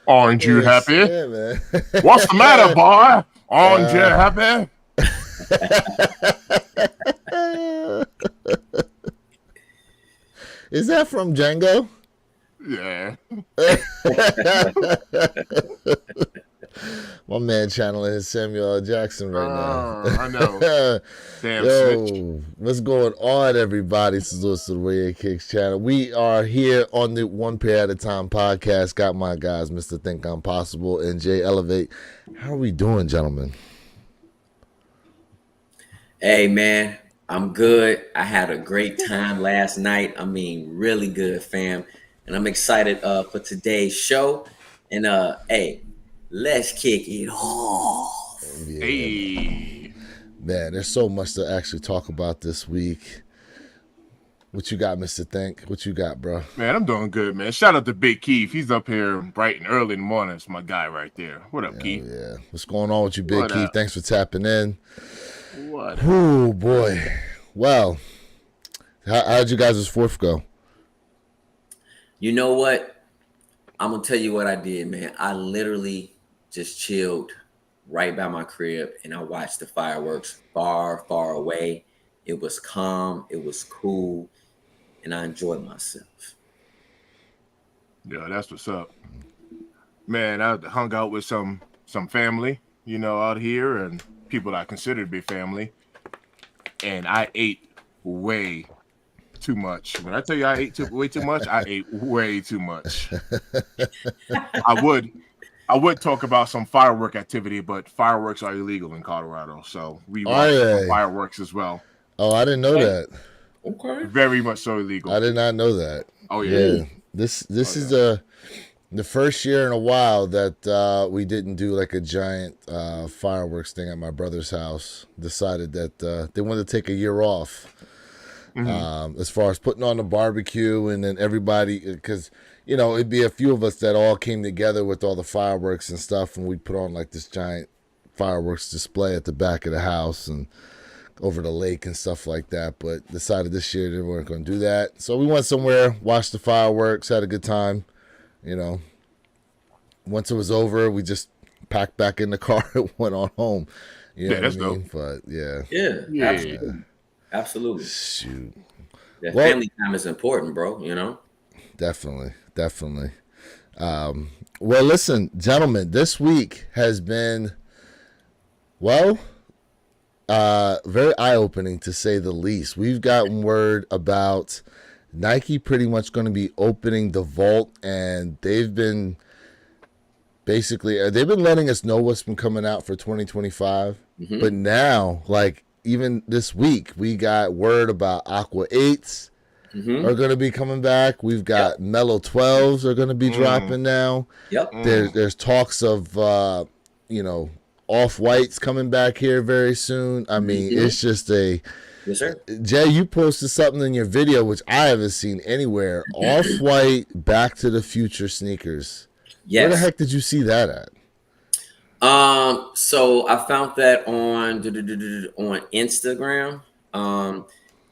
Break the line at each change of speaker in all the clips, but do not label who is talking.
Aren't you
Yes,
happy?
yeah, man.
What's the matter, boy? Aren't you happy?
Is that from Django?
Yeah.
My man channeling his Samuel L. Jackson right now.
I know. Damn snitch.
Yo, what's going on, everybody? This is Lewis of the Way Kicks channel. We are here on the One Pair at a Time podcast. Got my guys, Mr. Think I'm Possible and Jay Elevate. How are we doing, gentlemen?
Hey man, I'm good. I had a great time last night. I mean, really good, fam. And I'm excited for today's show. And hey, let's kick it off.
Yeah,
Hey.
man, there's so much to actually talk about this week. What you got, Mr. Think? What you got, bro?
Man, I'm doing good, man. Shout out to Big Keith. He's up here bright and early in the morning. It's my guy right there. What up, Keith?
Yeah. What's going on with you, Big
What
Keith?
up?
Thanks for tapping in.
What?
Oh, boy. Well, how'd you guys' fourth go?
You know what? I'm gonna tell you what I did, man. I literally just chilled right by my crib and I watched the fireworks far, far away. It was calm, it was cool, and I enjoyed myself.
Yeah, that's what's up. Man, I hung out with some family, out here and people I consider to be family. And I ate way too much. When I tell you I ate way too much, I ate way too much. I would talk about some firework activity, but fireworks are illegal in Colorado, so we watch some fireworks as well.
Oh, I didn't know that.
Okay.
Very much so illegal.
I did not know that.
Oh yeah.
This is the first year in a while that we didn't do like a giant fireworks thing at my brother's house. Decided that they wanted to take a year off. As far as putting on the barbecue and then everybody, because it'd be a few of us that all came together with all the fireworks and stuff, and we'd put on like this giant fireworks display at the back of the house and over the lake and stuff like that. But decided this year they weren't going to do that, so we went somewhere, watched the fireworks, had a good time. Once it was over, we just packed back in the car and went on home.
That's
dope. But
Yeah. Absolutely.
Shoot.
That family time is important, bro.
Definitely. Well, listen, gentlemen, this week has been, very eye-opening to say the least. We've gotten word about Nike pretty much going to be opening the vault, and they've been letting us know what's been coming out for 2025. But now, like, even this week, we got word about Aqua 8s are going to be coming back. We've got Mellow 12s are going to be dropping now.
Yep.
There's talks of, Off-Whites coming back here very soon. I mean, it's just
Yes, sir.
Jay, you posted something in your video, which I haven't seen anywhere. Off-White Back to the Future sneakers.
Yes.
Where the heck did you see that at?
So I found that on Instagram.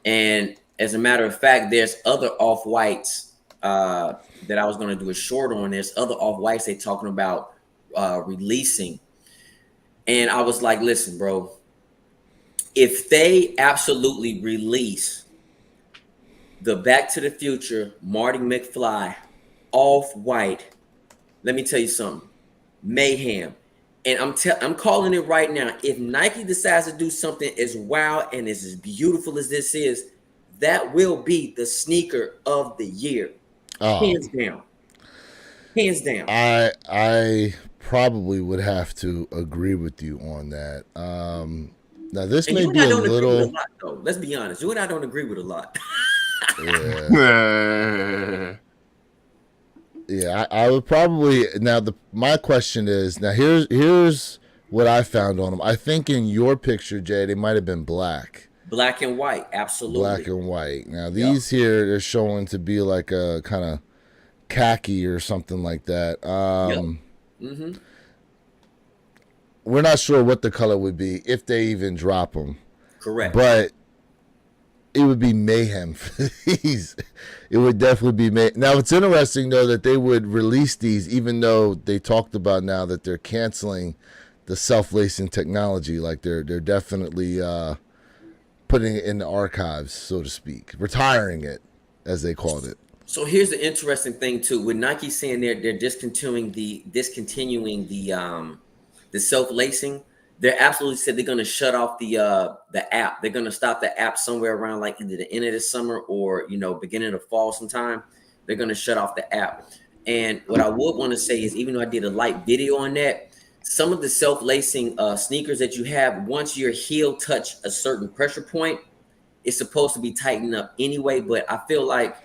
And as a matter of fact, there's other Off-Whites that I was going to do a short on. There's other Off-Whites they talking about releasing. And I was like, listen, bro, if they absolutely release the Back to the Future Marty McFly Off-White, let me tell you something, mayhem. And I'm calling it right now. If Nike decides to do something as wild and as beautiful as this is, that will be the sneaker of the year. Hands down.
I probably would have to agree with you on that. Now this
And
may
you and
be
I
a
don't agree with
little.
a lot, though. Let's be honest. You and I don't agree with a lot.
Yeah. Yeah, I would probably now. My question is now. Here's what I found on them. I think in your picture, Jay, they might have been black.
Black and white, absolutely.
Black and white. Now these here they're showing to be like a kind of khaki or something like that. We're not sure what the color would be if they even drop them.
Correct.
But it would be mayhem for these. It would definitely be mayhem. Now, it's interesting, though, that they would release these, even though they talked about now that they're canceling the self-lacing technology. Like, they're definitely putting it in the archives, so to speak. Retiring it, as they called it.
So here's the interesting thing too, with Nike saying they're discontinuing the self-lacing. They're absolutely said they're going to shut off the app. They're going to stop the app somewhere around like either the end of the summer or beginning of fall sometime. They're going to shut off the app. And what I would want to say is, even though I did a light video on that, some of the self-lacing sneakers that you have, once your heel touch a certain pressure point, it's supposed to be tightened up anyway. But I feel like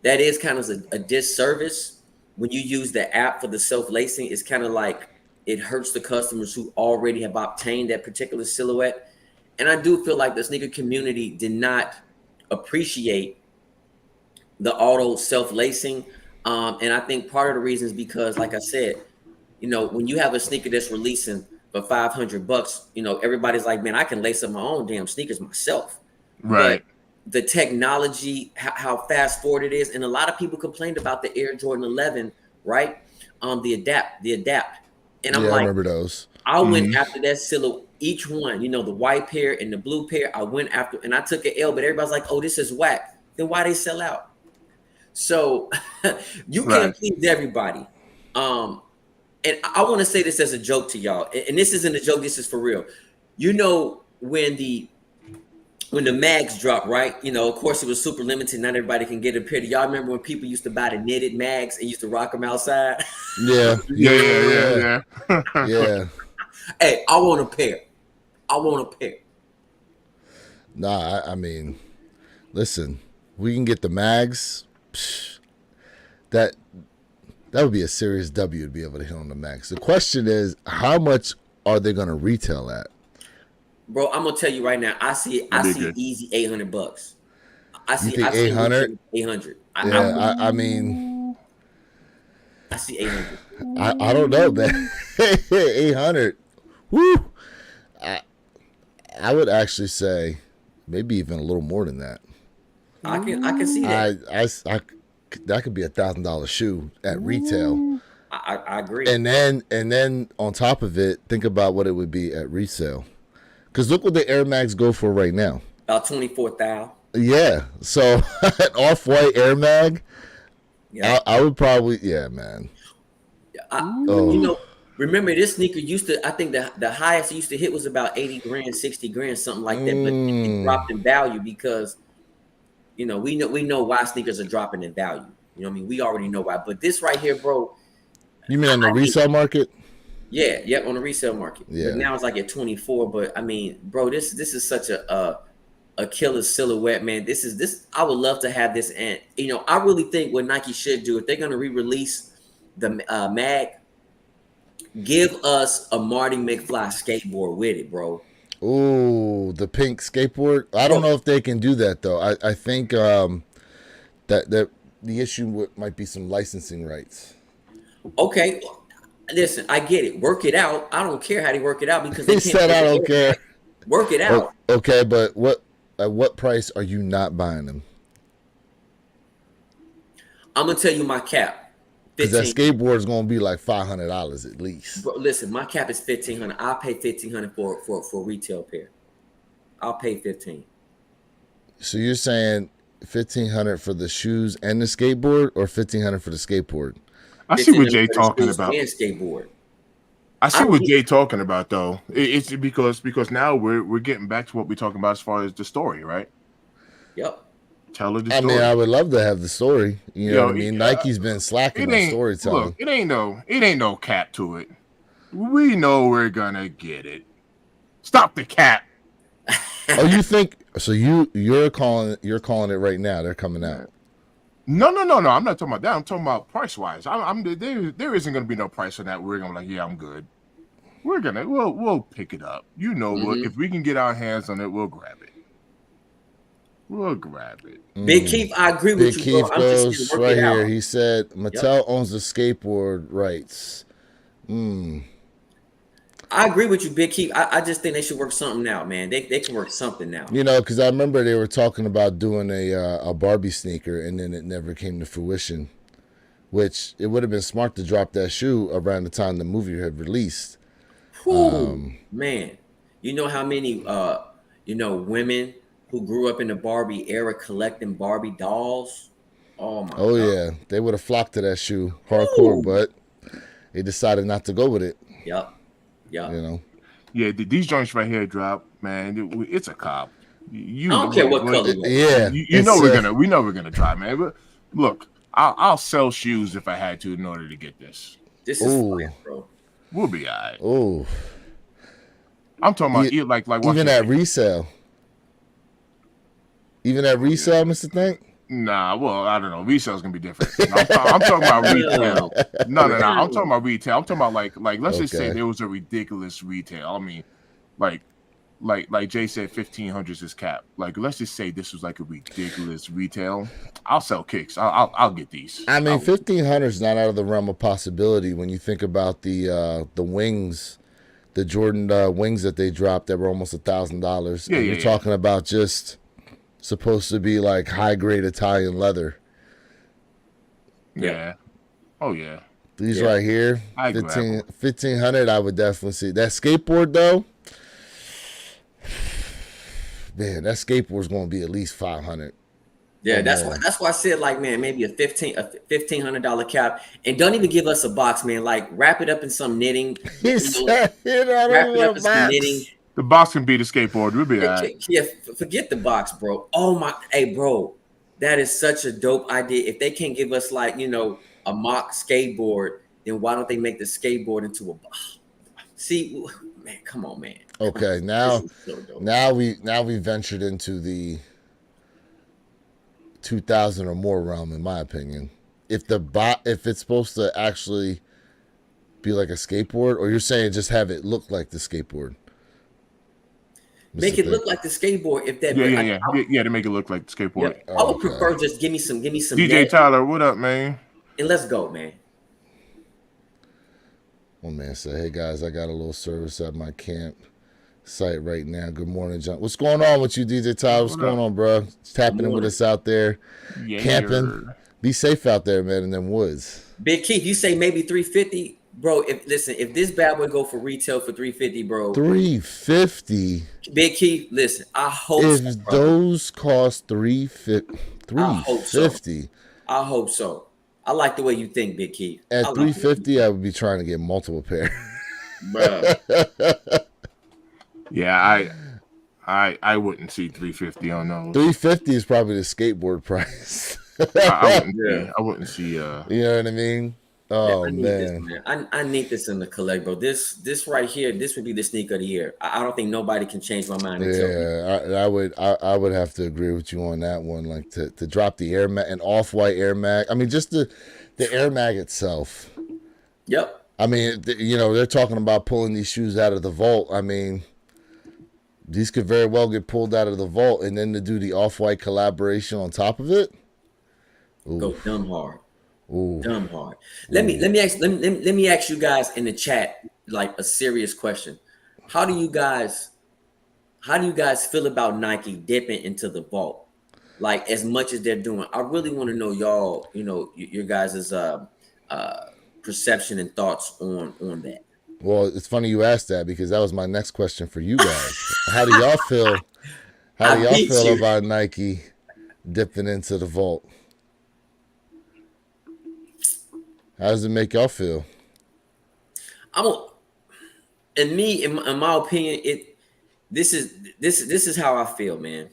that is kind of a disservice when you use the app for the self-lacing. It's kind of like it hurts the customers who already have obtained that particular silhouette. And I do feel like the sneaker community did not appreciate the auto self-lacing. And I think part of the reason is because, like I said, when you have a sneaker that's releasing for $500, everybody's like, man, I can lace up my own damn sneakers myself.
Right.
But the technology, how fast forward it is, and a lot of people complained about the Air Jordan 11, right? The adapt, and I'm
I
like,
remember those.
I went after that silhouette, each one, the white pair and the blue pair. I went after, and I took an L, but everybody's like, oh, this is whack. Then why they sell out? So you can't please everybody. And I want to say this as a joke to y'all, and this isn't a joke. This is for real. When the mags dropped, right? Of course, it was super limited. Not everybody can get a pair. Do y'all remember when people used to buy the knitted mags and used to rock them outside?
Yeah.
Hey, I want a pair.
Nah, I mean, listen, we can get the mags. Psh, that would be a serious W to be able to hit on the mags. The question is, how much are they going to retail at?
Bro, I'm gonna tell you right now. I see easy $800. I see
800.
800.
I mean,
I see 800.
I don't know, man. 800. Woo. I would actually say maybe even a little more than that.
I can see that.
That could be $1,000 shoe at retail.
I agree.
And then on top of it, think about what it would be at resale. Because look what the Air Max go for right now.
About $24,000.
Yeah. So an off-white Air Mag,
Yeah.
I would probably, man.
Remember this sneaker used to, I think the highest it used to hit was about 80 grand, 60 grand, something like that. But it dropped in value because, we know why sneakers are dropping in value. We already know why. But this right here, bro.
You mean on the resale market?
Yeah, on the resale market.
Yeah.
But now it's like at 24. But I mean, bro, this is such a killer silhouette, man. This I would love to have this. And I really think what Nike should do, if they're gonna re-release the mag, give us a Marty McFly skateboard with it, bro.
Ooh, the pink skateboard. I don't know if they can do that though. I think that the issue might be some licensing rights.
Okay. Listen, I get it. Work it out. I don't care how they work it out because
He said I don't care.
Work it out.
Okay, but at what price are you not buying them?
I'm gonna tell you my cap.
Because that skateboard is gonna be like $500 at least.
Bro, listen, my cap is $1,500. I'll pay $1,500 for a retail pair. I'll pay $1,500.
So you're saying $1,500 for the shoes and the skateboard, or $1,500 for the skateboard?
I see what Jay talking about.
And skateboard.
I see what Jay talking about though. It's because now we're getting back to what we're talking about as far as the story, right?
Yep.
Tell her the
I
story.
mean, I would love to have the story. You know what I mean? Nike's been slacking on storytelling.
Look, it ain't no cap to it. We know we're gonna get it. Stop the cap.
Oh, you think so? You're calling it right now. They're coming out.
No. I'm not talking about that. I'm talking about price wise. There isn't gonna be no price on that. We're gonna be like, yeah, I'm good. We'll pick it up. If we can get our hands on it, we'll grab it.
Big Keith, I agree with
Big
you, bro.
Keith
I'm
goes
just gonna work
right
it out.
here. He said Mattel owns the skateboard rights.
I agree with you, Big Keith. I just think they should work something out, man. They can work something out.
You know, because I remember they were talking about doing a Barbie sneaker, and then it never came to fruition. Which it would have been smart to drop that shoe around the time the movie had released.
Whew, man, you know how many women who grew up in the Barbie era collecting Barbie dolls? Oh my
Oh
god.
yeah, they would have flocked to that shoe hardcore,
Woo.
but they decided not to go with it.
Yep. Yep.
You know.
Yeah, these joints right here drop, man. It's a cop. You
I don't care what color.
Yeah,
You know we know we're gonna try, man. But look, I'll sell shoes if I had to in order to get this.
This is
Ooh.
fire, bro.
We'll be all right.
Oh,
I'm talking about
Yeah,
like
even at resale. Even at resale, Mr. Think?
Nah, well, I don't know. Resale's gonna be different. I'm talking about retail. No. I'm talking about retail. I'm talking about like let's just say
Okay.
there was a ridiculous retail. I mean, like Jay said, 1500s is cap. Like let's just say this was like a ridiculous retail. I'll sell kicks. I'll get these.
I mean, 1500 is not out of the realm of possibility when you think about the wings, the Jordan wings that they dropped that were almost $1,000.
Yeah,
and
yeah,
you're
yeah.
talking about just supposed to be like high grade Italian leather.
Yeah. Oh yeah.
These
Yeah.
right here,
I grab
1500, I would definitely see. That skateboard though, man, that skateboard's going to be at least 500.
Yeah,
Oh,
that's
man.
why I said like, man, maybe a $1,500 cap, and don't even give us a box, man. Like wrap it up in some knitting.
He
you know,
said, I don't
wrap it
want
up
a
in some
box.
knitting.
The box can be the skateboard. We'll be all right.
Yeah, forget the box, bro. Oh my, hey, bro, that is such a dope idea. If they can't give us like a mock skateboard, then why don't they make the skateboard into a box? See, man, come on, man.
Okay, now
This is so dope.
now we ventured into the 2000 or more realm, in my opinion. If it's supposed to actually be like a skateboard, or you're saying just have it look like the skateboard.
Make
Mr.
it
Thing.
look like the skateboard. If that,
Yeah, to make it look like the skateboard.
Yeah, I would
Okay.
prefer just give me some
DJ
net,
Tyler, what up, man?
and let's go, man.
One man said, "Hey guys, I got a little service at my camp site right now. Good morning, John. What's going on with you, DJ Tyler? What's
What
going
up?
on, bro? Just tapping in with
morning.
us out there,
Yeah.
camping. Be safe out there, man, in them woods.
Big Keith, you say maybe 350, bro. If this bad boy go for retail for 350, bro.
350.
Big Keith, listen, I hope
If
so, brother.
those cost 350,
I hope so.
350.
I hope so. I like the way you think, Big Keith.
At
I like the way you
350, I would be trying to get multiple pair.
think, bruh.
Yeah, I wouldn't see 350 on those.
350 is probably the skateboard price.
I wouldn't see
You know what I mean? Oh
I need this,
man.
man. I need this in the collect, bro. This right here, this would be the sneaker of the year. I don't think nobody can change my mind until
Yeah, I would have to agree with you on that one. Like to drop the Air Mag, an off-white Air Mag. I mean, just the Air Mag itself.
Yep.
I mean, they're talking about pulling these shoes out of the vault. I mean, these could very well get pulled out of the vault, and then to do the off-white collaboration on top of it. Ooh,
Go dumb hard.
ooh.
Dumb hard. Let me ask you guys in the chat like a serious question. How do you guys feel about Nike dipping into the vault? Like as much as they're doing. I really want to know y'all, your guys' perception and thoughts on that.
Well, it's funny you asked that because that was my next question for you guys. How do y'all feel? How do
I
y'all
beat
feel
you.
about Nike dipping into the vault? How does it make y'all feel?
In my opinion, this is how I feel, man.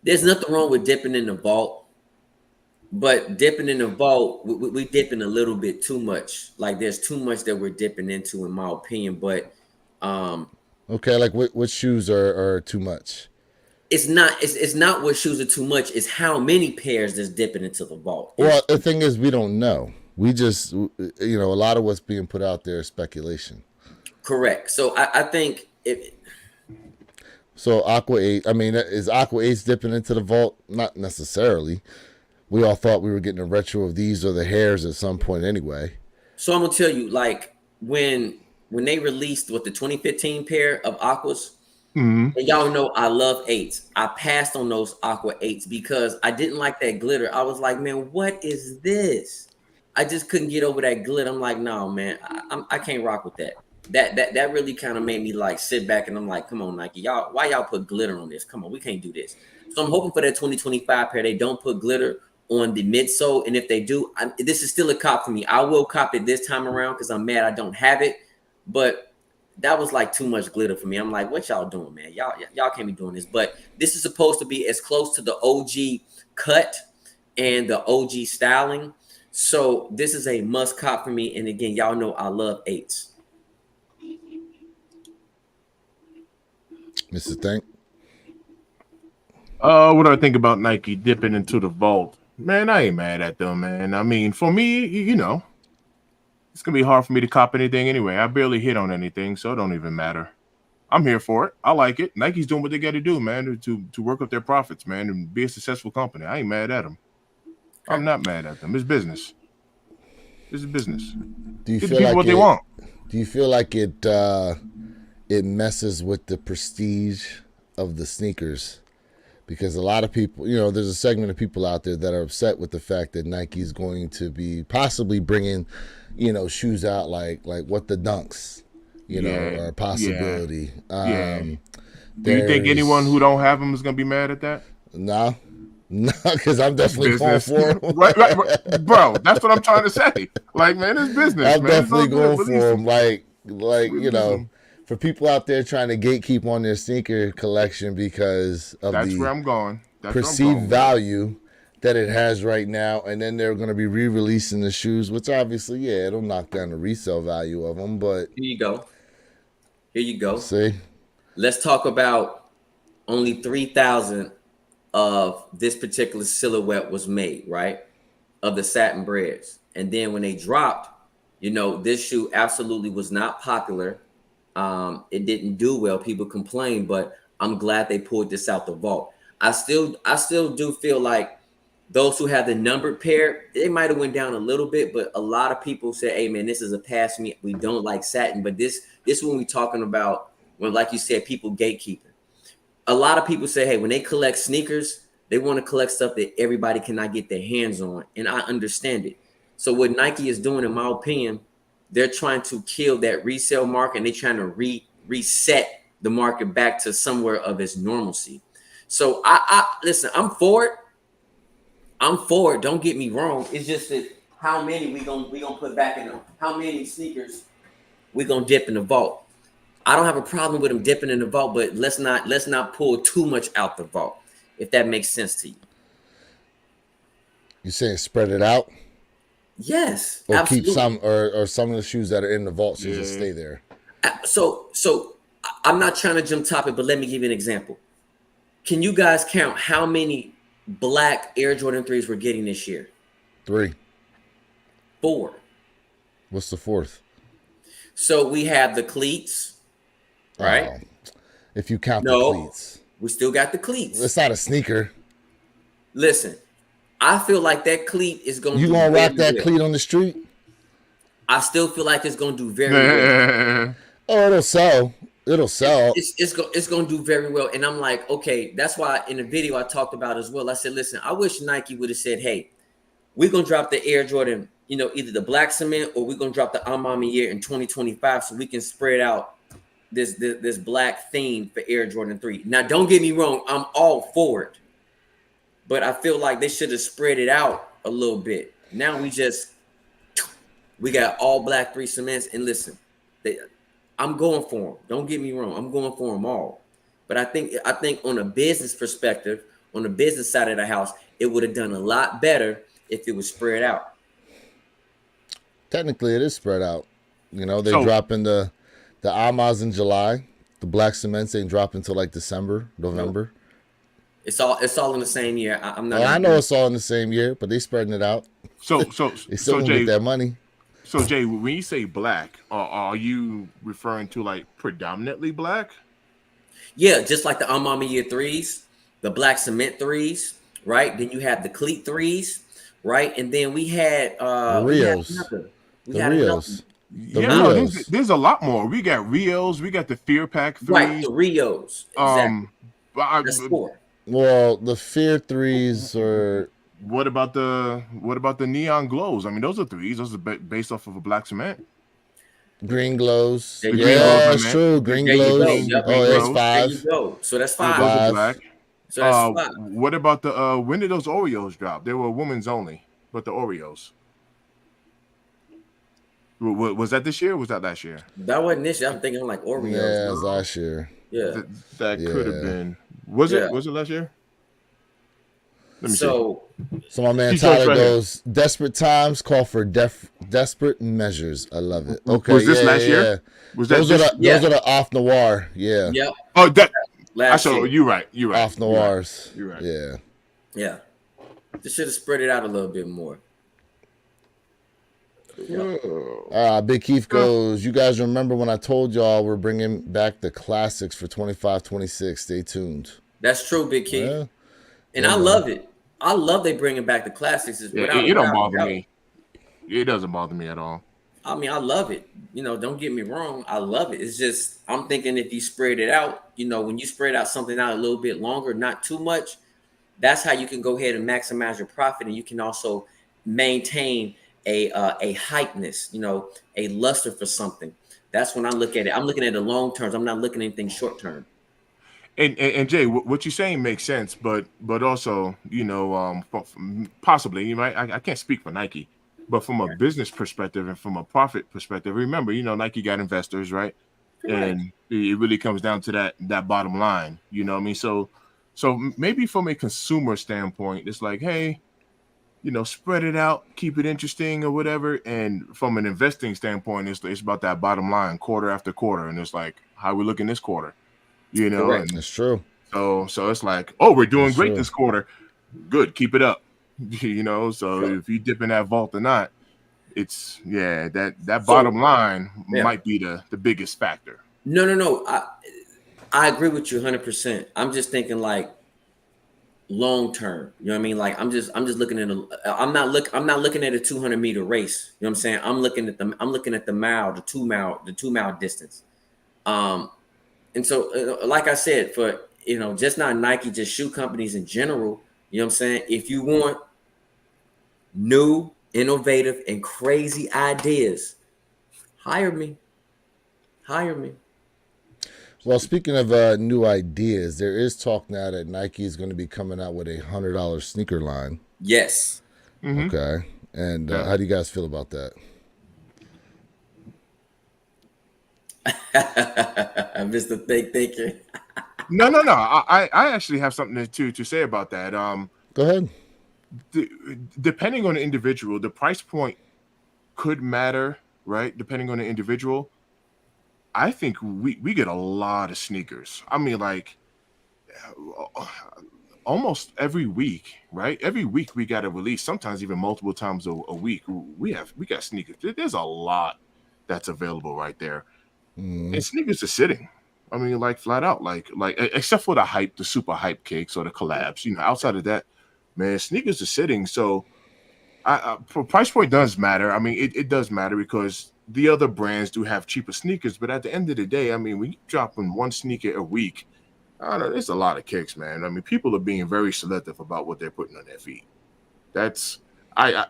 There's nothing wrong with dipping in the vault, but dipping in the vault, we dipping a little bit too much. Like there's too much that we're dipping into, in my opinion. But
Okay, like what shoes are too much?
it's not what shoes are too much. It's how many pairs that's dipping into the vault.
Well, the thing is, we don't know. We just, a lot of what's being put out there is speculation.
Correct. So I think
So Aqua 8, I mean, is Aqua 8 dipping into the vault? Not necessarily. We all thought we were getting a retro of these or the hairs at some point anyway.
So I'm gonna tell you, like when they released with the 2015 pair of Aquas,
Hmm.
and y'all know I love eights. I passed on those Aqua eights because I didn't like that glitter. I was like, man, what is this? I just couldn't get over that glitter. I'm like, no, man, I can't rock with that. That really kind of made me like sit back and I'm like, come on, Nike, y'all, why y'all put glitter on this? Come on, we can't do this. So I'm hoping for that 2025 pair they don't put glitter on the midsole, and if they do, this is still a cop for me. I will cop it this time around because I'm mad I don't have it, but that was like too much glitter for me. I'm like, what y'all doing, man? Y'all can't be doing this. But this is supposed to be as close to the OG cut and the OG styling. So this is a must cop for me. And again, y'all know I love eights.
Mr. Think.
What do I think about Nike dipping into the vault? Man, I ain't mad at them, man. I mean, for me, you know, it's gonna be hard for me to cop anything anyway. I barely hit on anything, so it don't even matter. I'm here for it. I like it. Nike's doing what they got to do, man, to work up their profits, man, and be a successful company. I ain't mad at them. I'm not mad at them. It's business. This is business.
Do you
Give
feel
people
like
what they want.
Do you feel like it messes with the prestige of the sneakers? Because a lot of people, you know, there's a segment of people out there that are upset with the fact that Nike's going to be possibly bringing, you know, shoes out like what the Dunks, you know, are a possibility.
Yeah. Do you think anyone who don't have them is gonna be mad at that?
No, because I'm definitely going
Business.
for them.
right, bro. That's what I'm trying to say. Like, man, it's business.
I'm
man.
definitely
It's all
going
good.
for
Release
them. Like
Release
you know,
them.
for people out there trying to gatekeep on their sneaker collection because of
That's where
the
I'm going. That's
perceived
where I'm going.
value that it has right now, and then they're going to be re-releasing the shoes, which obviously, yeah, it'll knock down the resale value of them. But
Here you go. Here you go.
see,
Let's talk about only 3,000 of this particular silhouette was made, right? Of the satin breads. And then when they dropped, you know, this shoe absolutely was not popular. It didn't do well. People complained, but I'm glad they pulled this out the vault. I still do feel like those who have the numbered pair, they might have went down a little bit, but a lot of people say, hey man, this is a pass me. We don't like satin. But this when we talking about when, like you said, people gatekeeping. A lot of people say, hey, when they collect sneakers, they want to collect stuff that everybody cannot get their hands on. And I understand it. So what Nike is doing, in my opinion, they're trying to kill that resale market, and they're trying to reset the market back to somewhere of its normalcy. So I listen, I'm for it. I'm for it. Don't get me wrong. It's just that how many we gonna put back in them? How many sneakers we gonna dip in the vault? I don't have a problem with them dipping in the vault, but let's not pull too much out the vault, if that makes sense to you.
you saying spread it out,
Yes,
or
absolutely.
keep some, or some of the shoes that are in the vault should just stay there.
So I'm not trying to jump topic, but let me give you an example. Can you guys count how many black Air Jordan 3s we're getting this year?
3.
4.
What's the 4th?
So we have the cleats, right?
If you count the
No,
cleats,
we still got the cleats.
it's not a sneaker.
Listen, I feel like that cleat is going to
You
do
gonna
very
rock that
well.
cleat on the street?
I still feel like it's going to do very well.
Oh, it'll sell. It'll sell.
It's going to do very well. And I'm like, okay, that's why in the video I talked about as well. I said, listen, I wish Nike would have said, hey, we're going to drop the Air Jordan, you know, either the black cement or we're going to drop the Amami year in 2025 so we can spread out this black theme for Air Jordan 3. Now, don't get me wrong. I'm all for it. But I feel like they should have spread it out a little bit. Now we got all black 3 cements. And listen, I'm going for them. Don't get me wrong. I'm going for them all. But I think on a business perspective, on the business side of the house, it would have done a lot better if it was spread out.
Technically, it is spread out. You know, they drop in the Amas in July. The black cements ain't drop until like December, November.
It's all in the same year. I'm not.
Well, I know it's all in the same year, but they spreading it out.
So
They still gonna
Jay,
get that money.
So Jay, when you say black, are you referring to like predominantly black?
Yeah, just like the Amami year 3s, the black cement 3s, right? Then you have the cleat 3s, right? And then we had
The Rios.
We had another.
The
Yeah, no,
Rios.
there's a lot more. We got Rios, we got the Fear Pack
Right,
threes.
the Rios. Exactly.
But
That's 4.
Well, the Fear threes are.
what about the Neon Glows? I mean, those are threes. Those are based off of a black cement.
Green glows.
There
The
you
green
go.
glows, I
Yeah, it's
meant.
true. Green
There you go.
glows.
The
Yep.
green
Oh, it's
glows.
There you
5.
go. So that's
Those
5.
are
5.
black.
So that's 5.
What about the when did those Oreos drop? They were women's only, but the Oreos. Was that this year or was that last year?
That wasn't this year. I'm thinking like Oreos.
Yeah, it
No.
was last year.
Yeah.
That could have
Yeah.
been. Was
Yeah.
it? Was it last year? Let me see.
So
So my man
Keep going
Tyler
right here.
goes, desperate times call for desperate measures. I love it. Okay.
Was this
yeah,
last year?
yeah.
Was that
Those are
this?
the
Yeah.
those are the off noir. Yeah.
yep.
Oh, that. I
Last
saw.
year.
You're right. You're right.
Off noirs.
You're right.
Yeah.
Yeah. Just should have spread it out a little bit more.
Big Keith goes, you guys remember when I told y'all we're bringing back the classics for 25-26. Stay tuned.
That's true, Big Key.
Yeah.
And I love it. I love they bringing back the classics.
Yeah,
Without
it don't
without
bother
doubt.
me. It doesn't bother me at all.
I mean, I love it. Don't get me wrong. I love it. It's just I'm thinking if you spread it out, when you spread out something out a little bit longer, not too much, that's how you can go ahead and maximize your profit, and you can also maintain a hypeness, a luster for something. That's when I look at it. I'm looking at the long terms. I'm not looking at anything short term.
And Jay, what you're saying makes sense, but also, possibly, I can't speak for Nike, but from a business perspective and from a profit perspective, remember, Nike got investors, right?
Correct.
And it really comes down to that bottom line. You know what I mean? So maybe from a consumer standpoint, it's like, hey, spread it out, keep it interesting or whatever. And from an investing standpoint, it's about that bottom line, quarter after quarter, and it's like, how we looking this quarter?
Correct.
And
That's true.
so it's like, oh, we're doing
That's
great
true.
this quarter. Good, keep it up. So
Sure.
if you dip in that vault or not, it's that
So,
bottom line
yeah.
might be the biggest factor.
No. I agree with you 100%. I'm just thinking like long term. You know what I mean? Like I'm just looking at I'm not looking at a 200-meter race. You know what I'm saying? I'm looking at the mile, the 2-mile distance. And so like I said, for just not Nike, just shoe companies in general, you know what I'm saying? If you want new, innovative, and crazy ideas, hire me.
Well, speaking of new ideas, there is talk now that Nike is going to be coming out with a $100 sneaker line.
Yes.
Mhm.
Okay. And
Yeah.
how do you guys feel about that?
Mr. Think Thinker.
No. I actually have something to say about that.
Go ahead.
Depending on the individual, the price point could matter, right? Depending on the individual. I think we get a lot of sneakers. I mean, like almost every week, right? Every week we got a release, sometimes even multiple times a week. We got sneakers. There's a lot that's available right there. And sneakers are sitting. I mean, like flat out, like except for the super hype cakes or the collabs. Outside of that, man, sneakers are sitting. So price point does matter. I mean, it does matter because the other brands do have cheaper sneakers, but at the end of the day, I mean, when you dropping one sneaker a week, I don't know, there's a lot of kicks, man. I mean, people are being very selective about what they're putting on their feet. That's I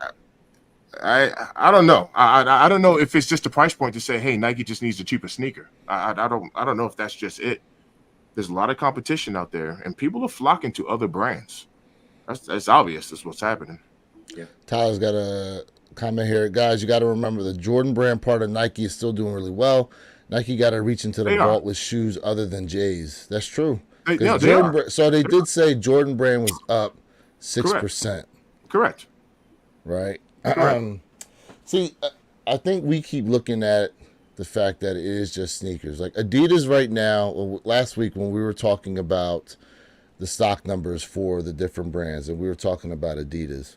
don't know. I don't know if it's just a price point to say, hey, Nike just needs a cheaper sneaker. I don't know if that's just it. There's a lot of competition out there, and people are flocking to other brands. That's obvious. That's what's happening.
Tyler's got a comment here. Guys, you got to remember the Jordan brand part of Nike is still doing really well. Nike got to reach into the
They are.
vault with shoes other than J's. That's true.
They
'Cause
are.
So they did say Jordan brand was up 6%,
Correct.
right?
Correct.
See, I think we keep looking at the fact that it is just sneakers. Like Adidas right now, last week when we were talking about the stock numbers for the different brands, and we were talking about Adidas,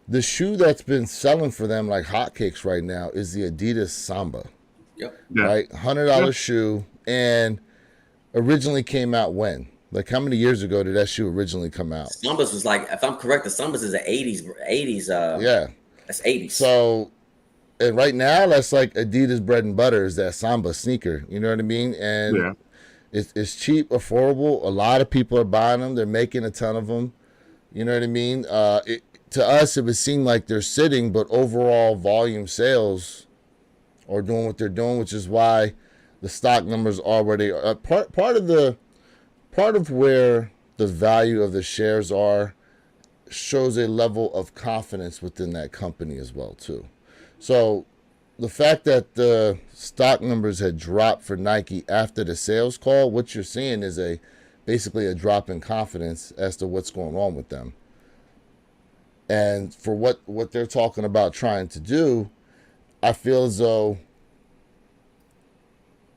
the shoe that's been selling for them like hotcakes right now is the Adidas Samba,
Yep.
Yeah.
right? $100 shoe, and originally came out when? Like how many years ago did that shoe originally come out?
Sambas was like, if I'm correct, the Sambas is an 80s.
Yeah.
That's 80s.
So and right now that's like Adidas bread and butter is that Samba sneaker. You know what I mean? And
Yeah.
it's cheap, affordable. A lot of people are buying them. They're making a ton of them. You know what I mean? To us, it would seem like they're sitting, but overall volume sales are doing what they're doing, which is why the stock numbers are where they are. Part of where the value of the shares are shows a level of confidence within that company as well too. So the fact that the stock numbers had dropped for Nike after the sales call, what you're seeing is basically a drop in confidence as to what's going on with them. And for what they're talking about trying to do, I feel as though,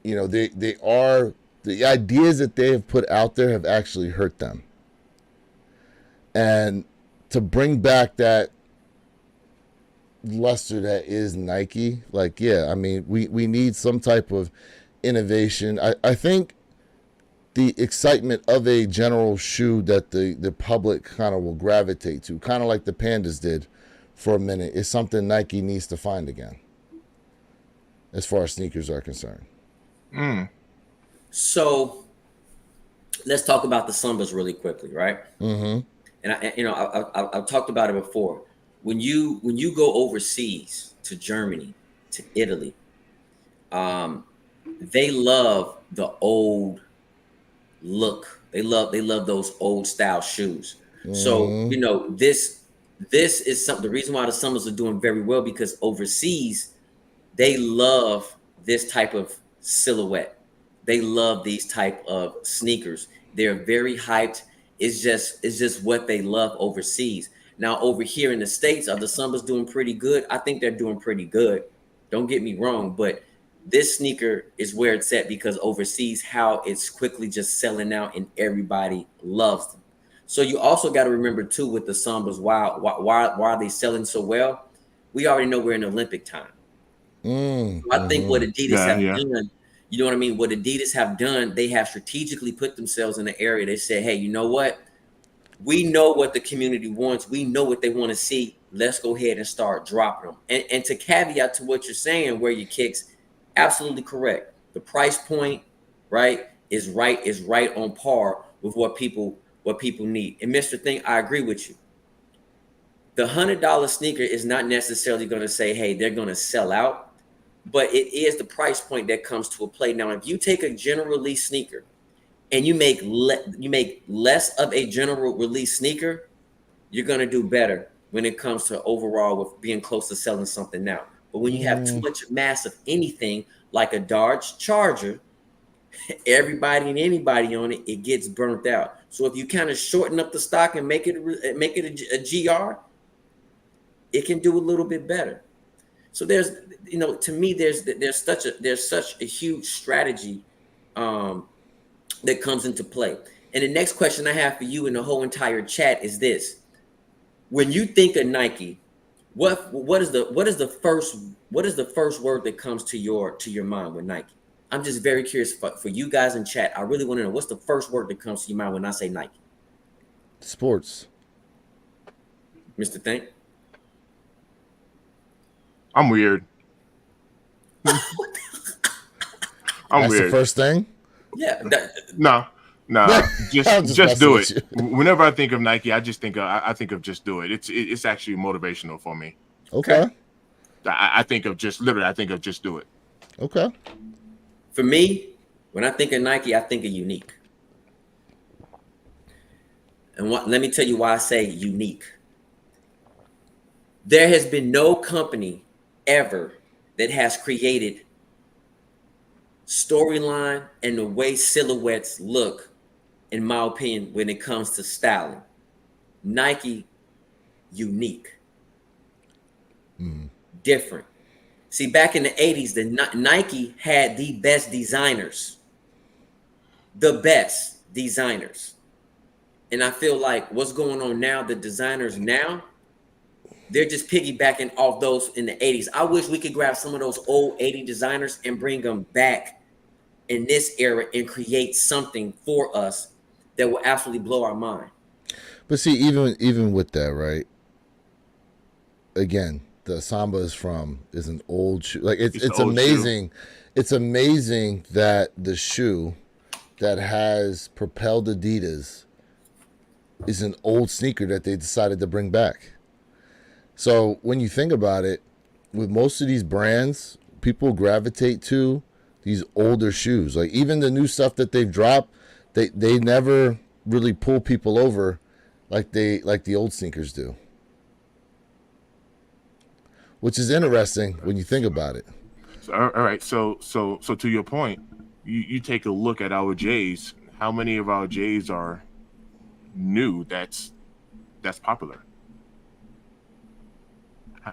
they are, the ideas that they have put out there have actually hurt them. And to bring back that luster that is Nike, like, yeah, I mean, we need some type of innovation. I think the excitement of a general shoe that the public kind of will gravitate to, kind of like the Pandas did for a minute, is something Nike needs to find again, as far as sneakers are concerned.
So let's talk about the Sambas really quickly, right?
Mm-hmm.
And I've talked about it before. When you go overseas to Germany, to Italy, they love the old look. They love those old style shoes.
Mm-hmm.
So this is something. The reason why the Sambas are doing very well, because overseas they love this type of silhouette. They love these type of sneakers. They're very hyped. It's just what they love overseas. Now over here in the States, are the Sambas doing pretty good? I think they're doing pretty good. Don't get me wrong, but this sneaker is where it's at because overseas, how it's quickly just selling out and everybody loves them. So you also got to remember too with the Sambas, why are they selling so well? We already know we're in Olympic time. So I think what Adidas have done, you know what I mean? What Adidas have done, they have strategically put themselves in an area. They said, hey, you know what? We know what the community wants. We know what they want to see. Let's go ahead and start dropping them. And to caveat to what you're saying, where your kicks, absolutely correct. The price point, right, is right on par with what people need. And Mr. Thing, I agree with you. The $100 sneaker is not necessarily going to say, hey, they're going to sell out, but it is the price point that comes to a play. Now, if you take a general release sneaker and you make less of a general release sneaker, you're going to do better when it comes to overall with being close to selling something now. But when you have too much mass of anything like a Dodge Charger, everybody and anybody on it, it gets burnt out. So if you kind of shorten up the stock and make it a GR, it can do a little bit better. So there's, to me, there's such a huge strategy that comes into play. And the next question I have for you and the whole entire chat is this: when you think of Nike, what is the first word that comes to your mind with Nike? I'm just very curious for you guys in chat. I really want to know, what's the first word that comes to your mind when I say Nike?
Sports.
Mr. Think?
I'm weird. I'm
That's
weird.
the first thing?
Yeah.
No, just
just
do
messing
it.
with
Whenever I think of Nike, I just think of just do it. It's actually motivational for me.
Okay.
I think of just do it.
Okay.
For me, when I think of Nike, I think of unique. And let me tell you why I say unique. There has been no company ever that has created storyline and the way silhouettes look, in my opinion, when it comes to styling. Nike, unique. Different. See, back in the 80s, the Nike had the best designers. The best designers. And I feel like what's going on now, the designers now, they're just piggybacking off those in the 80s. I wish we could grab some of those old 80 designers and bring them back in this era and create something for us that will absolutely blow our mind.
But see, even with that, right? Again, the Samba is from is an old shoe. Like
It's
it's
the old shoe.
amazing. It's amazing that the shoe that has propelled Adidas is an old sneaker that they decided to bring back. So when you think about it, with most of these brands, people gravitate to these older shoes. Like even the new stuff that they've dropped, they never really pull people over like the old sneakers do. Which is interesting when you think about it.
So, all right. So to your point, you take a look at our J's. How many of our J's are new? That's popular.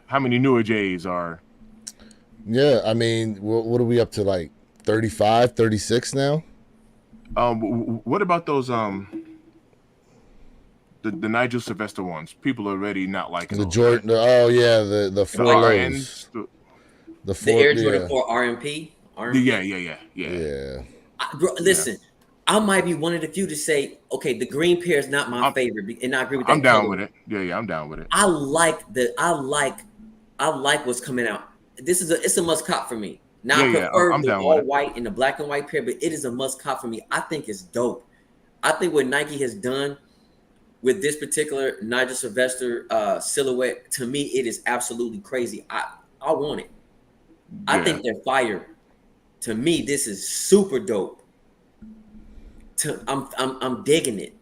How many newer J's are?
Yeah, I mean, what are we up to, like 35, 36 now?
What about those the Nigel Sylvester ones? People are already not liking
The
those,
Jordan,
right?
oh yeah, the
The
four
RNs.
lows, the
The
four,
Air Jordan
yeah,
4 RMP.
Yeah.
yeah.
Listen, I might be one of the few to say, okay, the green pair is not my favorite, and I agree with that
I'm down
color.
with it. Yeah, I'm down with it.
I like what's coming out. It's a must cop for me. Now I
Yeah.
prefer
I'm
the
down with
all
it.
white and the black and white pair, but it is a must cop for me. I think it's dope. I think what Nike has done with this particular Nigel Sylvester silhouette, to me, it is absolutely crazy. I want it. I
Yeah.
think they're fire. To me, this is super dope. I'm digging it.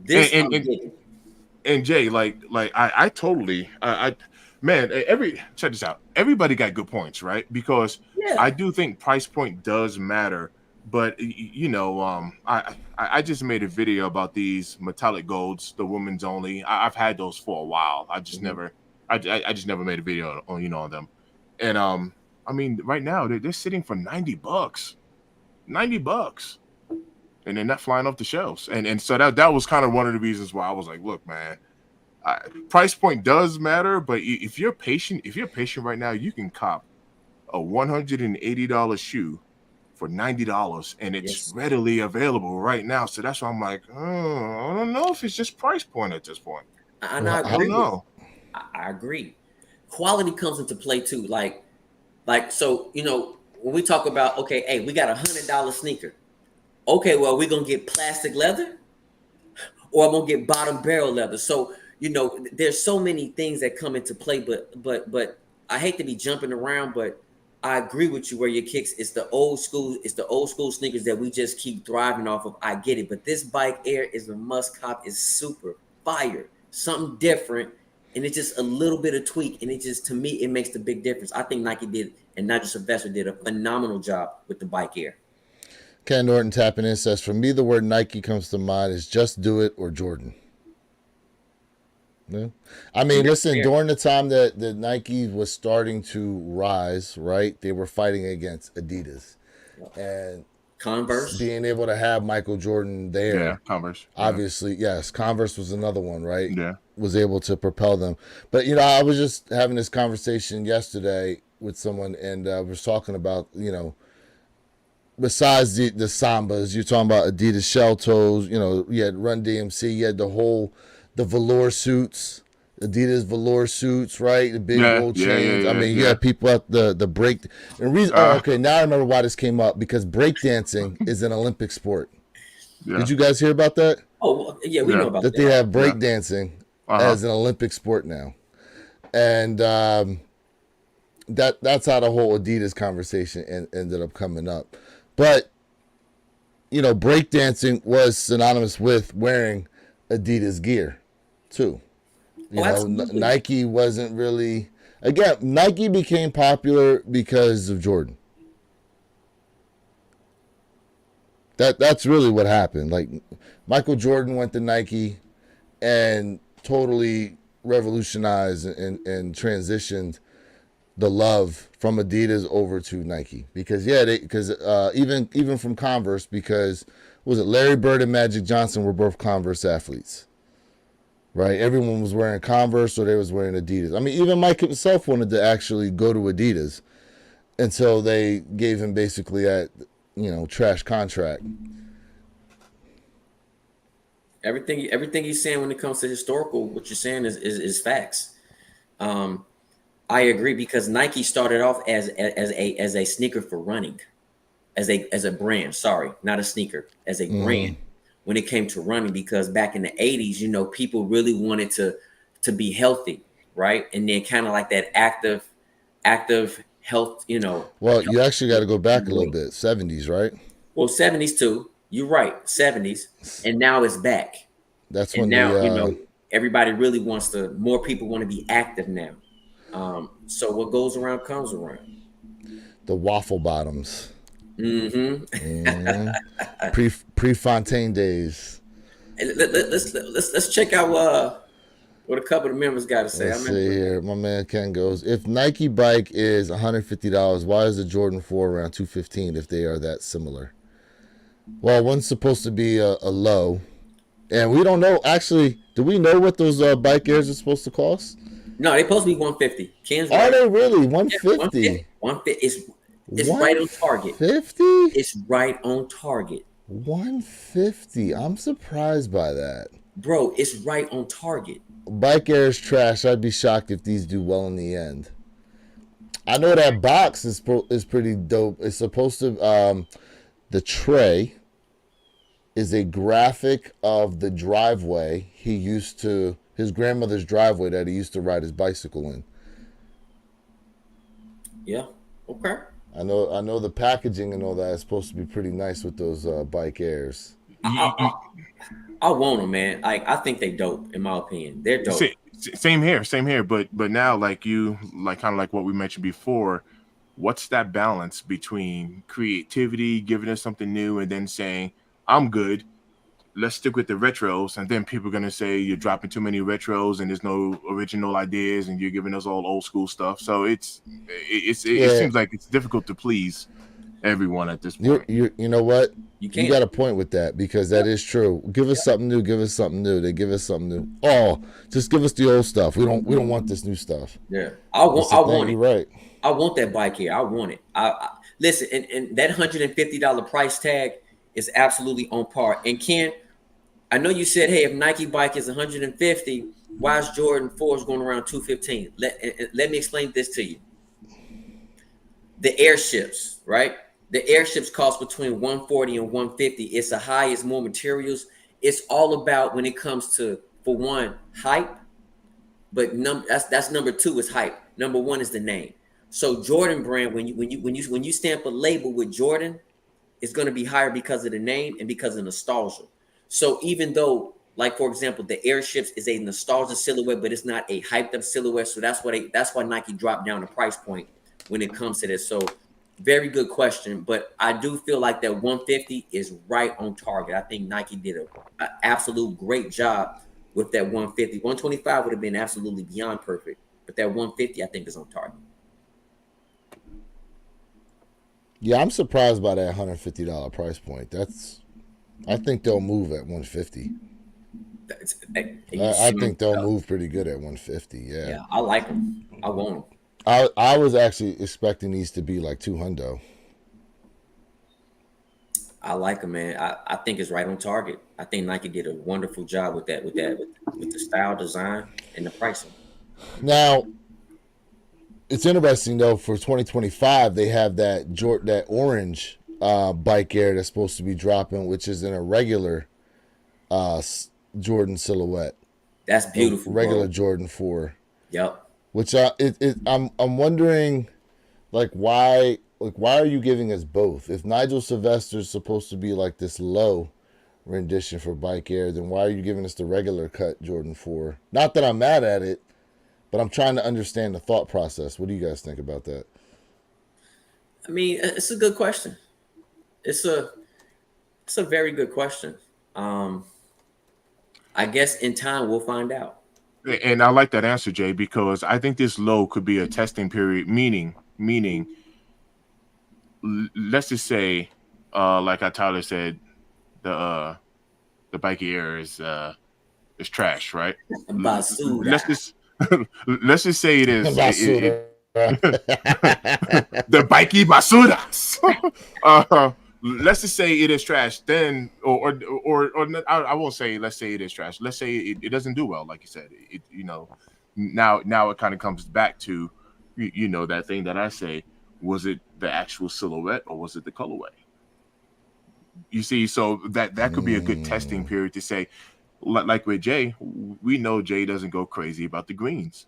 This
And
I'm
and,
digging.
and Jay, I totally man, check this out. Everybody got good points, right? Because
Yeah.
I do think price point does matter. But I just made a video about these metallic golds, the women's only. I've had those for a while. I just never, I just never made a video on on them. And I mean, right now they're sitting for $90, $90, and they're not flying off the shelves. And so that was kind of one of the reasons why I was like, look, man, price point does matter, but if you're patient right now, you can cop a $180 shoe for $90, and it's
Yes.
readily available right now. So that's why I'm like, I don't know if it's just price point at this point.
And I
Well,
I don't
agree with
know.
I agree. Quality comes into play too. So when we talk about, okay, hey, we got $100 sneaker. Okay, well, we're gonna get plastic leather, or I'm gonna get bottom barrel leather. So there's so many things that come into play. But I hate to be jumping around, but I agree with you where your kicks. It's the old school. It's the old school sneakers that we just keep thriving off of. I get it, but this Bike Air is a must cop. It's super fire, something different, and it's just a little bit of tweak, and it just, to me, it makes the big difference. I think Nike did, and Nigel Sylvester did a phenomenal job with the Bike Air.
Ken Norton tapping in says, for me, the word Nike comes to mind is Just Do It or Jordan. Yeah. I mean, listen, during the time that Nike was starting to rise, right, they were fighting against Adidas. And
Converse.
being able to have Michael Jordan there.
Yeah, Converse.
Obviously, yes. Converse was another one, right?
Yeah.
Was able to propel them. But, I was just having this conversation yesterday with someone, and was talking about, besides the Sambas, you're talking about Adidas Shell Toes, you had Run DMC, you had the velour suits, Adidas velour suits, right? The big gold chains. I mean, you had people at the break. And reason, okay, now I remember why this came up, because breakdancing is an Olympic sport.
Yeah.
Did you guys hear about that?
Oh, yeah, we know about that.
That they have breakdancing as an Olympic sport now. And that's how the whole Adidas conversation ended up coming up. But, breakdancing was synonymous with wearing Adidas gear, too. Nike wasn't really... Again, Nike became popular because of Jordan. That's really what happened. Like, Michael Jordan went to Nike and totally revolutionized and transitioned the love from Adidas over to Nike, because even from Converse, because was it Larry Bird and Magic Johnson were both Converse athletes, right? Everyone was wearing Converse, or they was wearing Adidas. I mean, even Mike himself wanted to actually go to Adidas, and so they gave him basically a trash contract.
Everything he's saying when it comes to historical, what you're saying is facts. I agree because Nike started off as a sneaker for running, as a brand. Sorry, not a sneaker, as a brand. When it came to running, because back in the 80s, you know, people really wanted to be healthy, right? And then kind of like that active health, you know.
Well, you actually got to go back a little bit. 70s, right?
Well, 70s too. You're right, 70s, and now it's back.
That's
And
when
now, you
the
know, everybody really wants to. More people want to be active now. So what goes around comes around.
waffle bottoms,
Mm-hmm.
Prefontaine days.
Let's check out what a couple of members got to say.
Let's see here. My man Ken goes, if Nike bike is $150, why is the Jordan 4 around $215 if they are that similar? Well, one's supposed to be a low, and we don't know. Actually, do we know what those bike airs are supposed to cost?
No, they're supposed to be 150. Ken's
Are
right.
they really 150?
150. It's right on target.
50?
It's right on target.
150. I'm surprised by that.
Bro, it's right on target.
Bike Air is trash. I'd be shocked if these do well in the end. I know that box is pretty dope. It's supposed to the tray is a graphic of the driveway his grandmother's driveway that he used to ride his bicycle in.
Yeah. Okay.
I know the packaging and all that is supposed to be pretty nice with those Bike Airs.
I want them, man. I think they dope. In my opinion, they're dope.
Same here. But now, like kind of like what we mentioned before, what's that balance between creativity, giving us something new, and then saying, "I'm good. Let's stick with the retros," and then people are gonna say you're dropping too many retros and there's no original ideas and you're giving us all old school stuff. So it seems like it's difficult to please everyone at this point.
You know what?
You
got a point with that, because that is true. Give us something new. Give us something new. They give us something new. Oh, just give us the old stuff. We don't want this new stuff.
Yeah, I want it.
You're right.
I want that bike here. I want it. I listen, and that $150 price tag is absolutely on par. And Ken, I know you said, hey, if Nike bike is 150, why is Jordan 4s going around 215? Let me explain this to you. The airships, right? The airships cost between 140 and 150. It's the highest, more materials. It's all about, when it comes to, for one, hype. But that's number two is hype. Number one is the name. So Jordan brand, when you stamp a label with Jordan, it's going to be higher because of the name and because of nostalgia. So even though, like for example, the airships is a nostalgia silhouette, but it's not a hyped up silhouette. So that's why Nike dropped down the price point when it comes to this. So very good question, but I do feel like that 150 is right on target. I think Nike did an absolute great job with that 150. 125 would have been absolutely beyond perfect, but that 150 I think is on target.
Yeah, I'm surprised by that $150 price point. I think they'll move at 150. I think they'll move pretty good at 150.
Yeah, I like them. I want them.
I was actually expecting these to be like $200.
I like them, man. I think it's right on target. I think Nike did a wonderful job with the style, design, and the pricing.
Now, it's interesting though. For 2025, they have that orange Bike Air that's supposed to be dropping, which is in a regular Jordan silhouette.
That's beautiful.
Regular
bro.
Jordan 4.
Yep.
Which I'm wondering, why are you giving us both? If Nigel Sylvester's supposed to be like this low rendition for Bike Air, then why are you giving us the regular cut Jordan 4? Not that I'm mad at it, but I'm trying to understand the thought process. What do you guys think about that?
I mean, it's a good question. It's a very good question. I guess in time we'll find out.
And I like that answer, Jay, because I think this low could be a testing period, meaning let's just say, like Tyler said, the Bike Air is trash, right?
Basuda.
Let's just say it is the Bikey Basudas. Let's just say it is trash. Then, or I won't say. Let's say it is trash. Let's say it doesn't do well, like you said. Now it kind of comes back to you know, that thing that I say, was it the actual silhouette or was it the colorway? You see, so that could be a good testing period to say, like with Jay, we know Jay doesn't go crazy about the greens,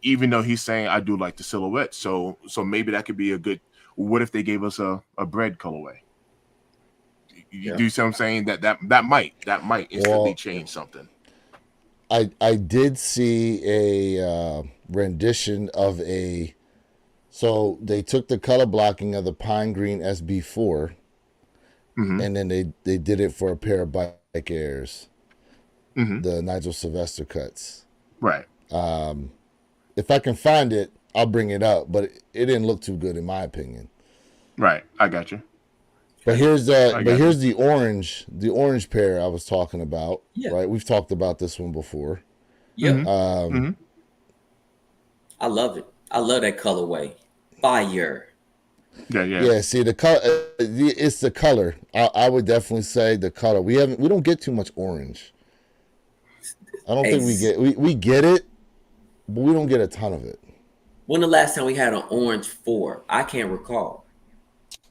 even though he's saying I do like the silhouette. So maybe that could be a good. What if they gave us a bread colorway? You do see what I'm saying? That might instantly change something.
I did see a rendition of a. So they took the color blocking of the Pine Green SB4, and then they did it for a pair of Bike Airs, the Nigel Sylvester cuts.
Right.
If I can find it, I'll bring it up, but it didn't look too good in my opinion.
Right. I got you.
But here's the orange pair I was talking about.
Yeah.
Right, we've talked about this one before.
Yeah. I love it. I love that colorway. Fire.
Yeah.
See, the color, it's the color. I would definitely say the color. We don't get too much orange. I don't think we get it, but we don't get a ton of it.
When the last time we had an orange 4? I can't recall.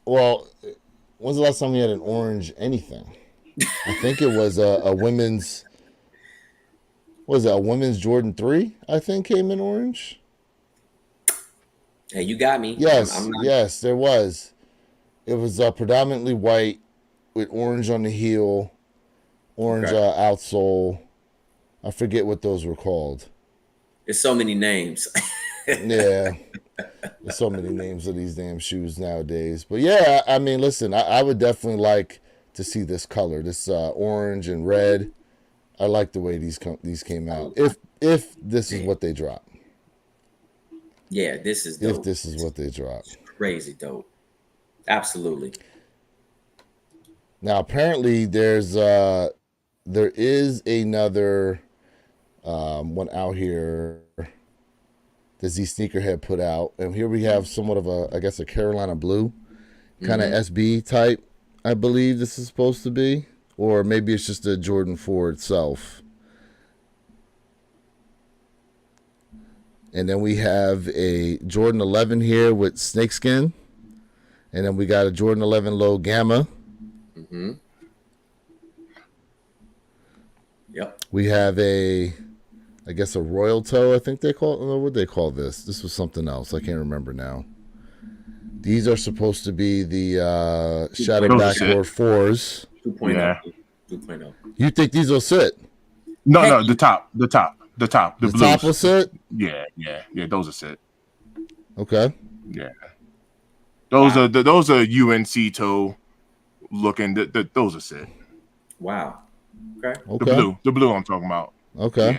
Well, when's the last time we had an orange anything? I think it was a women's. Was it a women's Jordan 3? I think came in orange.
Hey, you got me.
Yes, yes, there was. It was predominantly white with orange on the heel, orange outsole. I forget what those were called.
There's so many names.
Yeah, there's so many names of these damn shoes nowadays. But yeah, I mean, listen, I would definitely like to see this color, this orange and red. I like the way these came out. If this is what they drop.
Yeah, this is dope.
If this is what they drop.
Crazy dope. Absolutely.
Now apparently there is another one out here that Z Sneakerhead put out, and here we have somewhat of a Carolina blue kind of SB type. I believe this is supposed to be, or maybe it's just a Jordan 4 itself. And then we have a Jordan 11 here with snakeskin. And then we got a Jordan 11 low gamma.
Yep.
We have a royal toe, I think they call it. What would they call this? This was something else. I can't remember now. These are supposed to be the shadow backboard 4s.
2.0.
Yeah.
2.0.
You think these will sit?
No, the top. The
The
blues.
top will sit?
Yeah. Those are set.
Okay.
Yeah. Those are UNC toe looking. Those are set.
Wow. Okay.
The blue I'm talking about.
Okay.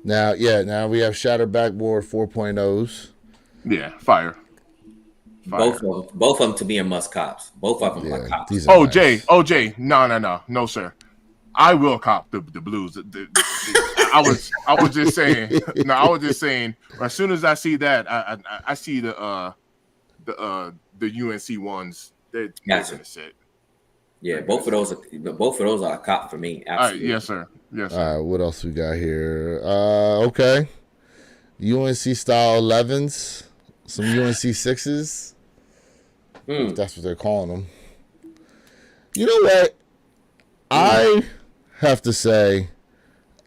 Yeah.
Now we have shadow backboard 4.0s.
Yeah. Fire.
Both of them to be in must cops. Both of them are cops.
These are nice.
OJ, no, sir. I will cop the blues. I was just saying. No, I was just saying. As soon as I see that, I see the UNC ones. They're gonna sit.
Yeah, both of those are a cop for me. Absolutely.
Yes, sir.
All right, what else we got here? Okay. UNC style 11s, some UNC 6s. If that's what they're calling them. You know what? I have to say,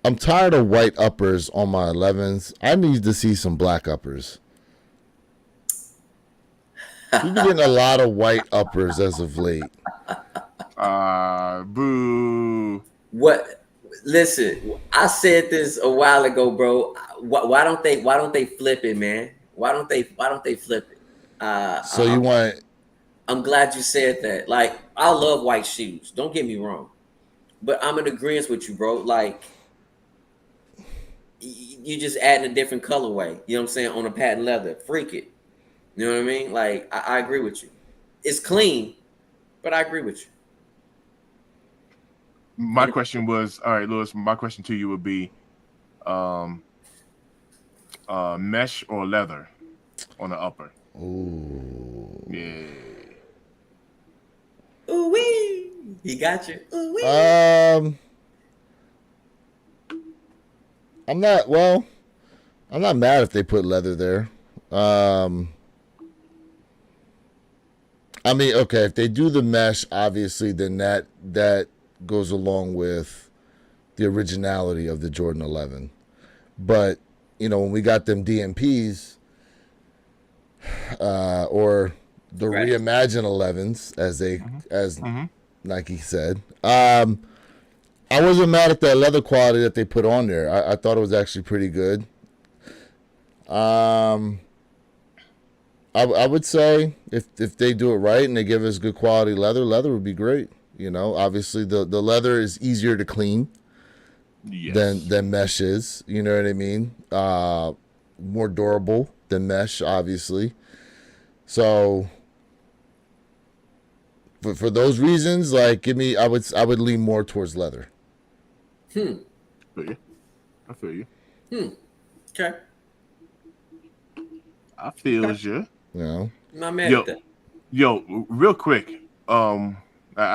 I'm tired of white uppers on my 11s. I need to see some black uppers. We've been getting a lot of white uppers as of late.
Boo.
What? Listen, I said this a while ago, bro. Why don't they flip it, man? Why don't they flip it?
So you want?
I'm glad you said that. Like, I love white shoes. Don't get me wrong, but I'm in agreement with you, bro. Like, you just adding a different colorway. You know what I'm saying on a patent leather. Freak it. You know what I mean? Like, I agree with you. It's clean, but I agree with you.
My question was, all right, Lewis. My question to you would be, mesh or leather on the upper.
Ooh.
Yeah.
Ooh wee. He got you. Ooh wee.
I'm not mad if they put leather there. I mean, okay, if they do the mesh, obviously, then that goes along with the originality of the Jordan 11. But when we got them DMPs or the
Right.
reimagined 11s, as
Mm-hmm.
Nike said, I wasn't mad at that leather quality that they put on there. I thought it was actually pretty good. I would say if they do it right and they give us good quality leather would be great. Obviously the leather is easier to clean
Yes.
than mesh is. You know what I mean? More durable than mesh, obviously. So for those reasons, like I would lean more towards leather.
Feel you. I feel you.
Okay.
I feel you.
You know?
I'm not mad
Yo,
at that.
yo, real quick. I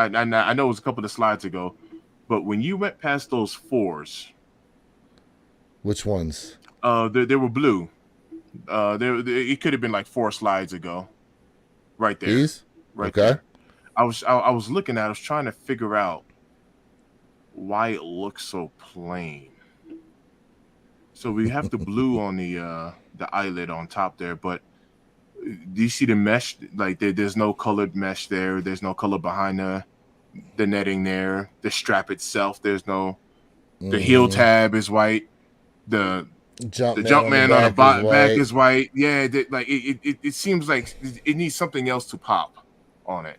know it was a couple of slides ago, but when you went past those fours,
Which ones?
they were blue. It could have been like 4 slides ago, right there,
These?
right
Okay.
there. I was looking at. I was trying to figure out why it looks so plain. So we have the blue on the eyelid on top there, but do you see the mesh? Like there's no colored mesh there. There's no color behind the netting there. The strap itself, there's no. The heel tab is white. The Jumpman on the back is white. Yeah, it seems like it needs something else to pop on it.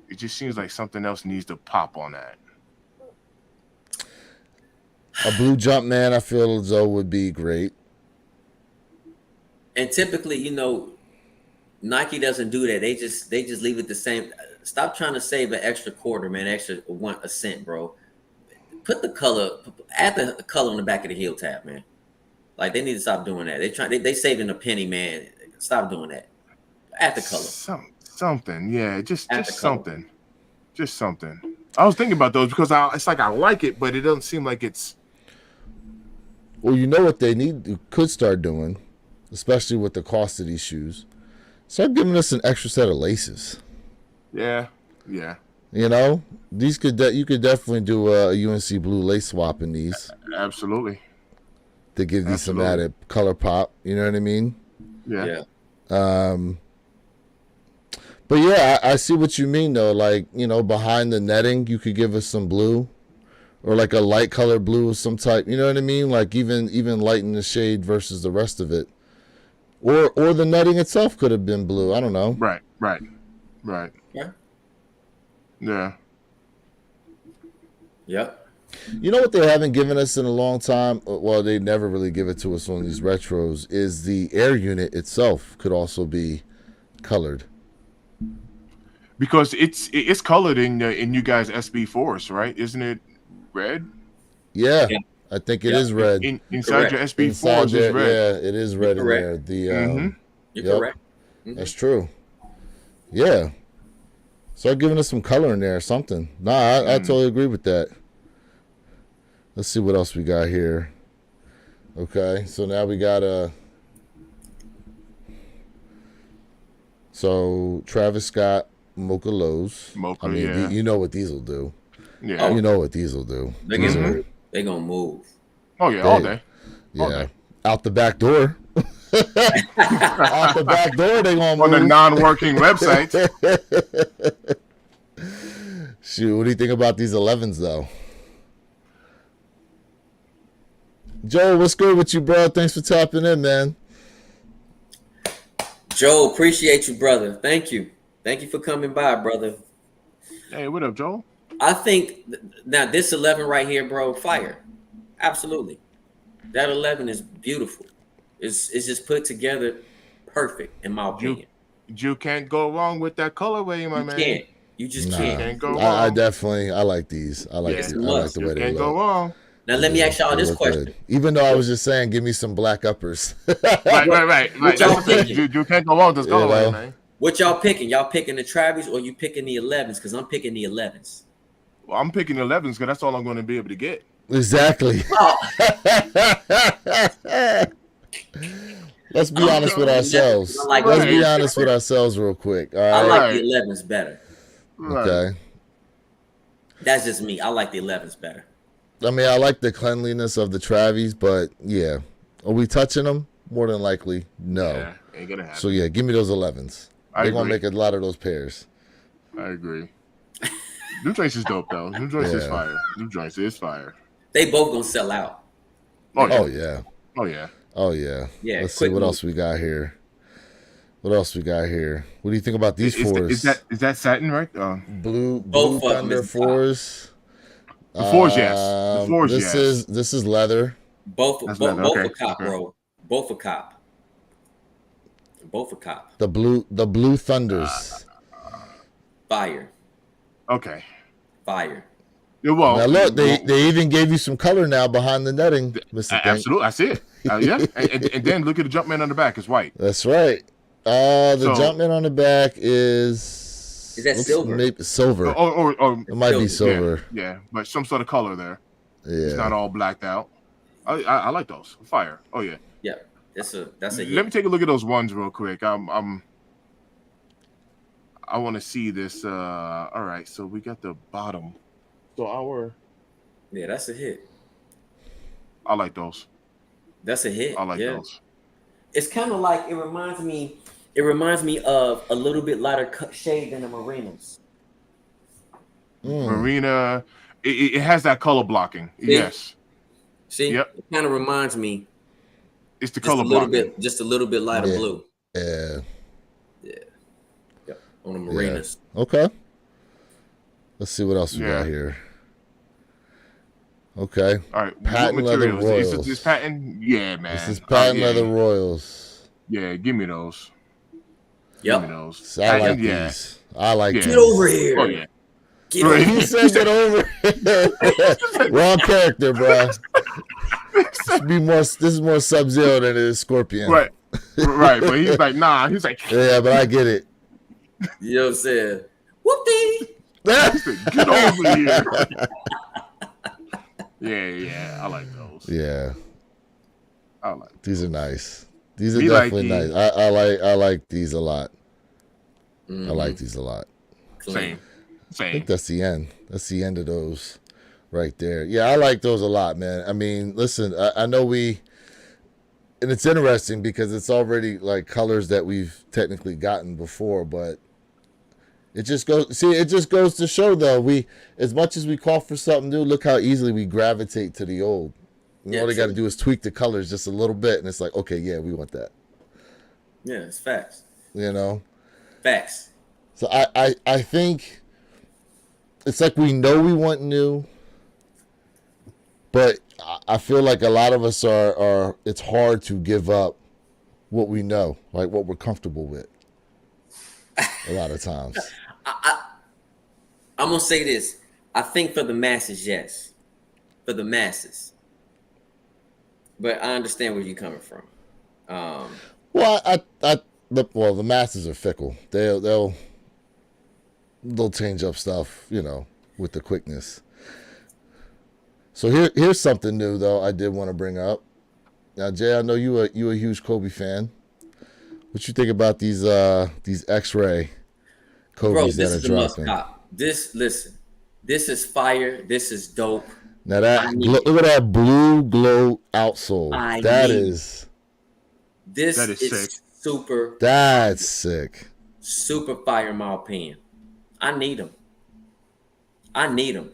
It just seems like something else needs to pop on that.
A blue Jumpman, I feel as though would be great.
And typically, Nike doesn't do that. They just leave it the same. Stop trying to save an extra quarter, man. Extra a cent, bro. Put the color, add the color on the back of the heel tab, man. Like they need to stop doing that. They saving a penny, man. Stop doing that. Add the color.
Something, yeah, just
Add the color.
something, just something. I was thinking about those because it's like I like it, but it doesn't seem like it's.
Well, what they could start doing, especially with the cost of these shoes, start giving us an extra set of laces.
Yeah.
These you could definitely do a UNC blue lace swap in these
Absolutely.
to give these some
Absolutely.
added color pop. You know what I mean?
Yeah.
But yeah, I see what you mean though. Like, behind the netting, you could give us some blue, or like a light color blue of some type. You know what I mean? Like even lighten the shade versus the rest of it, or the netting itself could have been blue. I don't know.
Right.
Yeah.
Yeah.
Yep.
You know what they haven't given us in a long time? Well, they never really give it to us on these retros. Is the air unit itself could also be colored.
Because it's colored in you guys SB4s, right? Isn't it red?
Yeah,
Yeah.
I think it is red.
Inside
Correct.
your
Inside
SB4s is
there,
red.
yeah, it is red in
correct.
there. The
You're
Yep.
correct.
that's true. Yeah, start giving us some color in there or something. Nah, I totally agree with that. Let's see what else we got here. Okay, so now we got so Travis Scott Mocha Lows.
Mocha,
I mean,
yeah.
you know what these will do.
Yeah.
You know what these will do.
They're
These
gonna
are-
move. They're gonna move.
Oh yeah, all
They-
day. All
yeah,
day.
out the back door. Out the back door, they gonna
On the
move.
non-working website.
Shoot, what do you think about these 11s though? Joe, what's good with you, bro? Thanks for tapping in, man.
Joe, appreciate you, brother. Thank you. Thank you for coming by, brother.
Hey, what up, Joel?
I think now this 11 right here, bro, fire. Absolutely. That 11 is beautiful. It's just put together perfect, in my opinion.
You can't go wrong with that colorway, my
You
man.
can't. You just
Nah.
can't.
Can't go wrong.
I definitely like these. I like
Yeah.
these. I like the way they
Can't go
look.
wrong.
Now let me ask y'all
They
this
look
question.
good. Even though I was just saying, give me some black uppers.
Right.
What
That's
y'all
the thing.
thinking?
You can't go wrong with this
You
colorway,
know?
man.
What y'all picking? Y'all picking the Travis or you picking the 11s? Because I'm picking the 11s.
Well, I'm picking 11s because that's all I'm going to be able to get.
Exactly.
Oh,
let's be honest with ourselves.
I like
Let's
Right.
be honest with ourselves real quick. All
I
right.
like
Right.
the 11s better.
Right.
Okay.
That's just me. I like the 11s better.
I mean, I like the cleanliness of the Travis, but yeah, are we touching them? More than likely, no.
Yeah, ain't gonna happen.
So yeah, give me those 11s.
I
They're gonna
agree.
make a lot of those pairs.
I agree. New Joints is dope though. New Joints is
Yeah.
fire. New Joints is fire.
They both gonna sell out.
Oh yeah.
Oh yeah.
Oh yeah.
Oh yeah.
Yeah,
Let's see
quick
what
move.
else we got here. What else we got here? What do you think about these
Is,
fours?
is that satin right?
Blue
Both of 'em
Thunder
is top.
fours.
The fours, yes. The fours,
this
yes.
this is leather.
Both
That's
both,
better.
both
Okay.
a cop,
Okay.
bro. Both a cop. Both a cop.
The blue Thunders.
Fire.
Okay.
Fire.
Yeah, well,
Now look, they even gave you some color now behind the netting, Mr. Think.
absolutely. I see it. Yeah. And then look at the Jumpman on the back. It's white.
That's right. The
So-
Jumpman on the back is
that silver?
Maybe silver.
Or
It might be
silver.
silver.
yeah, but some sort of color there.
Yeah.
It's not all blacked out. I like those. Fire. Oh yeah.
Yeah. That's a
Let
hit.
me take a look at those ones real quick. I want to see this. All right, so we got the bottom. So
Yeah, that's a hit.
I like those.
That's a hit.
I like
yeah.
those.
It's kind of like it reminds me of a little bit lighter shade than the Marinas.
Marina, it has that color blocking.
See?
Yes,
See,
Yep.
it kind of reminds me
it's the
just
color
a little
blocking.
bit, just a little bit lighter
Yeah.
blue.
Yeah.
Yep, on the Marinas.
Okay. Let's see what else we
Yeah.
got here. Okay.
All right,
Patent
what
leather
material is
Royals.
this patent? Yeah, man.
This is patent
yeah.
leather Royals.
Yeah, give me those.
Yep.
Give me those.
So I like
Patent, yeah.
these. I like
Yeah.
these.
Get over here.
Oh yeah.
Get
Right.
over
He
here.
said get over. Wrong character, bro. This is more Sub-Zero than it is Scorpion.
Right. Right. But he's like, nah. He's like,
Yeah, but I get it.
You know what I'm saying? Whoopie.
get over here. Yeah. I like those.
Yeah,
I like.
these are nice. These are
Me like
definitely
these.
nice. I like these a lot.
Mhm.
I like these a lot.
Clean.
I think that's the end. That's the end of those right there. Yeah, I like those a lot, man. I mean, listen, I know and it's interesting because it's already like colors that we've technically gotten before, but it just goes to show though, as much as we call for something new, look how easily we gravitate to the old.
Yeah,
All they got to
true.
do is tweak the colors just a little bit and it's like, okay, yeah, we want that.
Yeah, it's facts.
You know?
Facts.
So I think it's like we know we want new, but I feel like a lot of us are it's hard to give up what we know, like what we're comfortable with. A lot of times.
I'm gonna say this. I think for the masses, yes. For the masses. But I understand where you're coming from.
Well, the masses are fickle. They'll change up stuff, with the quickness. So here's something new though I did want to bring up. Now, Jay, I know you a huge Kobe fan. What you think about these X-ray Kobe's
Bro,
that
this
are
is a must
dropping?
cop. This is fire. This is dope.
Now that
I need
look at that blue glow outsole.
I
That
need
is
This
That is
is
sick.
super,
that's sick.
super fire in my opinion. I need them.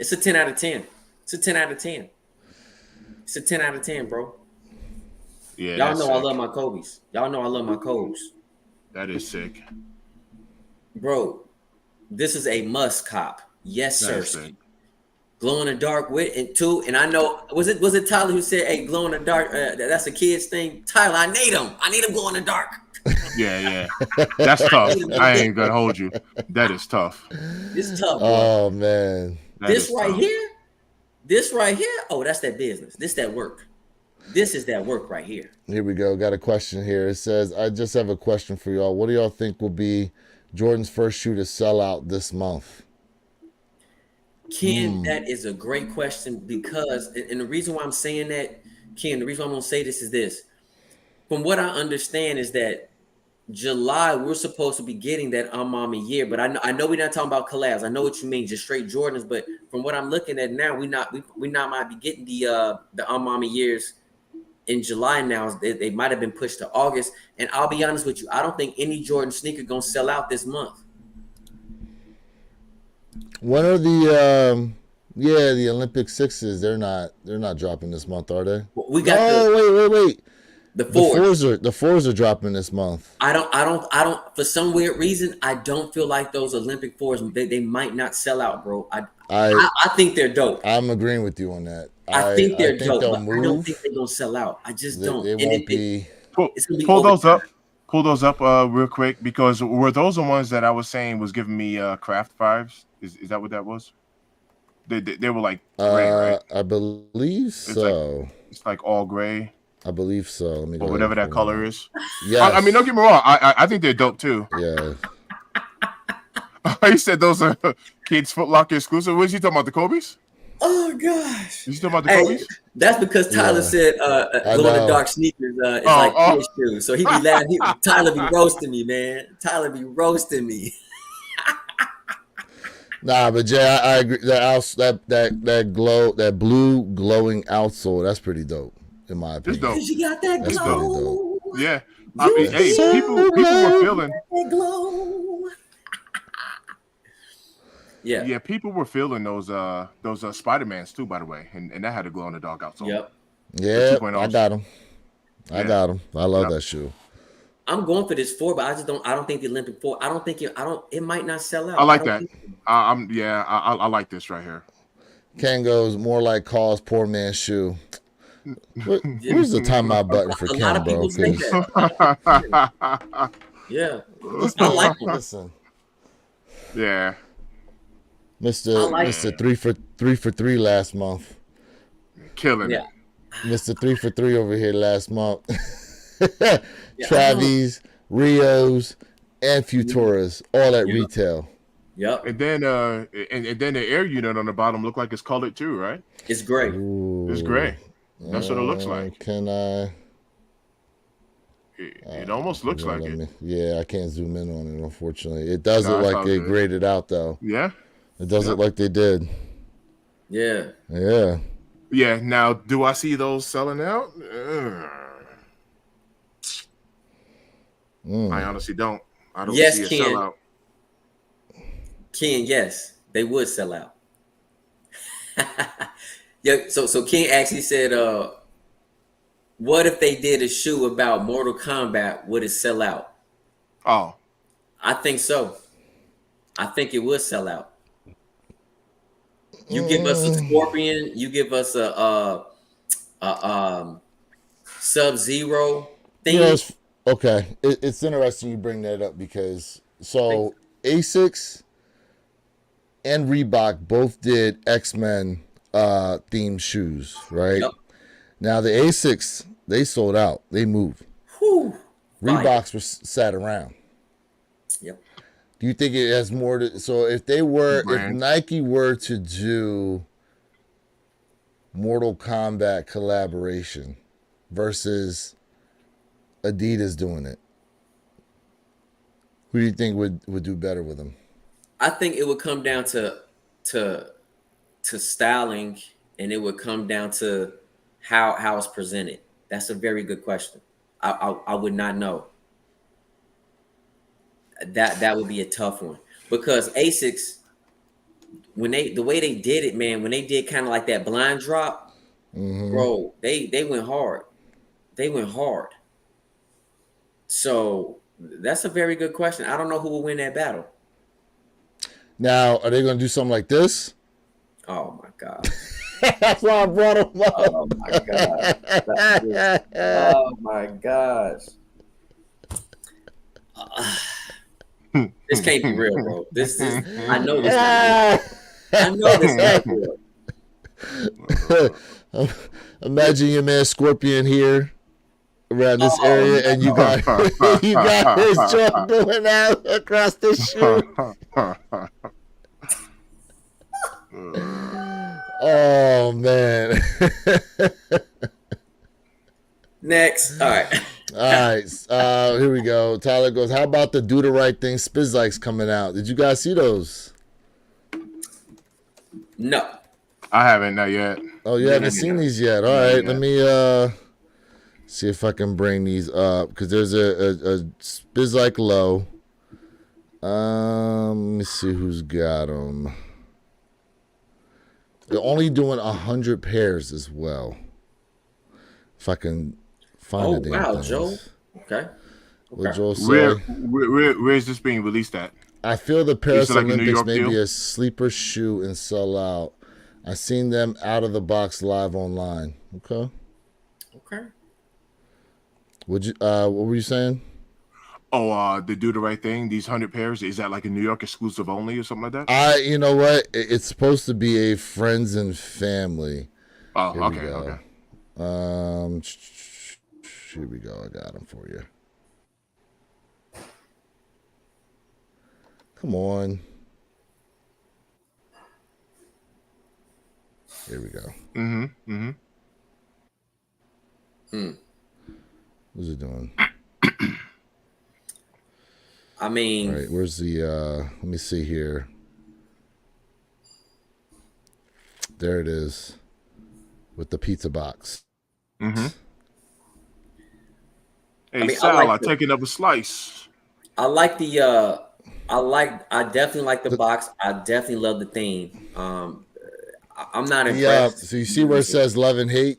It's a 10 out of 10. It's a 10 out of 10. It's a 10 out of 10, bro.
Yeah,
Y'all
that's
know I
sick.
love my Kobe's. Y'all know I love my Kobe's.
That is sick.
Bro, this is a must cop. Yes,
That
sir.
is sick.
Glow in the dark with and two. And I know was it Tyler who said, "Hey, glow in the dark." That's a kid's thing. Tyler, I need him. I need him glow in the dark.
Yeah. That's tough. I ain't gonna hold you. That is tough.
This is tough, bro.
Oh man.
That
This
is
right
tough.
here. This right here. Oh, that's that business. This that work. This is that work right here.
Here we go. Got a question here. It says, I just have a question for y'all. What do y'all think will be Jordan's first shoe to sell out this month?
Ken, that is a great question because, and the reason why I'm saying that, Ken, the reason why I'm gonna say this is this. from what I understand is that July we're supposed to be getting that Mama year, but I know we're not talking about collabs. I know what you mean, just straight Jordans. But from what I'm looking at now, we not might be getting the Mama years in July now. They might have been pushed to August. And I'll be honest with you, I don't think any Jordan sneaker gonna sell out this month.
When are the Olympic sixes? They're not dropping this month, are they?
We got
wait.
the
fours are dropping this month.
I don't. For some weird reason, I don't feel like those Olympic fours. They might not sell out, bro. I think they're dope.
I'm agreeing with you on that.
I think they're dope.
They'll
But
move.
I don't think they're gonna sell out. I just don't.
It won't be.
It's gonna be
Pull those
overturned.
up. Pull those up real quick, because were those the ones that I was saying was giving me craft vibes? Is that what that was? They were like gray, right?
I believe so.
It's like all gray
I believe so. Let me go
or whatever
ahead
that
and
color is.
Yes.
I mean, don't get me wrong. I think they're dope too.
Yeah.
You said those are Kids Foot Locker exclusive. What is you talking about? The Kobe's?
Oh gosh.
You talking about the
Hey,
Kobe's?
that's because Tyler
Yeah.
said
I
glow in the
know.
dark sneakers is
Oh,
like
oh.
kid shoes. So he be laughing. Tyler be roasting me, man. Tyler be roasting me.
Nah, but Jay, I agree. That blue glowing outsole, that's pretty dope in my
It's
opinion.
dope.
Cause you got that
That's
glow.
Yeah. I mean, hey,
So
people were feeling.
That glow. Yeah.
Yeah, people were feeling those Spider-Mans too, by the way, and that had a glow in the dark outsole.
Yep.
Yeah,
2.0s.
I got him.
Yeah.
I love
Yep.
that shoe.
I'm going for this 4, but I don't think the Olympic 4. It might not sell out.
I like
don't
that.
think-
I like this right here.
Kango's more like Call's poor man's shoe. Where's the timeout button for
A lot
Ken,
of
bro?
people say
'Cause-
that. Yeah. I like them.
Listen,
Yeah,
Mr.
I like
Mr. 3 for 3 last month.
killing
Yeah.
it.
Mr. 3 for 3 over here last month.
Yeah,
Travis, Rios, and Futuras, all at
Yeah.
retail.
Yep.
And then and then the air unit on the bottom look like it's colored too, right?
It's great.
It's gray. That's what it looks like.
Can I?
It almost looks
Hold
like
on,
it.
let me- Yeah, I can't zoom in on it, unfortunately. It does
No,
look
it's
like
all
they
good.
graded out, though.
Yeah.
It does look like they did.
Yeah.
Yeah.
Yeah. Now, do I see those selling out? I honestly don't. I don't
Yes,
see a
Ken.
sellout.
Ken, yes, they would sell out. Yeah, so Ken actually said, what if they did a shoe about Mortal Kombat? Would it sell out?
Oh,
I think so. I think it would sell out. You give us a Scorpion, you give us a Sub-Zero thing.
You know, okay. It's interesting you bring that up because Asics and Reebok both did X-Men themed shoes, right?
Yep.
Now the Asics, they sold out. They moved.
Whew. Fire.
Reeboks were sat around.
Yep.
Do you think it has more to? So if
Brand.
Nike were to do Mortal Kombat collaboration versus Adidas doing it, who do you think would do better with them?
I think it would come down to styling, and it would come down to how it's presented. That's a very good question. I would not know. That would be a tough one because Asics, the way they did it, man, when they did kind of like that blind drop, bro, they went hard. They went hard. So that's a very good question. I don't know who will win that battle.
Now, are they going to do something like this?
Oh my god.
That's why I brought them up.
Oh my god. Oh my gosh. This can't be real, bro. This is I know this can't be real. I know this can't be real.
Imagine your man Scorpion here around this area, and you got his jaw going out across the shoe. Oh man.
Next. All right.
All right, here we go. Tyler goes, how about the Do the Right Thing Spizikes coming out? Did you guys see those?
No.
I haven't not yet.
Oh, you haven't seen these yet. All right, let me see if I can bring these up because there's a Spizike low. Let me see who's got them. They're only doing 100 pairs as well. If I can find the damn things.
Joe. Okay.
What Joel say?
Where is this being released at?
I feel the Paris
like a New
Olympics
York
may be
deal?
a sleeper shoe and sell out. I seen them out of the box live online. Okay.
Okay.
What were you saying?
Oh, the Do the Right Thing. These 100 pairs. Is that like a New York exclusive only or something like that?
You know what? It's supposed to be a friends and family.
Oh,
Here we
okay,
go.
okay.
Here we go. I got them for you. Come on. Here we go. What's it doing?
I mean,
All right, where's the let me see here. There it is. With the pizza box.
Hey,
I mean,
Sal,
I like
I'll
the-
take another slice.
I definitely like the box. I definitely love the theme. I'm not
Yeah,
impressed.
so you see where it says love and hate?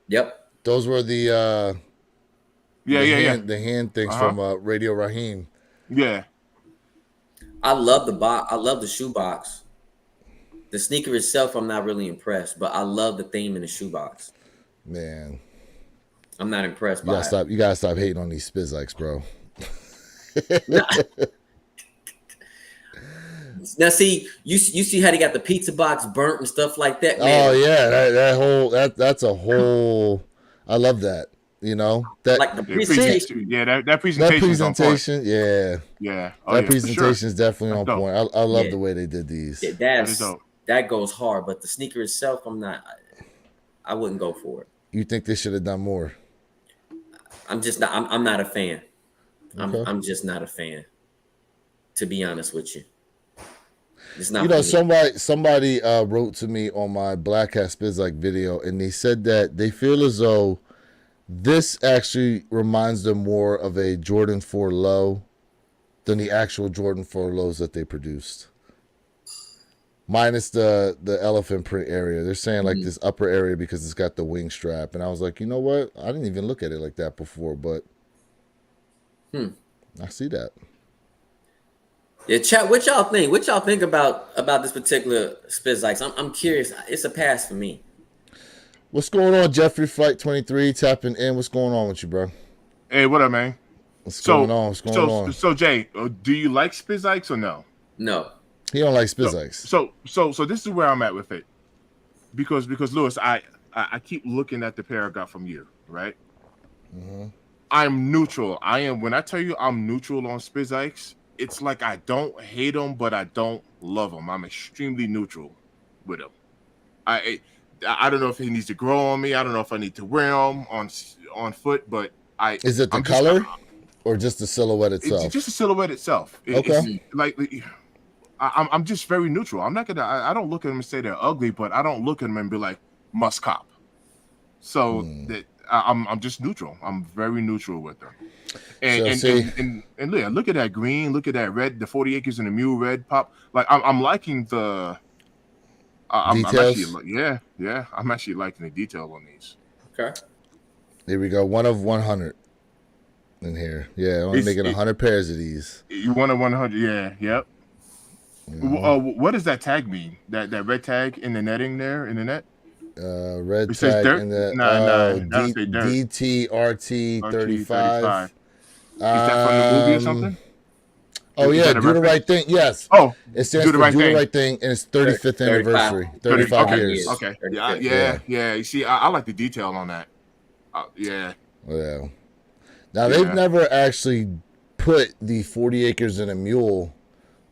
Yep.
Those were the
Yeah.
the hand things from Radio Raheem.
Yeah.
I love the box. I love the shoe box. The sneaker itself, I'm not really impressed, but I love the theme in the shoe box.
Man,
I'm not impressed
you
by
gotta
it.
stop. You gotta stop hating on these Spizikes, bro.
Now, see, you see how they got the pizza box burnt and stuff like that. Man.
Oh yeah, that's a whole. I love that. You know that
Like the
Yeah,
presentation.
that presentation is on point.
presentation. Yeah,
Yeah. Oh,
that
yeah, for
presentation
sure.
is definitely on
That's dope.
point. I love
Yeah.
the way they did these.
That is dope.
That goes hard, but the sneaker itself, I wouldn't go for it.
You think they should have done more?
I'm just not. I'm not a fan.
Okay.
I'm just not a fan. To be honest with you, it's not.
You know,
for me.
somebody wrote to me on my Black Hat Spizike video, and they said that they feel as though this actually reminds them more of a Jordan 4 low than the actual Jordan 4 lows that they produced. Minus the elephant print area. They're saying like this upper area because it's got the wing strap. And I was like, you know what? I didn't even look at it like that before, but I see that.
Yeah, chat. What y'all think? What y'all think about this particular Spizikes? I'm curious. It's a pass for me.
What's going on, Jeffrey Flight 23 tapping in? What's going on with you, bro?
Hey, what up, man?
What's going on? What's going on?
So Jay, do you like Spizikes or no?
No.
He don't like Spizikes.
So this is where I'm at with it, because Lewis, I keep looking at the pair I got from you, right? I'm neutral. I am when I tell you I'm neutral on Spizikes, it's like I don't hate them, but I don't love them. I'm extremely neutral with them. I don't know if he needs to grow on me. I don't know if I need to wear them on foot, but
Is it the
I'm
color or just the silhouette itself?
It's just the silhouette itself.
Okay.
It's like I'm just very neutral. I'm not gonna. I don't look at them and say they're ugly, but I don't look at them and be like must cop. So that I'm just neutral. I'm very neutral with them. And yeah, look at that green. Look at that red. The 40 acres and the mule red pop. Like I'm liking the. I'm
Details?
I'm actually liking the detail on these.
Okay.
Here we go. 1 of 100 in here. Yeah, I'm making 100 pairs of these.
You want a 100? Yeah. Yep. What does that tag mean? That red tag in the netting there in the net?
Red
It says
tag
dirt?
in the
No, that doesn't say dirt.
DTRT 35.
Is that from the movie or something?
Oh
Is
yeah,
that a
do the
reference?
right thing. Yes.
Oh,
It stands
Do the
for
Right
Do the
Thing.
Right Thing, and it's 35th
35.
anniversary. 35
okay.
years.
Okay.
35.
Yeah. You see, I like the detail on that. Yeah.
Yeah. Now they've never actually put the 40 acres and a mule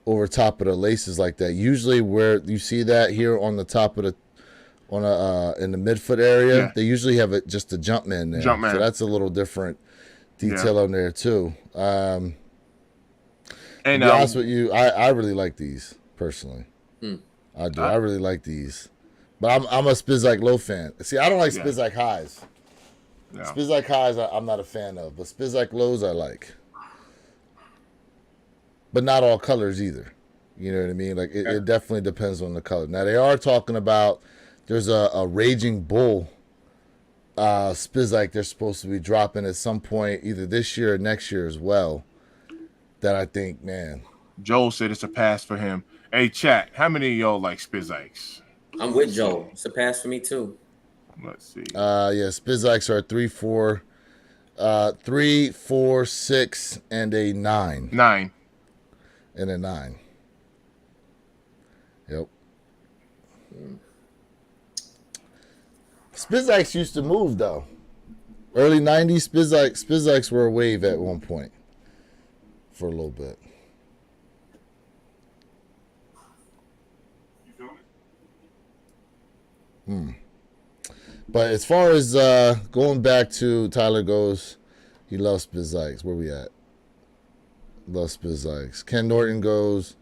over top of the laces like that. Usually, where you see that here on the top of on a in the midfoot area.
Yeah.
They usually have just a Jumpman there.
Jumpman.
So that's a little different detail on there too. To
And
be honest with you, I really like these personally.
Hmm.
I do. I really like these. But I'm a Spizike Low fan. See, I don't like
Yeah.
Spizike Highs.
yeah.
Spizike Highs I'm not a fan of, but Spizike Lows I like. But not all colors either. You know what I mean? Like it definitely depends on the color. Now they are talking about there's a Raging Bull Spizike they're supposed to be dropping at some point either this year or next year as well. That I think, man.
Joel said it's a pass for him. Hey, chat, how many of y'all like Spizikes?
I'm with Joe. It's a pass for me too.
Let's see.
Yeah, Spizikes are 3, 4, 6, and a 9.
9.
And a 9. Yep. Spizikes used to move though. Early 90s Spizikes were a wave at one point. For a little bit. But as far as going back to Tyler goes, he loves Spizikes. Where we at? Loves Spizikes. Ken Norton goes,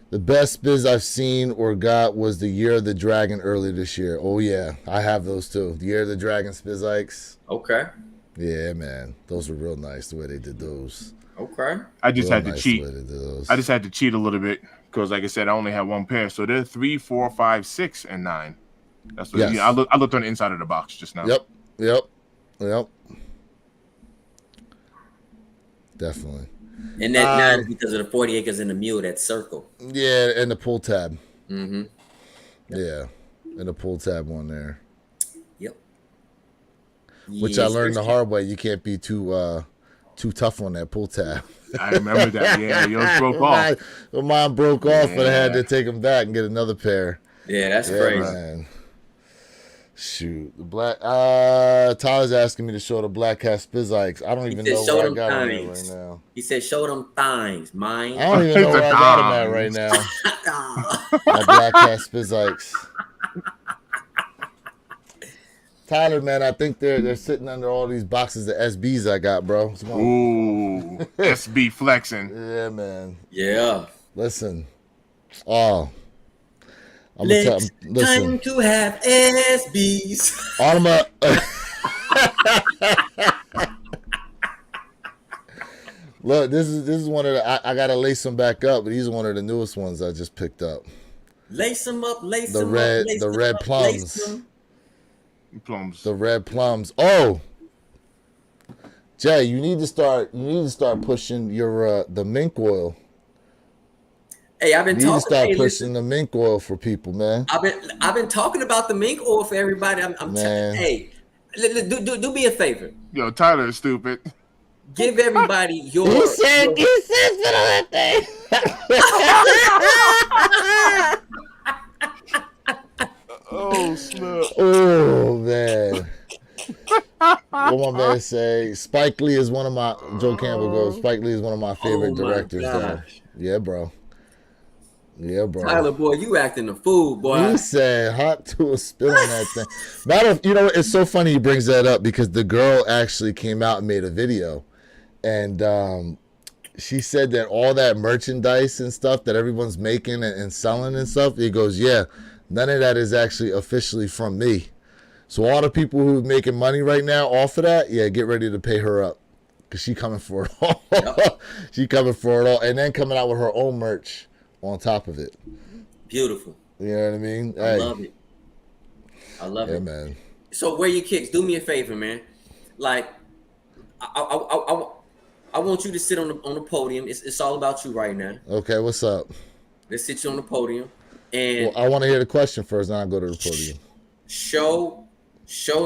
the best Spiz I've seen or got was the Year of the Dragon early this year. Oh yeah, I have those too. The Year of the Dragon Spizikes.
Okay.
Yeah, man. Those were real nice the way they did those.
Okay.
I just
Real
had to
nice
cheat.
the way they did those.
I just had to cheat a little bit because, like I said, I only had one pair. So they're 3, 4, 5, 6, and 9. That's what
Yes.
yeah, I looked on the inside of the box just now.
Yep. Definitely.
And that 9 is because of the 40 acres in the mule, that circle.
Yeah, and the pull tab.
Mm-hmm.
Yeah, and the pull tab on there.
Yep.
Which I learned the hard way. You can't be too tough on that pull tab.
I remember that. Yeah, yours broke off.
Mine broke off, but I had
Yeah.
to take them back and get another pair.
Yeah, that's
Yeah,
crazy.
man. Shoot, the black. Tyler's asking me to show the Black Cat Spizikes. I don't even
said
know
show
where I
them
got them at
things.
right now.
He said, show them things, mine.
I don't even know where I got them at right now. My Black Cat Spizikes. Tyler, man, I think they're sitting under all these boxes of SBs I got, bro.
Ooh, SB flexing.
Yeah, man.
Yeah.
Listen. Oh. I'm gonna tell. Listen.
Time to have SBs.
Automa. Look, this is one of the. I gotta lace them back up, but these are one of the newest ones I just picked up.
Lace them up, lace
The
them
red-
up. Lace
the
them
red
up,
plums.
lace them.
Plums.
The red plums. Oh, Jay, you need to start pushing your the mink oil.
Hey, I've been
You need to
talking.
start
Hey,
pushing
listen,
the mink oil for people, man.
I've been talking about the mink oil for everybody. I'm
Man.
hey, do me a favor.
Yo, Tyler is stupid.
Give everybody your.
You said you said spit on that thing.
Oh snap!
Oh man. What my man say? Spike Lee is one of my. Joe Campbell goes. Spike Lee is one of my favorite
Oh, my
directors, though.
gosh.
Yeah, bro. Yeah, bro.
Tyler, boy, you acting a fool, boy.
He said hot to a spit on that thing. Matter of, it's so funny he brings that up because the girl actually came out and made a video, and she said that all that merchandise and stuff that everyone's making and selling and stuff, he goes, yeah, none of that is actually officially from me. So all the people who are making money right now off of that, yeah, get ready to pay her up because she coming for it all.
Yep.
She coming for it all, and then coming out with her own merch on top of it.
Beautiful.
You know what I mean?
I love it. I love
Yeah,
it.
man.
So wear your kicks. Do me a favor, man. Like, I want you to sit on the podium. It's all about you right now.
Okay, what's up?
Let's sit you on the podium and
Well, I want to hear the question first, then I'll go to the podium.
show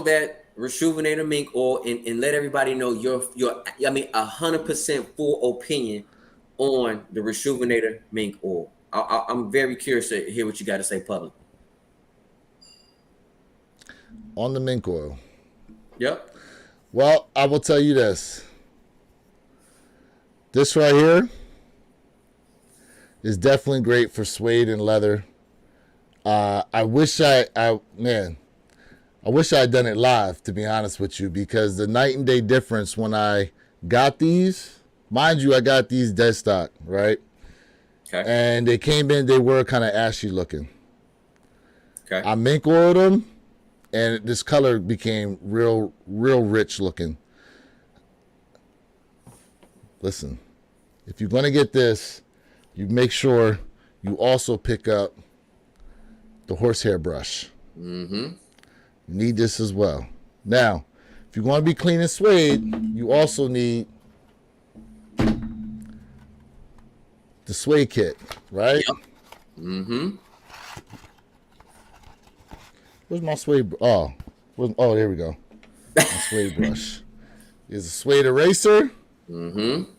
that Resjuvenator mink oil and let everybody know your 100% full opinion on the Resjuvenator mink oil. I'm very curious to hear what you got to say publicly.
On the mink oil.
Yep.
Well, I will tell you this. This right here is definitely great for suede and leather. I wish man, I wish I had done it live, to be honest with you, because the night and day difference when I got these, mind you, I got these dead stock, right?
Okay.
And they came in, they were kind of ashy looking.
Okay.
I mink oiled them, and this color became real rich looking. Listen, if you're going to get this, you make sure you also pick up the horsehair brush.
Mm-hmm.
You need this as well. Now, if you want to be clean and suede, you also need the suede kit, right?
Yep. Mm-hmm.
Where's my suede? Oh, there we go. My suede brush. There's a suede eraser
Mm-hmm.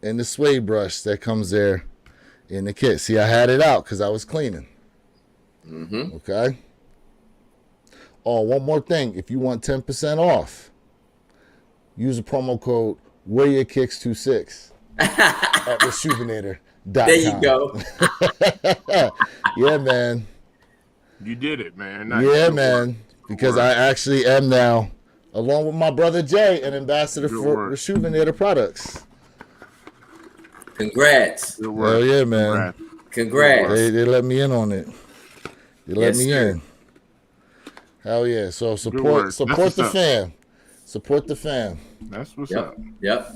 and the suede brush that comes there in the kit. See, I had it out because I was cleaning.
Mm-hmm.
Okay. Oh, one more thing. If you want 10% off, use the promo code WearYourKicks26 at Reshoevn8er.com.
There you go.
Yeah, man.
You did it, man. Nice.
Yeah,
Good
man.
work.
Because
work.
I actually am now, along with my brother Jay, an ambassador
Good
for
work.
Reshoevn8er products.
Congrats.
Good work.
Hell yeah, man.
Congrats.
They let me in on it. They let
Yes,
me
sir.
in. Hell yeah. So
work.
support
That's
the
what's up.
fam. Support the fam.
That's what's
Yep.
up.
Yep.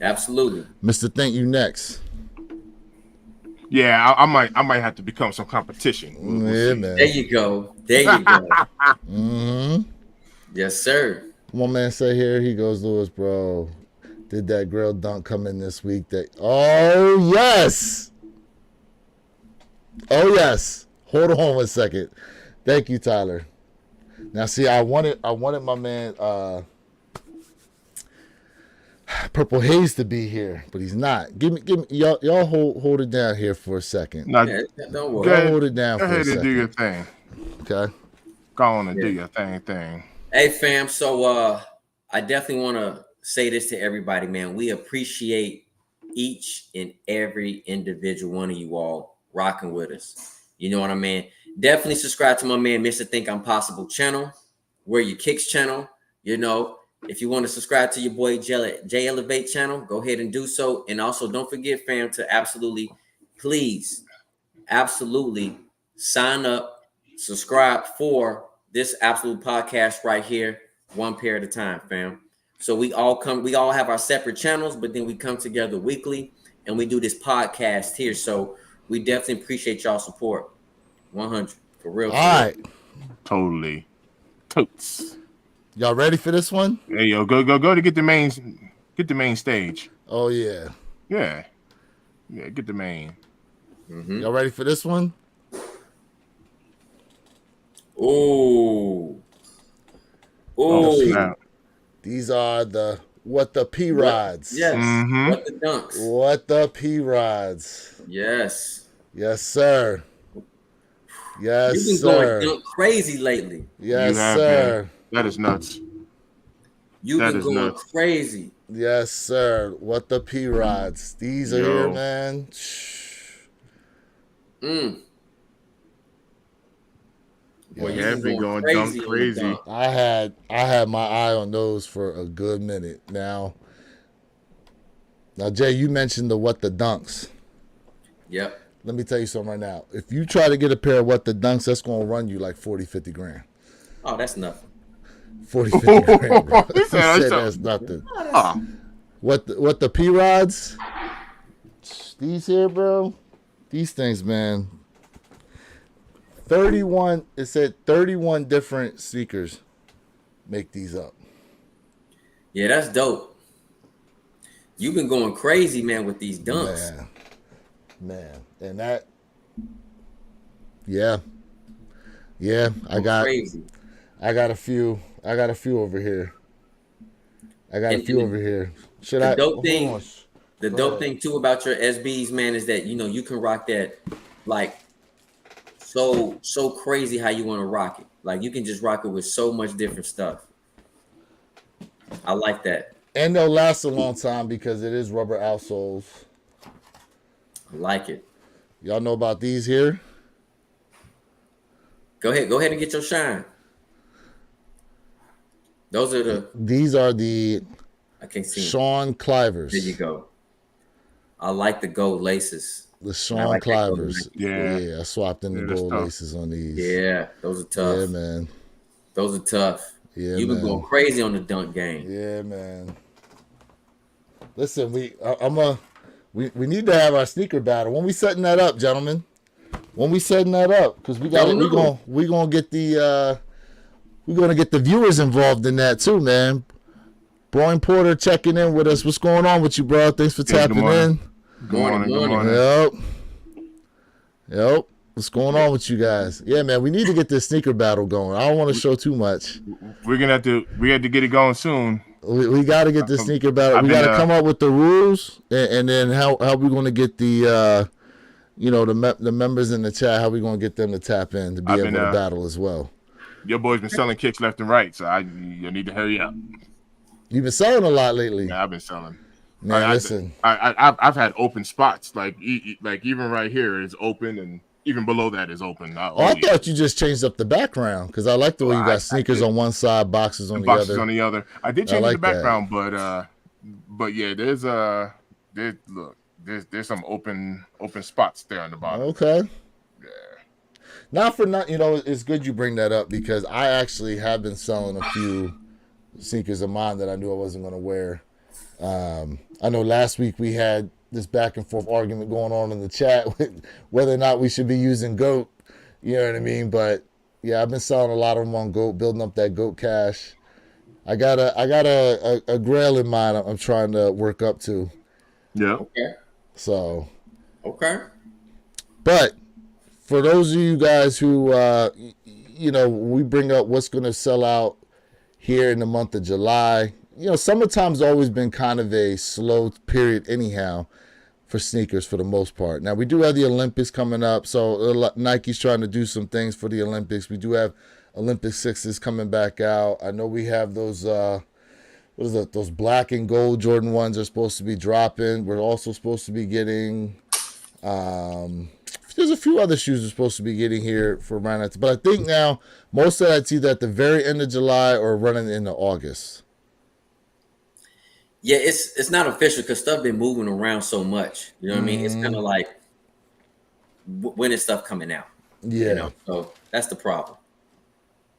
Absolutely.
Mr. Thank You next.
Yeah, I might have to become some competition. We'll
Yeah,
see.
man.
There you go. There you go.
Mm-hmm.
Yes, sir.
One man say here, he goes, Lewis, bro, did that grill dunk come in this week? Oh, yes. Oh, yes. Hold on 1 second. Thank you, Tyler. Now, see, I wanted my man Purple Haze to be here, but he's not. Give me, y'all hold it down here for a second.
Now,
Yeah, don't
go
worry.
ahead,
Hold it down
go
for a
ahead and do
second.
your thing.
Okay.
Go on and do
Yeah.
your thing.
Hey, fam. So I definitely want to say this to everybody, man. We appreciate each and every individual one of you all rocking with us. You know what I mean? Definitely subscribe to my man, Mr. Think I'm Possible channel, Wear Your Kicks channel. You know, if you want to subscribe to your boy J Elevate channel, go ahead and do so. And also don't forget, fam, to absolutely sign up, subscribe for this absolute podcast right here, one pair at a time, fam. So we all have our separate channels, but then we come together weekly and we do this podcast here. So we definitely appreciate y'all support. 100 for real.
All right.
Totally. Totes.
Y'all ready for this one?
Hey, yo, go to get the main stage.
Oh, yeah.
Yeah, get the main.
Mm-hmm.
Y'all ready for this one?
Oh,
Oh, snap.
These are the What the P Rods.
yes.
Mhm.
What the dunks?
What the P Rods.
Yes.
Yes, sir. Yes,
You've been
sir.
going dunk crazy lately.
Yes,
You have
sir.
been. That is nuts.
You've
That
been
is
going
nuts.
crazy.
Yes, sir. What the P Rods. These are
Yo.
here, man.
Mm. Boy,
You
you've
have been going dunk
on the
crazy.
dunk.
I had my eye on those for a good minute now. Now, Jay, you mentioned the What the Dunks.
Yep.
Let me tell you something right now. If you try to get a pair of What the Dunks, that's going to run you like 40, 50 grand.
Oh, that's nothing.
40, 50 grand, bro.
He
He
said
said
that's
that's nothing.
Ah,
What the P Rods? These here, bro. These things, man. 31. It said 31 different sneakers make these up.
Yeah, that's dope. You've been going crazy, man, with these dunks.
Man, and that. Yeah. I
Going
got
crazy.
a few over here. Should
the
I?
dope
hold
thing-
on.
The
Go
dope
ahead.
thing too about your SBs, man, is that you can rock that like so crazy how you want to rock it. Like you can just rock it with so much different stuff. I like that.
And they'll last a long time because it is rubber outsoles.
I like it.
Y'all know about these here?
Go ahead and get your shine. Those are the.
These are the
I can't see 'em.
Sean Clivers.
There you go. I like the gold laces.
The
I
Sean
like that gold
Clivers.
Yeah.
I swapped in the
Yeah, that's
gold
tough.
laces on these.
Yeah, those are tough.
Yeah, man.
Those are tough.
Yeah,
You've been
man.
going crazy on the dunk game.
Yeah, man. Listen, we need to have our sneaker battle. When we setting that up, gentlemen? When we setting that up? Because we got
Don't know.
we gonna get the we're gonna get the viewers involved in that too, man. Brian Porter checking in with us. What's going on with you, bro? Thanks for
Yeah, good
tapping
morning.
in.
Good morning. Good morning.
Yep. What's going on with you guys? Yeah, man, we need to get this sneaker battle going. I don't want to show too much.
We have to get it going soon.
We got to get this sneaker battle.
I've
We
been,
got to come up with the rules, and then how we going to get the the members in the chat. How we going to get them to tap in to be able to battle as well.
Your boy's been selling kicks left and right, so you need to hurry up.
You've been selling a lot lately.
Yeah, I've been selling.
Man, listen.
I've had open spots like even right here is open, and even below that is open.
I thought you just changed up the background because I like the way you got sneakers on one side, boxes on the other.
Boxes on the other. I did change the background, but yeah, there's some open spots there on the bottom.
Okay.
Yeah.
Not for nothing, it's good you bring that up because I actually have been selling a few sneakers of mine that I knew I wasn't going to wear. I know last week we had this back and forth argument going on in the chat with whether or not we should be using GOAT. You know what I mean? But yeah, I've been selling a lot of them on GOAT, building up that GOAT cash. I got a grail in mind I'm trying to work up to.
Yeah.
Okay.
So.
Okay.
But for those of you guys who, we bring up what's going to sell out here in the month of July. Summertime's always been kind of a slow period anyhow for sneakers for the most part. Now, we do have the Olympics coming up, so Nike's trying to do some things for the Olympics. We do have Olympic 6s coming back out. I know we have those, those black and gold Jordan 1s are supposed to be dropping. We're also supposed to be getting, there's a few other shoes we're supposed to be getting here for around that. But I think now most of that's either at the very end of July or running into August.
Yeah, it's not official because stuff been moving around so much. You know what I mean? It's kind of like when is stuff coming out?
Yeah.
So that's the problem.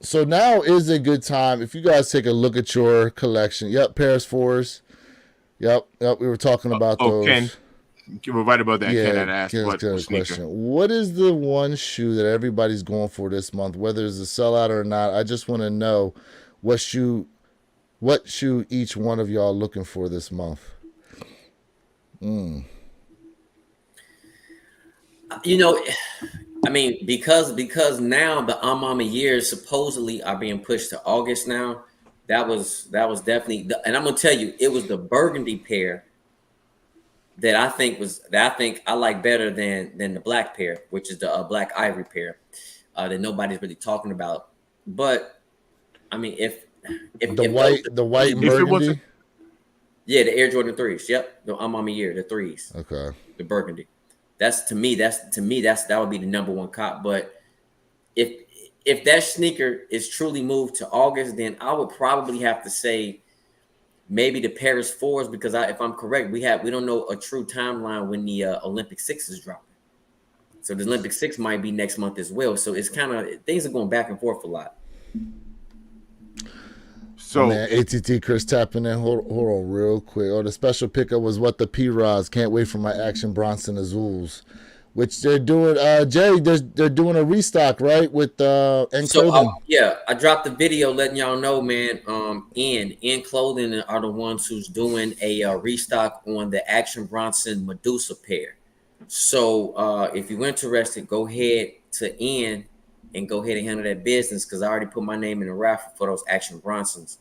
So now is a good time if you guys take a look at your collection. Yep, Paris 4s. Yep. We were talking about those.
Ken, you were right about that.
Yeah,
Ken had asked
Ken's
what
got a
sneaker.
question. What is the one shoe that everybody's going for this month, whether it's a sellout or not? I just want to know what shoe each one of y'all looking for this month.
I mean, because now the Mama years supposedly are being pushed to August now. That was definitely, and I'm gonna tell you, it was the burgundy pair that I think I like better than the black pair, which is the black ivory pair that nobody's really talking about. But I mean, if
the white and burgundy,
yeah, the Air Jordan 3s, yep, the Mama year, the 3s,
okay,
the burgundy. That would be the number one cop. But if that sneaker is truly moved to August, then I would probably have to say maybe the Paris 4s because if I'm correct, we don't know a true timeline when the Olympic 6 is dropping. So the Olympic 6 might be next month as well. So it's kind of things are going back and forth a lot.
So man, ATT Chris tapping in. Hold on real quick. The special pickup was what the P-Rods. Can't wait for my Action Bronson Azules, which they're doing. Jay, they're doing a restock, right? With N Clothing.
I dropped the video letting y'all know, man. N Clothing are the ones who's doing a restock on the Action Bronson Medusa pair. So if you're interested, go ahead to N and go ahead and handle that business because I already put my name in the raffle for those Action Bronsons.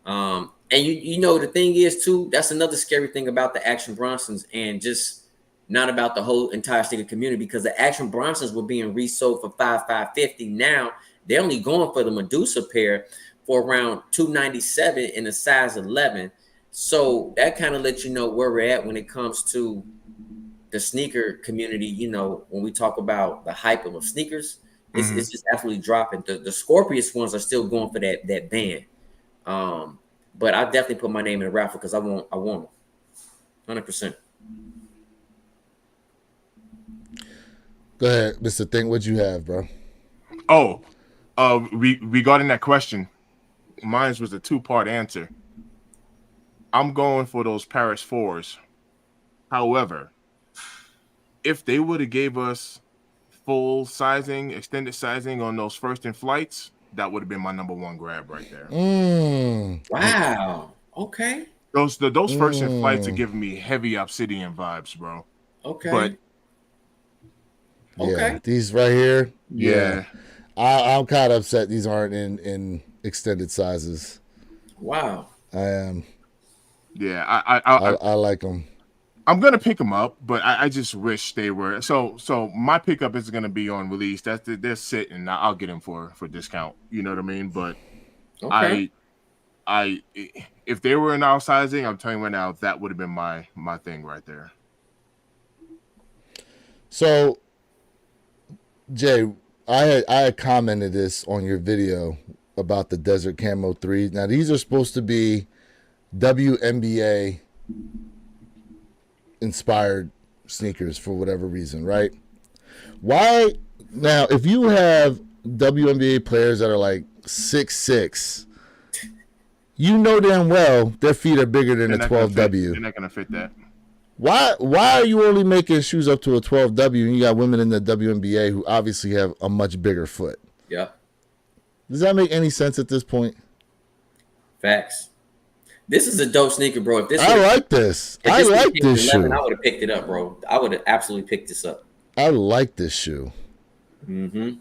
And the thing is too, that's another scary thing about the Action Bronsons and just not about the whole entire sneaker community because the Action Bronsons were being resold for $550. Now they're only going for the Medusa pair for around $297 in a size 11. So that kind of lets you know where we're at when it comes to the sneaker community. When we talk about the hype of sneakers,
Mhm.
It's just absolutely dropping. The Scorpius ones are still going for that band. But I definitely put my name in the raffle because I want them. 100%.
Go ahead, Mr. Think. What you have, bro?
Oh, regarding that question, mine was a two-part answer. I'm going for those Paris 4s. However, if they would have gave us full sizing, extended sizing on those first in flights, that would have been my number one grab right there.
Wow. Okay.
Those first in flights are giving me heavy Obsidian vibes, bro.
Okay.
But
Yeah,
okay.
these right here.
yeah.
I'm kind of upset these aren't in extended sizes.
Wow.
I am.
Yeah,
I like them.
I'm gonna pick them up, but I just wish they were. So my pickup is gonna be on release. They're sitting. I'll get them for discount. You know what I mean? But
Okay.
I if they were in our sizing, I'm telling you right now, that would have been my thing right there.
So, Jay, I had commented this on your video about the Desert Camo 3. Now, these are supposed to be WNBA inspired sneakers for whatever reason, right? Why now, if you have WNBA players that are like 6'6", you know damn well their feet are bigger than a 12W.
They're not gonna fit that.
Why are you only making shoes up to a 12W and you got women in the WNBA who obviously have a much bigger foot?
Yeah.
Does that make any sense at this point?
Facts. This is a dope sneaker, bro. If this
I like this. I like this
11,
shoe.
I would have picked it up, bro. I would have absolutely picked this up.
I like this shoe.
Mm-hmm.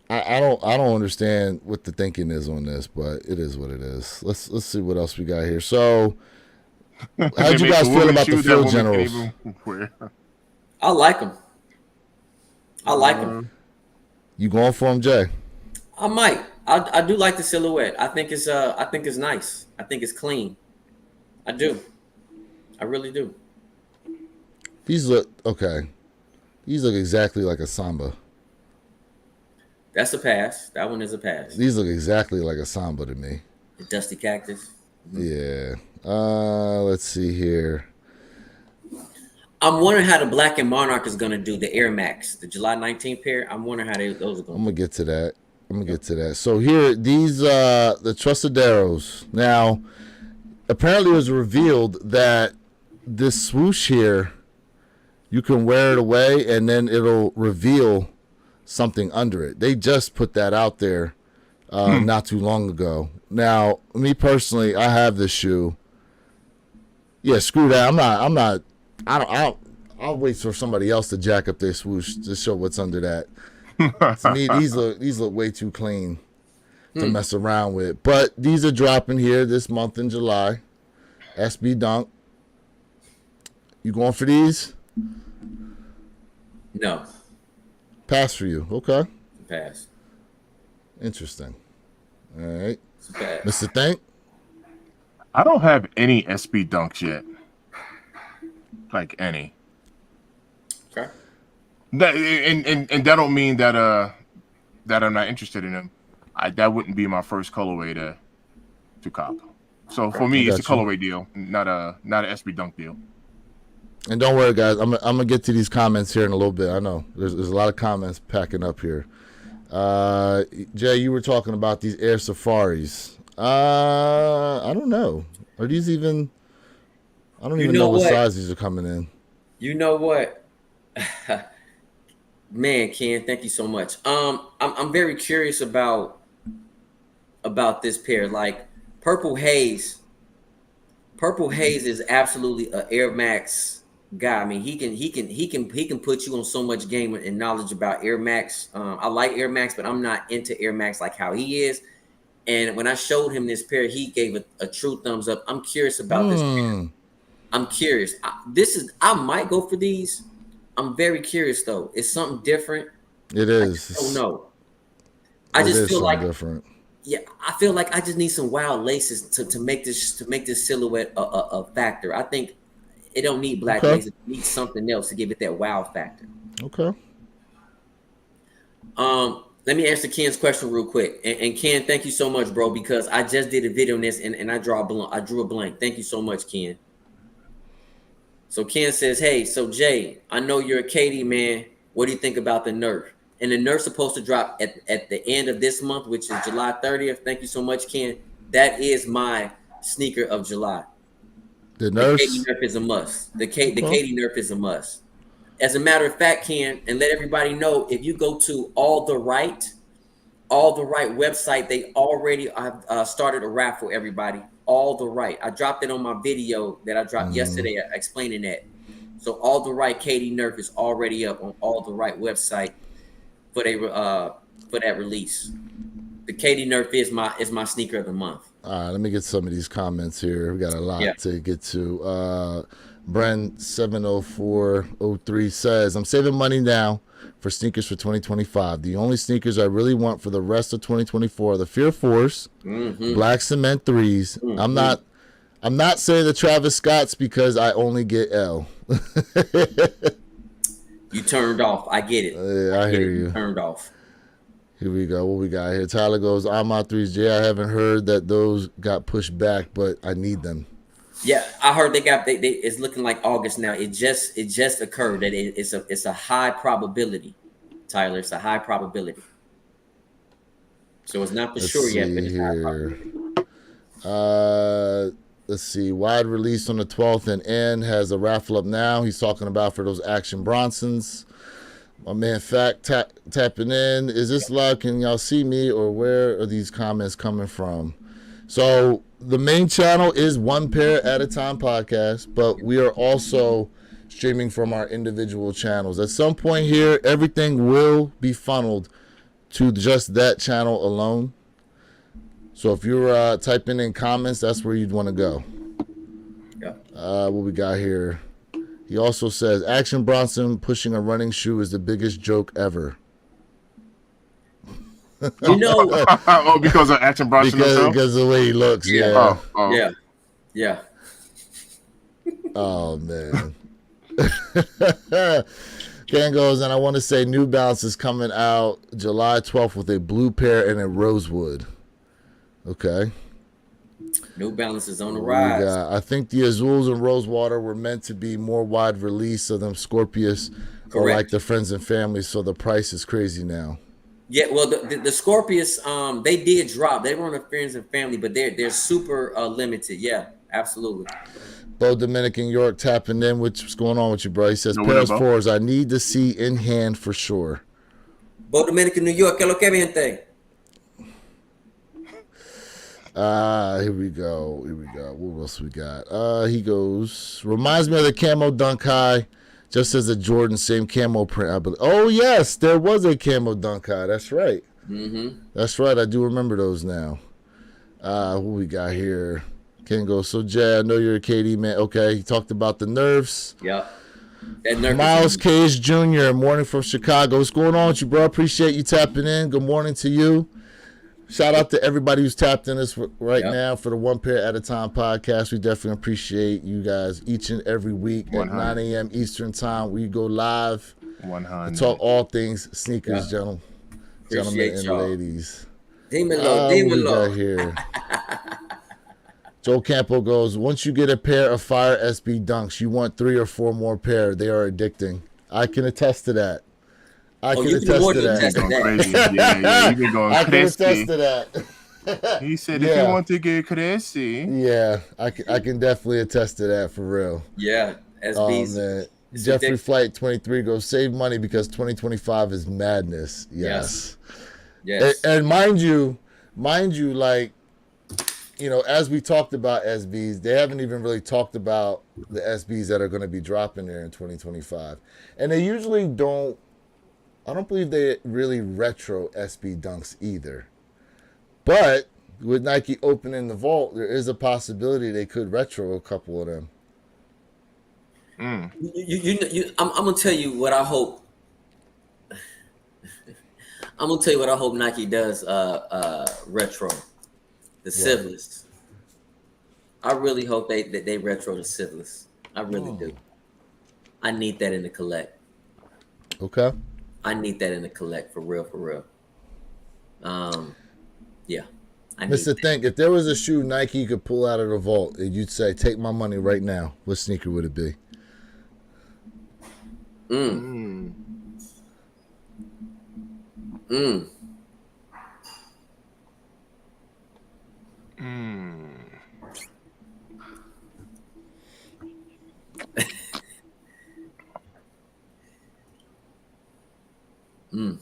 I don't understand what the thinking is on this, but it is what it is. Let's see what else we got here. So, how'd you guys feel about the Field Generals?
I like them. I like them.
You going for them, Jay?
I might. I do like the silhouette. I think it's nice. I think it's clean. I do. I really do.
These look okay. These look exactly like a Samba.
That's a pass. That one is a pass.
These look exactly like a Samba to me.
The Dusty Cactus.
Yeah. Let's see here.
I'm wondering how the Black and Monarch is gonna do the Air Max, the July 19th pair. I'm wondering how those are going.
I'm gonna get to that. So here, these the Trustaderos. Now, apparently, it was revealed that this swoosh here, you can wear it away, and then it'll reveal something under it. They just put that out there not too long ago. Now, me personally, I have this shoe. Yeah, screw that. I'll wait for somebody else to jack up their swoosh to show what's under that. To me, these look way too clean to mess around with. But these are dropping here this month in July. SB Dunk. You going for these?
No.
Pass for you. Okay.
Pass.
Interesting. All right.
Pass.
Mr. Thank?
I don't have any SB Dunks yet. Like any.
Okay.
That and that don't mean that that I'm not interested in them. That wouldn't be my first colorway to cop. So for me, it's a colorway deal, not a SB Dunk deal.
And don't worry, guys. I'm gonna get to these comments here in a little bit. I know there's a lot of comments packing up here. Jay, you were talking about these Air Safaris. I don't know. Are these even? I don't even know what size these are coming in.
You know what? Man, Ken, thank you so much. I'm very curious about this pair. Like Purple Haze. Purple Haze is absolutely an Air Max guy. I mean, he can put you on so much game and knowledge about Air Max. I like Air Max, but I'm not into Air Max like how he is. And when I showed him this pair, he gave a true thumbs up. I'm curious about this pair. I'm curious. I might go for these. I'm very curious though. It's something different.
It is.
I don't know. I just feel like
different.
Yeah, I feel like I just need some wild laces to make this silhouette a factor. I think it don't need black laces. It needs something else to give it that wow factor.
Okay.
Let me answer Ken's question real quick. And Ken, thank you so much, bro, because I just did a video on this and I drew a blank. Thank you so much, Ken. So Ken says, hey, so Jay, I know you're a Katie man. What do you think about the Nerf? And the Nerf's supposed to drop at the end of this month, which is July 30th. Thank you so much, Ken. That is my sneaker of July.
The
The Katie
Nerfs.
Nerf is a must. The Katie Nerf is a must. As a matter of fact, Ken, and let everybody know, if you go to All the Right website, they already started a raffle, everybody. All the Right. I dropped it on my video that I dropped yesterday explaining that. So All the Right Katie Nerf is already up on All the Right website for that release. The Katie Nerf is my sneaker of the month.
All right, let me get some of these comments here. We got a lot to get to. Bren 70403 says, I'm saving money now for sneakers for 2025. The only sneakers I really want for the rest of 2024 are the Fear Force, Black Cement 3s. I'm not saying the Travis Scotts because I only get L.
You turned off. I get it.
I hear you.
Turned off.
Here we go. What we got here? Tyler goes, I'm out 3s. Jay, I haven't heard that those got pushed back, but I need them.
Yeah, I heard they it's looking like August now. It just occurred that it's a high probability, Tyler. It's a high probability. So it's not for sure yet, but it's high probability.
Let's see. Wide release on the 12th, and N has a raffle up now. He's talking about for those Action Bronsons. My man Fact tapping in. Is this live? Can y'all see me, or where are these comments coming from? So the main channel is One Pair at a Time podcast, but we are also streaming from our individual channels. At some point here, everything will be funneled to just that channel alone. So if you're typing in comments, that's where you'd want to go.
Yeah.
What we got here? He also says, Action Bronson pushing a running shoe is the biggest joke ever.
You know,
oh, because of Action Bronson himself?
Because of the way he looks. Yeah.
Yeah.
Oh, man. Ken goes, and I want to say New Balance is coming out July 12th with a blue pair and a rosewood. Okay.
New Balance is on the rise.
I think the Azules and Rosewater were meant to be more wide release of them Scorpius. Or like the friends and family, so the price is crazy now.
Yeah, well, the Scorpius, they did drop. They were on the friends and family, but they're super limited. Yeah, absolutely.
Bo Dominican York tapping in. What's going on with you, bro? He says, Paris fours, I need to see in hand for sure.
Bo Dominican New York, ¿qué lo que gente?
Here we go. What else we got? He goes, reminds me of the Camo Dunk High. Just as a Jordan, same camo print, I believe. Oh, yes, there was a Camo Dunk High. That's right. That's right. I do remember those now. What we got here? Ken goes, so Jay, I know you're a KD man. Okay, he talked about the nerfs.
Yeah.
Miles Cage Jr., morning from Chicago. What's going on with you, bro? Appreciate you tapping in. Good morning to you. Shout out to everybody who's tapped in us right now for the One Pair at a Time podcast. We definitely appreciate you guys each and every week 100. At 9 a.m. Eastern time. We go live
100.
to talk all things sneakers, gentlemen and ladies.
Dímelo.
Here. Joe Campo goes, once you get a pair of Fire SB Dunks, you want 3 or 4 more pair. They are addicting. I can attest to that. I can attest to that.
Yeah, you've been going crazy.
I can attest to that.
He said, if you want to get crazy.
Yeah, I can definitely attest to that for real.
Yeah, SBs.
Oh, man. Jeffrey Flight 23 goes, save money because 2025 is madness. Yes. And mind you, like, you know, as we talked about SBs, they haven't even really talked about the SBs that are going to be dropping there in 2025. And they usually I don't believe they really retro SB Dunks either. But with Nike opening the vault, there is a possibility they could retro a couple of them.
I'm gonna tell you what I hope. I'm gonna tell you what I hope Nike does. Retro, the Civilis. I really hope that they retro the Civilis. I really do. I need that in the collect.
Okay.
I need that in the collect for real, for real. Yeah, I need
Mr.
that.
Think, if there was a shoe Nike could pull out of the vault and you'd say, take my money right now, what sneaker would it be?
Mm,
Mm.
mm.
Mm.
Mm.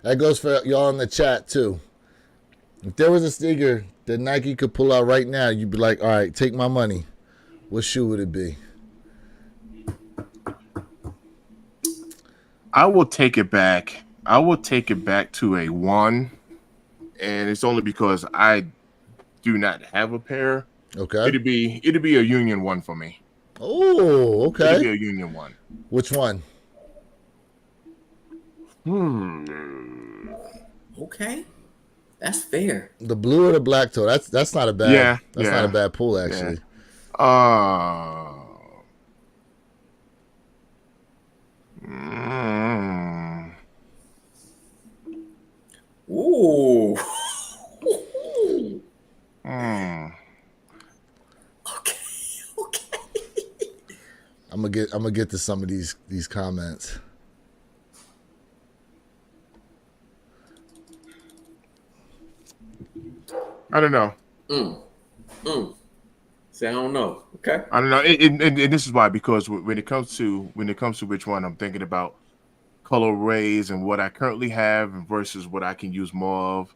That goes for y'all in the chat too. If there was a sneaker that Nike could pull out right now, you'd be like, all right, take my money. What shoe would it be?
I will take it back. I will take it back to a 1, and it's only because I do not have a pair.
Okay.
It'd be a Union 1 for me.
Oh,
It'd be
okay.
a Union 1.
Which one?
Okay, that's fair.
The blue or the black toe? That's not a bad.
Yeah,
that's
yeah.
not a bad pull actually.
Mm.
Ooh.
Mm.
Okay. Okay.
I'm gonna get to some of these comments.
I don't know.
See, I don't know. Okay.
I don't know. And this is why, because when it comes to which one, I'm thinking about colorways and what I currently have versus what I can use more of.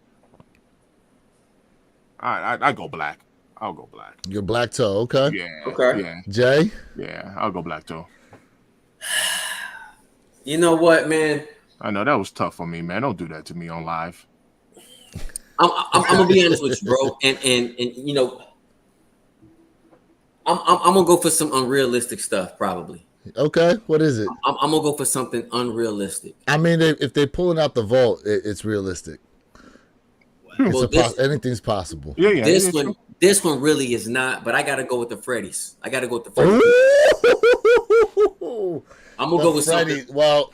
I go black. I'll go black.
Your black toe, okay?
Yeah.
Okay.
Yeah.
Jay,
Yeah. I'll go black too.
You know what, man?
I know that was tough for me, man. Don't do that to me on live.
I'm gonna be honest with you, bro. And you know, I'm gonna go for some unrealistic stuff, probably.
okay. What is it?
I'm gonna go for something unrealistic.
I mean, if they're pulling out the vault, it's realistic.
Well,
Anything's possible.
Yeah. Yeah.
this
it's
one,
true.
this one really is not. But I gotta go with the Freddies. I gotta go with the Freddies.
Ooh!
I'm gonna go with
Freddie,
something.
well,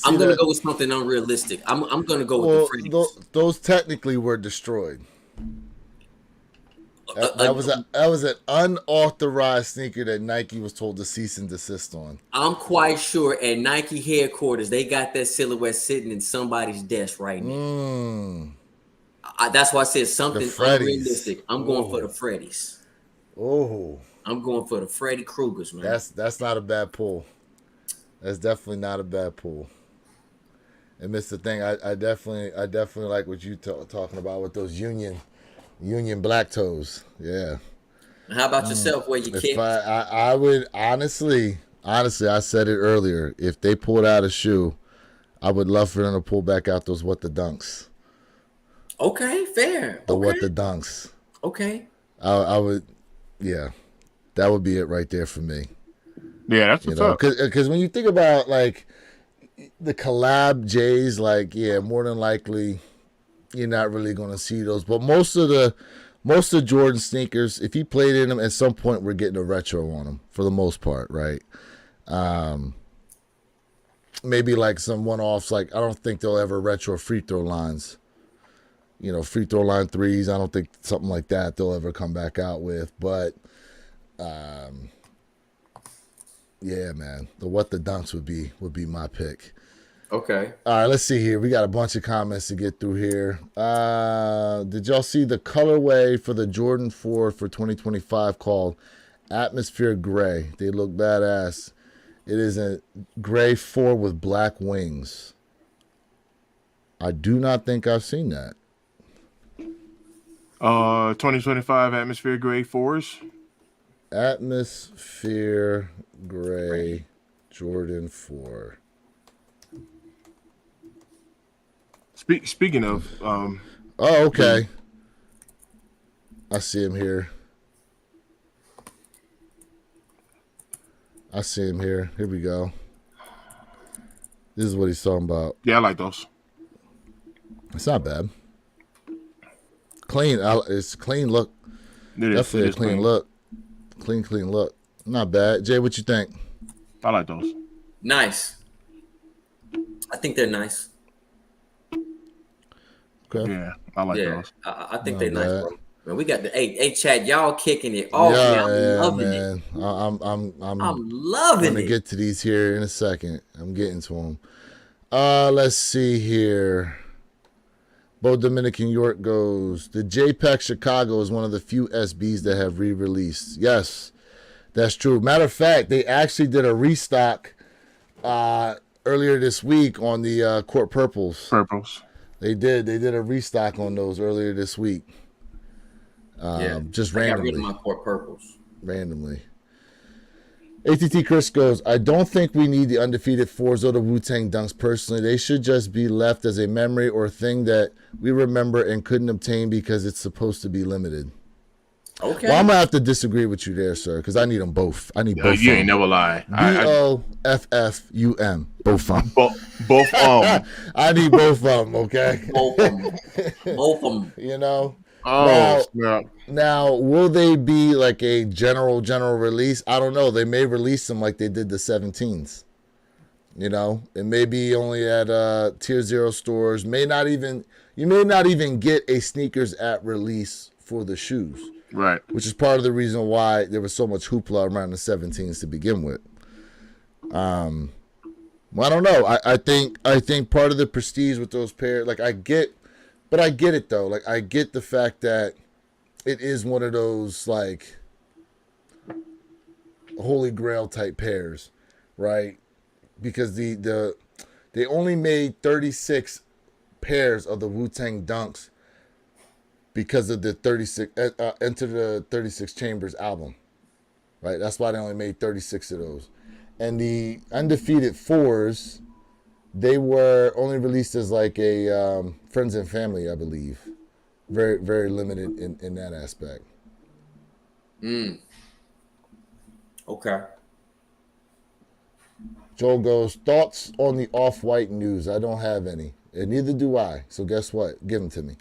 I'm gonna go with something unrealistic. I'm gonna go with the Freddies.
Those technically were destroyed. That was an unauthorized sneaker that Nike was told to cease and desist on.
I'm quite sure at Nike headquarters they got that silhouette sitting in somebody's desk right now. That's why I said something unrealistic. I'm going for the Freddies.
Oh,
I'm going for the Freddy Kruegers, man.
that's not a bad pull. That's definitely not a bad pull. And Mr. Thing, I definitely like what you talking about with those Union black toes. Yeah.
How about yourself? Where you kick?
I would honestly, I said it earlier. If they pulled out a shoe, I would love for them to pull back out those What the Dunks.
Okay, fair.
The
Okay.
What the Dunks.
Okay.
I would, yeah, that would be it right there for me.
Yeah, that's what's up.
Because when you think about like the collab J's, like more than likely you're not really going to see those. But most of Jordan sneakers, if he played in them at some point, we're getting a retro on them for the most part, right? Maybe like some one-offs. Like I don't think they'll ever retro free throw lines. Free throw line threes. I don't think something like that they'll ever come back out with. But yeah, man, the What the Dunks would be my pick.
Okay.
All right, let's see here. We got a bunch of comments to get through here. Did y'all see the colorway for the Jordan 4 for 2025 called Atmosphere Gray? They look badass. It is a gray 4 with black wings. I do not think I've seen that.
2025 Atmosphere Gray 4s.
Atmosphere Gray Jordan 4.
Speaking of,
oh, okay. I see him here. Here we go. This is what he's talking about.
yeah, I like those.
It's not bad. Clean. It's clean look. Definitely a clean look. Clean look. Not bad. Jay, what you think?
I like those.
Nice. I think they're nice.
Okay.
Yeah, I like
Yeah,
those.
I think
Not
they're nice,
bad.
bro. Man, we got the hey chat, y'all kicking it off, man.
Yeah,
I'm
yeah,
loving it.
man. I'm
I'm loving
gonna
it.
get to these here in a second. I'm getting to them. Let's see here. Bo Dominican York goes. The JPEG Chicago is one of the few SBs that have re-released. Yes, that's true. Matter of fact, they actually did a restock earlier this week on the Court Purples.
Purples.
They did a restock on those earlier this week.
Yeah,
Just
I got rid of
randomly.
my court purples.
ATT Chris goes, I don't think we need the undefeated Forza to Wu-Tang Dunks personally. They should just be left as a memory or thing that we remember and couldn't obtain because it's supposed to be limited.
Okay.
Well, I'm going to have to disagree with you there, sir, because I need them both. I need both
You
of
ain't
them.
never lie.
BOFFUM. Both of them.
Both
I need both of them, okay?
Both of them. Both of them.
You know?
Oh, snap.
Now, will they be like a general release? I don't know. They may release them like they did the 17s. You know, it may be only at Tier 0 stores. You may not even get a sneakers at release for the shoes.
Right.
Which is part of the reason why there was so much hoopla around the 17s to begin with. Well, I don't know. I think part of the prestige with those pairs, like I get it though. Like I get the fact that it is one of those like holy grail type pairs, right? Because they only made 36 pairs of the Wu-Tang Dunks because of the 36 Enter the 36 Chambers album, right? That's why they only made 36 of those. And the undefeated fours, they were only released as like a friends and family, I believe. Very, very limited in that aspect.
Okay.
Joel goes, thoughts on the Off-White news? I don't have any. And neither do I. So guess what? Give them to me.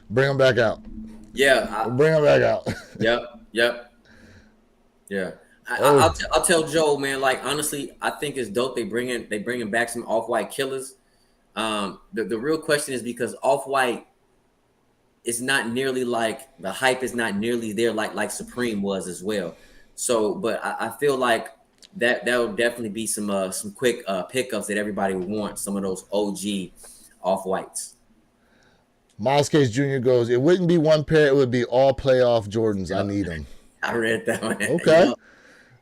Bring them back out.
Yeah.
Bring them back out.
Yep. Yeah. I'll tell Joe, man. Like honestly, I think it's dope. They bringing back some Off-White killers. The real question is because Off-White is not nearly like the hype is not nearly there like Supreme was as well. So, but I feel like that will definitely be some quick pickups that everybody would want. Some of those OG Off-Whites.
Miles Case Jr. goes, it wouldn't be one pair, it would be all playoff Jordans. I need them.
I read that one.
Okay.
You know?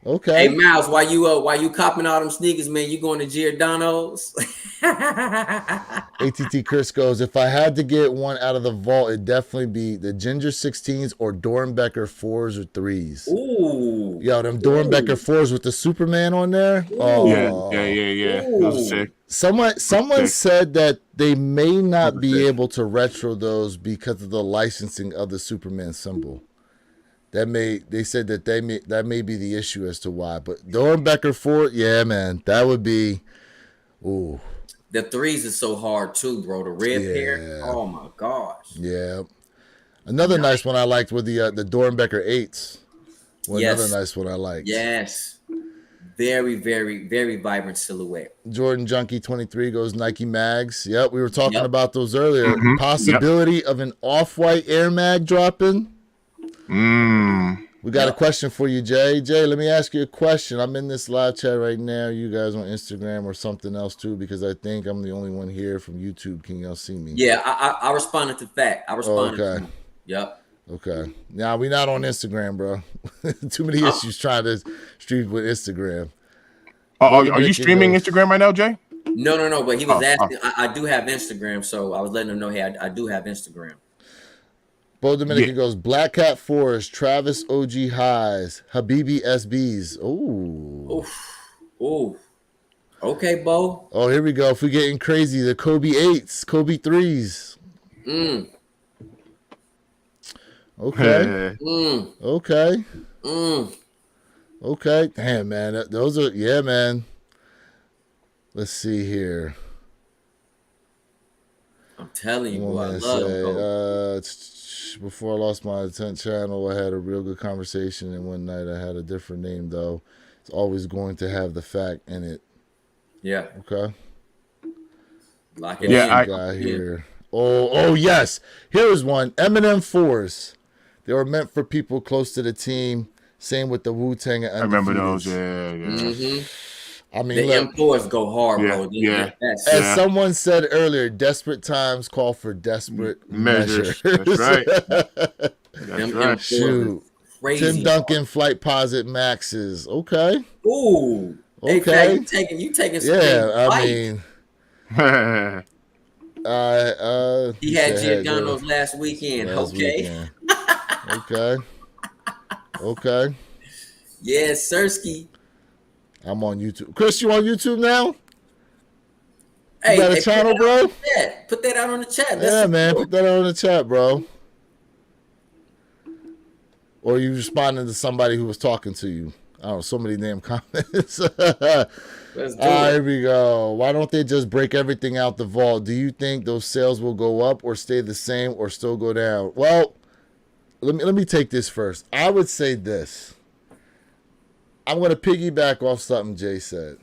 Okay.
Hey Miles, why you copping all them sneakers, man? You going to Giordano's?
ATT Chris goes, if I had to get one out of the vault, it'd definitely be the Ginger 16s or Dornbecker 4s or 3s.
Ooh.
Yo, them Dornbecker 4s with the Superman on there. Oh.
Yeah. Those are sick.
Someone said that they may not be able to retro those because of the licensing of the Superman symbol. They said that may be the issue as to why. But Dornbecker 4, yeah, man, that would be, ooh.
The 3s is so hard too, bro. The red pair, oh my gosh.
Yeah. Another nice one I liked were the Dornbecker 8s. Another nice one I liked.
Yes. Very, very, very vibrant silhouette.
Jordan Junkie 23 goes Nike Mags. Yep, we were talking about those earlier.
Mm-hmm.
Possibility of an Off-White Air Mag dropping. We got a question for you, Jay. Jay, let me ask you a question. I'm in this live chat right now. You guys on Instagram or something else too, because I think I'm the only one here from YouTube. Can y'all see me?
Yeah, I responded to fact. I responded.
Okay.
Yep.
Okay. Now we not on Instagram, bro. Too many issues trying to stream with Instagram.
Are you streaming Instagram right now, Jay?
No. But he was asking. I do have Instagram, so I was letting him know. Hey, I do have Instagram.
Bo Dominican goes Black Cat Forest, Travis OG Highs, Habibi SBs.
Ooh. Okay, Bo.
Oh, here we go. If we're getting crazy, the Kobe 8s, Kobe 3s. Okay. Okay. Damn, man. Those are, yeah, man. Let's see here.
I'm telling you, boy, I love them.
Before I lost my 10th channel, I had a real good conversation, and one night I had a different name, though. It's always going to have the fact in it.
Yeah.
Okay.
Lock it
Yeah,
in.
I-
Got here. Oh yes. Here's one. Eminem 4s. They were meant for people close to the team. Same with the Wu-Tang and
I remember
Undefeateds.
those. Yeah, yeah,
Mm-hmm.
I mean,
The
look,
M4s go hard,
Yeah,
bro.
yeah.
That's
as
Yeah.
someone said earlier, desperate times call for desperate measures.
Measures. That's right. That's
them
right.
M4s
Shoot.
is crazy.
Tim Duncan Flight Posit Maxes. Okay.
Ooh. Hey,
Okay.
Fat, you taking some
Yeah,
big
I
fights.
mean,
He
you
had
said
Giordano's last weekend.
last
Okay.
weekend. Okay. Okay.
Yeah, Sersky.
I'm on YouTube. Chris, you on YouTube now?
Hey,
You got a
hey,
channel, bro?
put that out on the chat. Let's
Yeah, man.
support.
Put that on the chat, bro. Or you responding to somebody who was talking to you. I don't know, so many damn comments.
Let's do
Here
it.
we go. Why don't they just break everything out the vault? Do you think those sales will go up or stay the same or still go down? Well, let me take this first. I would say this. I'm going to piggyback off something Jay said.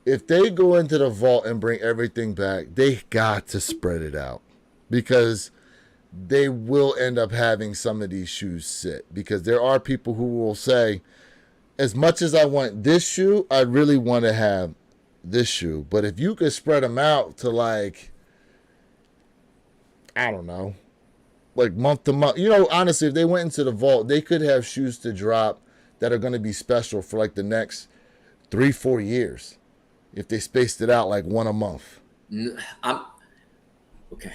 If they go into the vault and bring everything back, they got to spread it out because they will end up having some of these shoes sit. Because there are people who will say, as much as I want this shoe, I really want to have this shoe. But if you could spread them out to like, I don't know, like month to month. You know, honestly, if they went into the vault, they could have shoes to drop that are going to be special for like the next 3-4 years if they spaced it out like one a month.
I'm okay.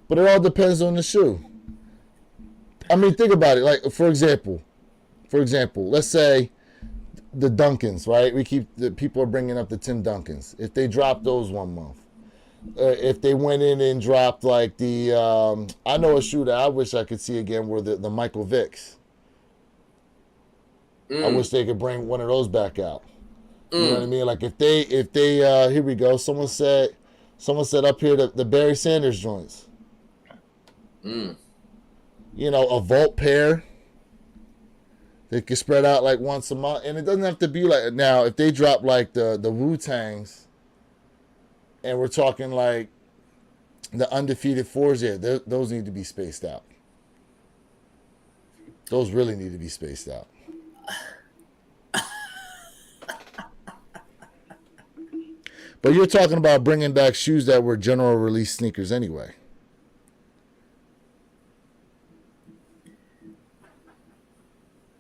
But it all depends on the shoe. I mean, think about it. Like, for example, let's say the Duncans, right? People are bringing up the Tim Duncans. If they drop those one month, if they went in and dropped like the, I know a shoe that I wish I could see again were the Michael Vicks. I wish they could bring one of those back out. You know what I mean? Like if they, here we go. Someone said up here the Barry Sanders joints. You know, a vault pair. They can spread out like once a month, and it doesn't have to be like now. If they drop like the Wu-Tangs, and we're talking like the undefeated 4s, yeah, those need to be spaced out. Those really need to be spaced out. But you're talking about bringing back shoes that were general release sneakers anyway.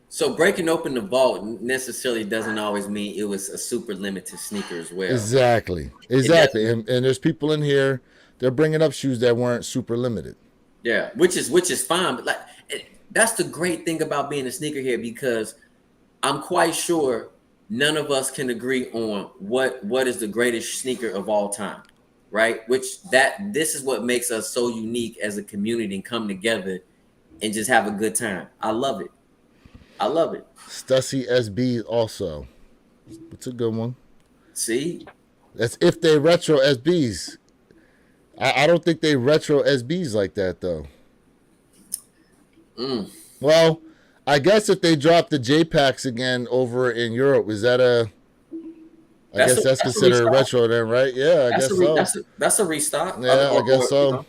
So breaking open the vault necessarily doesn't always mean it was a super limited sneaker as well.
Exactly. And there's people in here, they're bringing up shoes that weren't super limited.
Yeah, which is fine. But like that's the great thing about being a sneakerhead, because I'm quite sure none of us can agree on what is the greatest sneaker of all time, right? This is what makes us so unique as a community and come together and just have a good time. I love it.
Stussy SB also. It's a good one.
See?
That's if they retro SBs. I don't think they retro SBs like that though. Well, I guess if they drop the J-Packs again over in Europe, is that I guess that's considered retro then, right? Yeah, I guess so.
That's a restock.
Yeah, I guess so.
You know,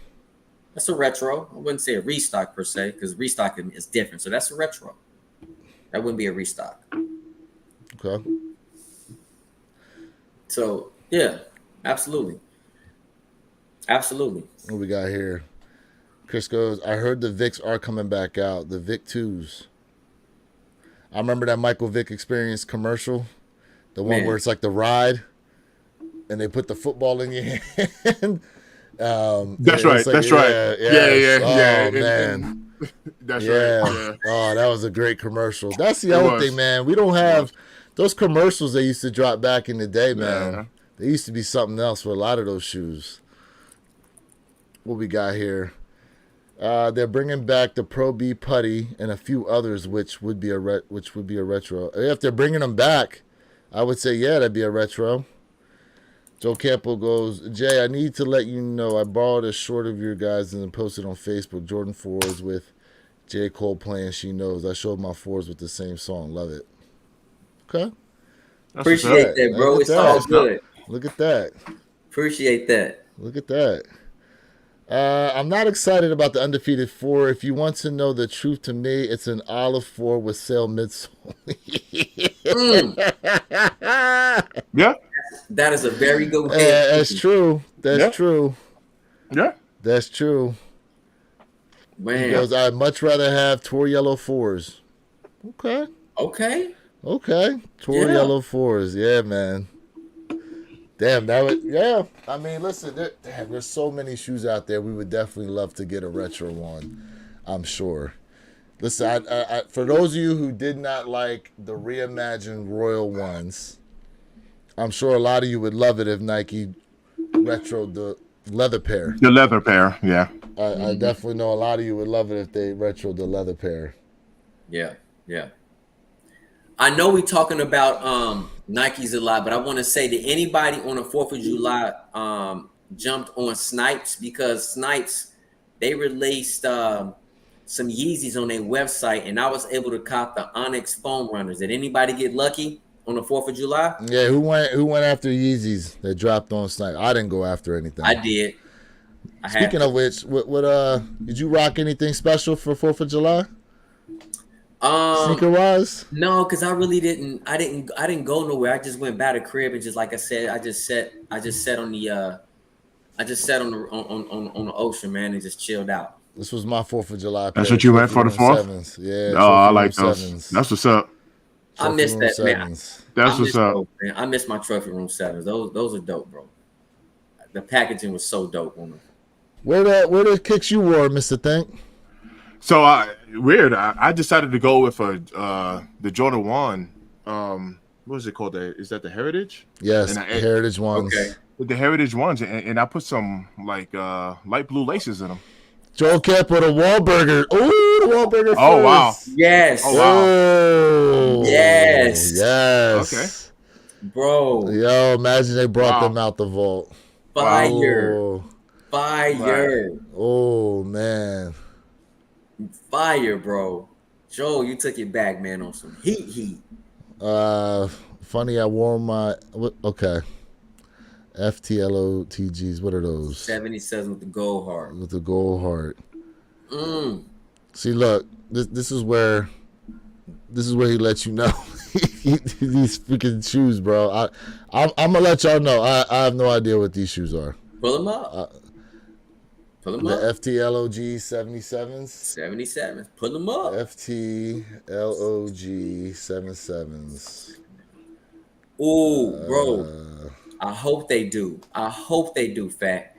that's a retro. I wouldn't say a restock per se, because restock is different. So that's a retro. That wouldn't be a restock.
Okay.
So yeah, absolutely.
What we got here? Chris goes, I heard the Vicks are coming back out. The Vic 2s. I remember that Michael Vick Experience commercial. The one where it's like the ride and they put the football in your hand.
That's right.
Like,
that's right. Yeah.
Oh, man.
That's right.
Yeah. Oh, that was a great commercial. That's the other thing, man. We don't have those commercials they used to drop back in the day, man.
Yeah.
They used to be something else for a lot of those shoes. What we got here? They're bringing back the Pro B Putty and a few others, which would be a retro. If they're bringing them back, I would say that'd be a retro. Joe Campo goes, Jay, I need to let you know I borrowed a short of your guys and then posted on Facebook. Jordan 4s with J. Cole playing She Knows. I showed my 4s with the same song. Love it. Okay.
Appreciate that, bro. It's all good.
Look at that.
Appreciate that.
Look at that. I'm not excited about the undefeated 4. If you want to know the truth, to me, it's an olive 4 with sail midsole.
Mm,
Yeah,
that is a very good way.
That's true. That's
Yeah.
true.
yeah.
That's true. He
Man.
goes, I'd much rather have Tour Yellow 4s. Okay.
Okay.
Okay. Tour
Yeah.
Yellow 4s. Yeah, man. Damn, that would, yeah. I mean, listen, there's so many shoes out there. We would definitely love to get a retro one, I'm sure. Listen, I for those of you who did not like the reimagined Royal ones, I'm sure a lot of you would love it if Nike retroed the leather pair.
The leather pair. Yeah.
I definitely know a lot of you would love it if they retroed the leather pair.
Yeah. Yeah. I know we're talking about Nikes a lot, but I want to say that anybody on the 4th of July jumped on Snipes, because Snipes, they released some Yeezys on their website, and I was able to cop the Onyx foam runners. Did anybody get lucky on the 4th of July?
Yeah, who went after Yeezys that dropped on Snipe? I didn't go after anything.
I did.
Speaking of which, what did you rock anything special for 4th of July? Sneaker wise?
No, because I really didn't. I didn't go nowhere. I just went by the crib and just, like I said, I just sat on the on the ocean, man, and just chilled out.
This was my 4th of July.
That's what you went for the 4th?
7s. Yeah.
Oh, I like
Trophy Room
those.
7s.
That's what's up.
I miss
Trophy Room
that, man.
7s.
That's
I
what's
miss
up.
those, man. I miss my trophy room 7s. Those are dope, bro. The packaging was so dope on them.
Where the kicks you wore, Mr. Think?
So I decided to go with the Jordan 1. What was it called? Is that the Heritage?
Yes,
And
Heritage ones.
Okay.
With the Heritage ones, and I put some like light blue laces in them.
Joel Camp with a Wahlburger. Ooh, the Wahlburger.
Oh, wow.
Yes.
Oh, wow.
Oh,
Yes.
Yes.
Okay.
Bro.
Yo, imagine they brought
Wow.
them out the vault.
Fire.
Oh,
Fire.
oh man.
Fire, bro. Joe, you took it back, man, on some heat.
Funny, I wore my okay. FTLOTGs. What are those?
77 with the gold heart.
With the gold heart.
Mm.
See, look, this is where he lets you know these freaking shoes, bro. I'm gonna let y'all know. I have no idea what these shoes are.
Pull them up. Pull them
The
up.
FTLOG 77s.
77. Pull them up.
FTLOG 77s.
Ooh, bro. I hope they do. I hope they do, Fat.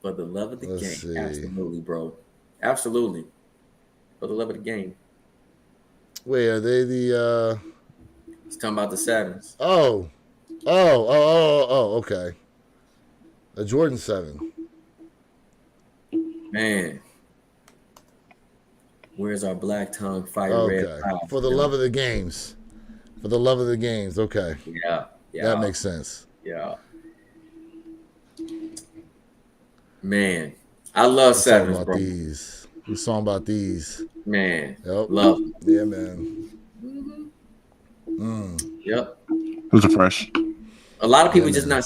For the love of the
Let's
game.
see.
Absolutely, bro. Absolutely. For the love of the game.
Wait, are they the
He's talking about the 7s.
Oh, okay. A Jordan 7.
Man. Where's our black tongue fire red
Okay.
cloud?
For the love of the games. For the love of the games. Okay.
Yeah. Yeah.
That makes sense.
Yeah. Man. I love
We're talking
7s,
about
bro.
these. We're talking about these.
Man.
Yep.
Love them.
Yeah, man.
Yep.
Those are fresh.
A lot of people
Yeah,
just
man.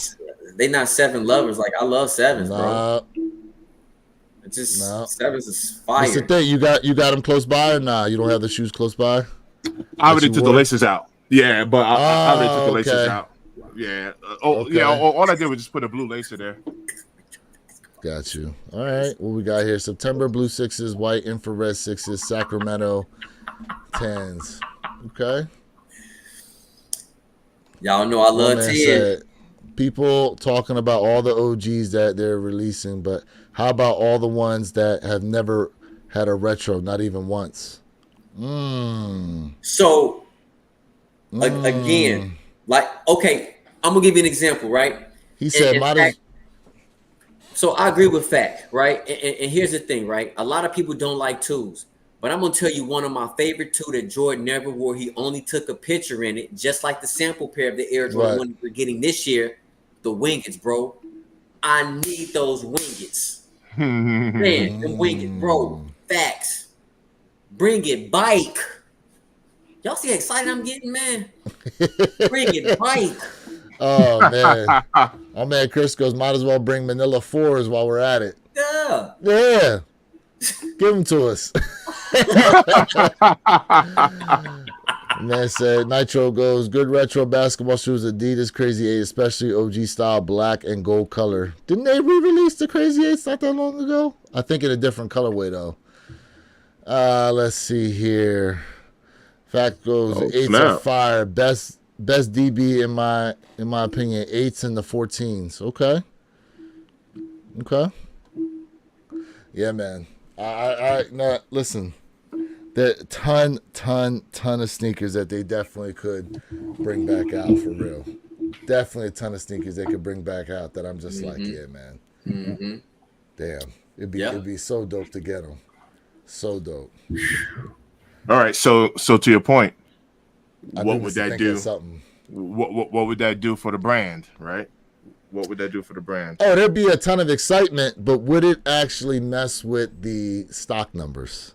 they not 7 lovers. Like, I love 7s, bro.
Nah.
It's just
No.
7s is
What's the
fire.
thing? You got them close by or nah? You don't have the shoes close by?
I already
you
took the
wore?
laces out. Yeah, but I already took the laces
okay.
out. Yeah.
Okay.
Yeah. All I did was just put a blue lacer there.
Got you. All right. What we got here? September blue 6s, white infrared 6s, Sacramento 10s. Okay.
Y'all know I
My
love
man
10.
said, people talking about all the OGs that they're releasing, but how about all the ones that have never had a retro, not even once?
So again, like, okay, I'm gonna give you an example, right?
He said,
And
might as
Fact- so I agree with Fact, right? And here's the thing, right? A lot of people don't like twos, but I'm gonna tell you one of my favorite two that Jordan never wore. He only took a picture in it, just like the sample pair of the Air Jordan
Right.
1 we're getting this year, the Wingets, bro. I need those Wingets. Man, them Wingets, bro. Facts. Bring it, bike. Y'all see how excited I'm getting, man? Bring it, Mike.
Oh man, oh man, Chris goes. Might as well bring Manila fours while we're at it.
Yeah.
Yeah, give them to us. Man said Nitro goes good retro basketball shoes, Adidas Crazy 8, especially OG style black and gold color. Didn't they re-release the Crazy 8s not that long ago? I think in a different colorway though. Let's see here. Fact goes
Oh,
8s
snap.
are fire. Best DB in my opinion. 8s and the 14s. Okay. Yeah, man. I no, listen. There ton of sneakers that they definitely could bring back out for real. Definitely a ton of sneakers they could bring back out that I'm just like, yeah, man.
Mm-hmm.
Damn, it'd be so dope to get them. So dope.
All right, so to your point,
I
what
knew
would
this
that
thing
do?
had something.
What would that do for the brand, right? What would that do for the brand?
Oh, there'd be a ton of excitement, but would it actually mess with the stock numbers?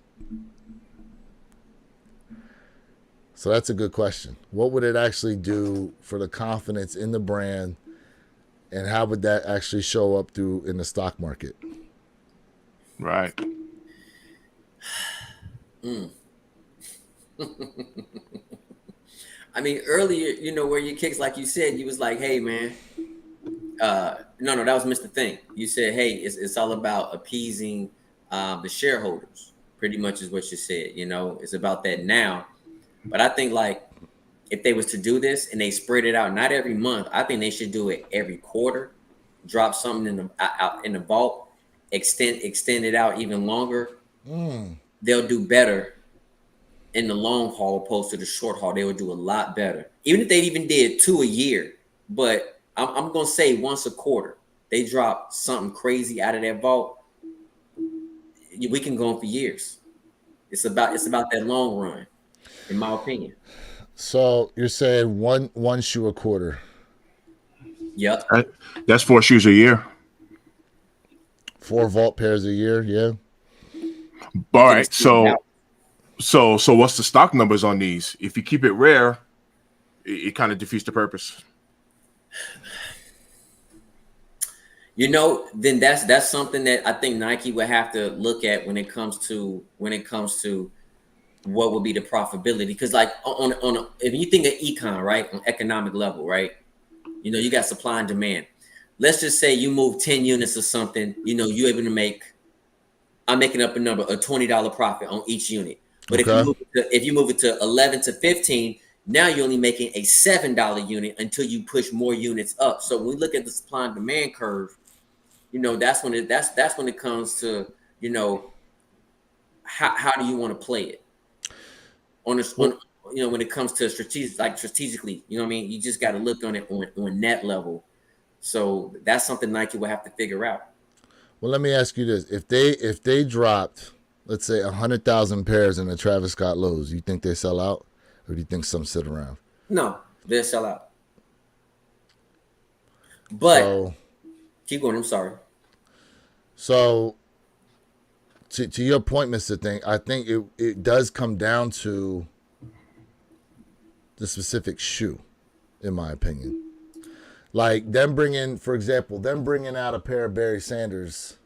So that's a good question. What would it actually do for the confidence in the brand, and how would that actually show up in the stock market?
Right.
I mean, earlier, where your kicks, like you said, you was like, hey, man. No, that was Mr. Thing. You said, hey, it's all about appeasing the shareholders, pretty much is what you said. It's about that now. But I think, like, if they was to do this and they spread it out, not every month, I think they should do it every quarter, drop something out in the vault, extend it out even longer. They'll do better in the long haul opposed to the short haul. They would do a lot better. Even if they even did 2 a year, but I'm going to say once a quarter, they drop something crazy out of that vault. We can go on for years. It's about that long run, in my opinion.
So you're saying one shoe a quarter?
Yep.
That's 4 shoes a year.
4 vault pairs a year, yeah.
All right, so what's the stock numbers on these? If you keep it rare, it kind of defeats the purpose.
Then that's something that I think Nike would have to look at when it comes to what would be the profitability. Because like if you think of econ, right, on economic level, right, you got supply and demand. Let's just say you move 10 units or something, you're able to make, I'm making up a number, a $20 profit on each unit. But
Okay.
if you move it to 11 to 15, now you're only making a $7 unit until you push more units up. So when we look at the supply and demand curve, that's when it comes to, how do you want to play it when it comes to strategically, you know what I mean? You just got to look on it on net level. So that's something Nike will have to figure out.
Well, let me ask you this: if they dropped, let's say 100,000 pairs in the Travis Scott lows, you think they sell out, or do you think some sit around?
No, they'll sell out. But keep going. I'm sorry.
So to your point, Mr. Thing, I think it does come down to the specific shoe, in my opinion. Like for example, them bringing out a pair of Barry Sanders,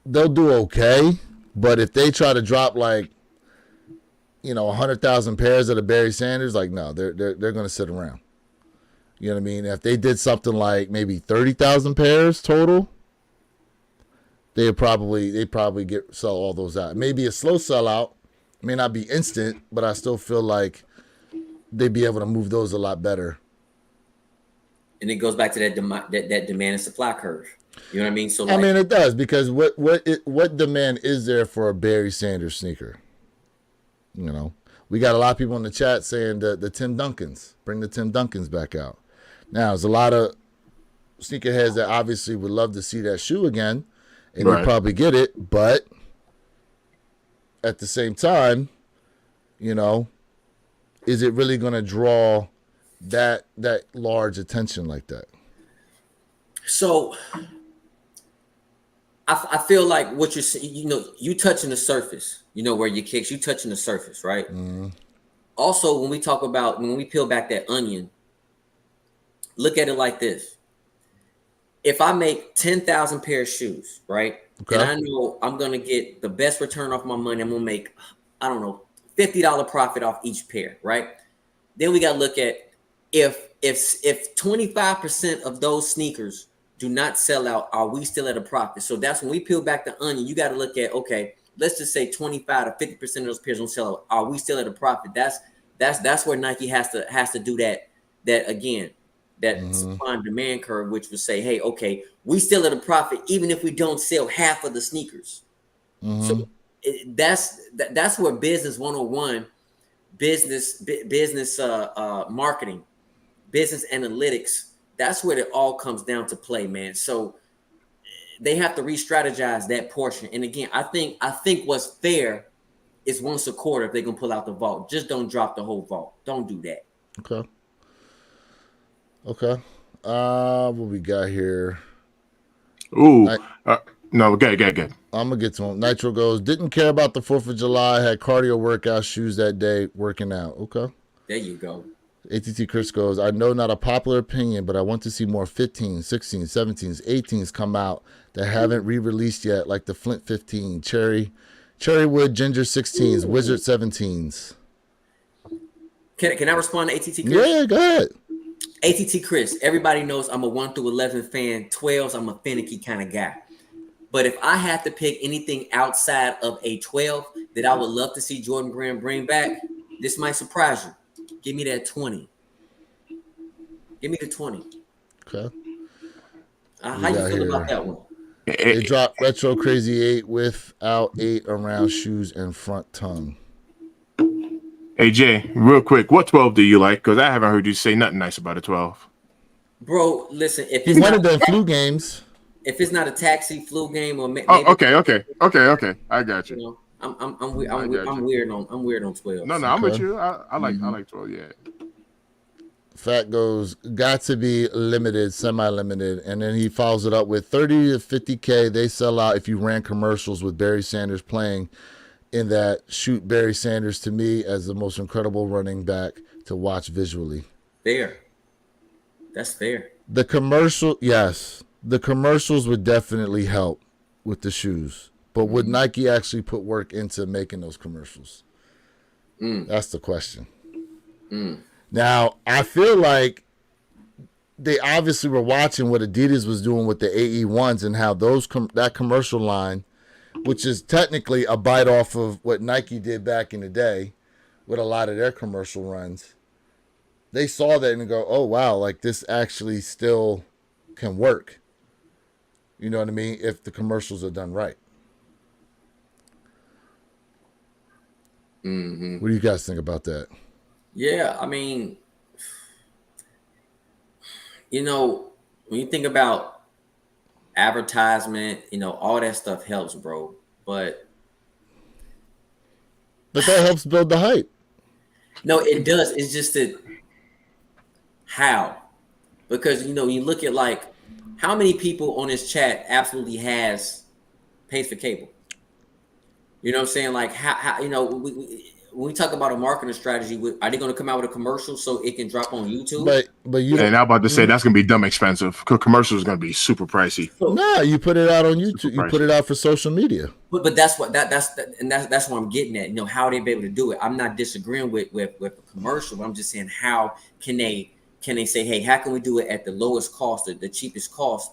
they'll do okay. But if they try to drop 100,000 pairs of the Barry Sanders, no, they're going to sit around. You know what I mean? If they did something like maybe 30,000 pairs total, they'd probably sell all those out. Maybe a slow sellout, may not be instant, but I still feel like they'd be able to move those a lot better.
And it goes back to that demand and supply curve. You know what I mean? So
I mean, it does, because what demand is there for a Barry Sanders sneaker? We got a lot of people in the chat saying the Tim Duncans, bring the Tim Duncans back out. Now, there's a lot of sneakerheads that obviously would love to see that shoe again, and they probably get it, but at the same time, is it really going to draw that large attention like that?
So I feel like what you're saying, you touching the surface, where your kicks, you touching the surface, right?
Mm-hmm.
Also, when we peel back that onion, look at it like this. If I make 10,000 pair of shoes, right?
Okay.
And I know I'm going to get the best return off my money. I'm going to make, I don't know, $50 profit off each pair, right? Then we got to look at if 25% of those sneakers do not sell out, are we still at a profit? So that's when we peel back the onion. You got to look at, okay, let's just say 25 to 50% of those pairs don't sell out. Are we still at a profit? That's where Nike has to do that again, that supply and demand curve, which would say, hey, okay, we still at a profit even if we don't sell half of the sneakers. So that's where business 101, business marketing, business analytics, that's where it all comes down to play, man. So they have to re-strategize that portion. And again, I think what's fair is once a quarter if they're gonna pull out the vault. Just don't drop the whole vault. Don't do that.
Okay. What we got here?
Ooh. No, good.
I'm gonna get to him. Nitro goes, didn't care about the 4th of July, had cardio workout shoes that day, working out. Okay.
There you go.
ATT Chris goes, I know not a popular opinion, but I want to see more 15s, 16s, 17s, 18s come out that haven't re-released yet, like the Flint 15, Cherrywood Ginger 16s, Wizard 17s.
Can I respond to ATT Chris?
Yeah, go ahead.
ATT Chris, everybody knows I'm a 1 through 11 fan. 12s, I'm a finicky kind of guy. But if I had to pick anything outside of a 12 that I would love to see Jordan Brand bring back, this might surprise you. Give me that 20. Give me the 20.
Okay.
How you feel about that one?
They dropped Retro Crazy 8 without 8 around shoes and front tongue.
Hey, Jay, real quick, what 12 do you like? Because I haven't heard you say nothing nice about a 12.
Bro, listen, if
He
it's
wanted
not
the flu games.
If it's not a taxi flu game or maybe,
okay. I got you.
I'm weird on 12.
No, I'm with you. I like 12. Yeah.
Fat goes, got to be limited, semi-limited, and then he follows it up with 30 to 50K. They sell out if you ran commercials with Barry Sanders playing in that. Shoot Barry Sanders to me as the most incredible running back to watch visually.
Fair. That's fair.
The commercial, yes, the commercials would definitely help with the shoes, but would Nike actually put work into making those commercials? That's the question. Now, I feel like they obviously were watching what Adidas was doing with the AE1s and how that commercial line, which is technically a bite off of what Nike did back in the day with a lot of their commercial runs. They saw that and go, oh, wow, like this actually still can work. You know what I mean? If the commercials are done right. What do you guys think about that?
Yeah, I mean, when you think about advertisement, all that stuff helps, bro. But
that helps build the hype.
No, it does. It's just that how? Because you look at like how many people on this chat absolutely pays for cable. You know what I'm saying? Like how when we talk about a marketing strategy, are they going to come out with a commercial so it can drop on YouTube?
But you
and I'm about to say that's going to be dumb expensive. Commercials is going to be super pricey.
Nah, you put it out on YouTube. You put it out for social media.
But that's what that's what I'm getting at. How they be able to do it. I'm not disagreeing with a commercial. But I'm just saying how can they say, hey, how can we do it at the lowest cost or the cheapest cost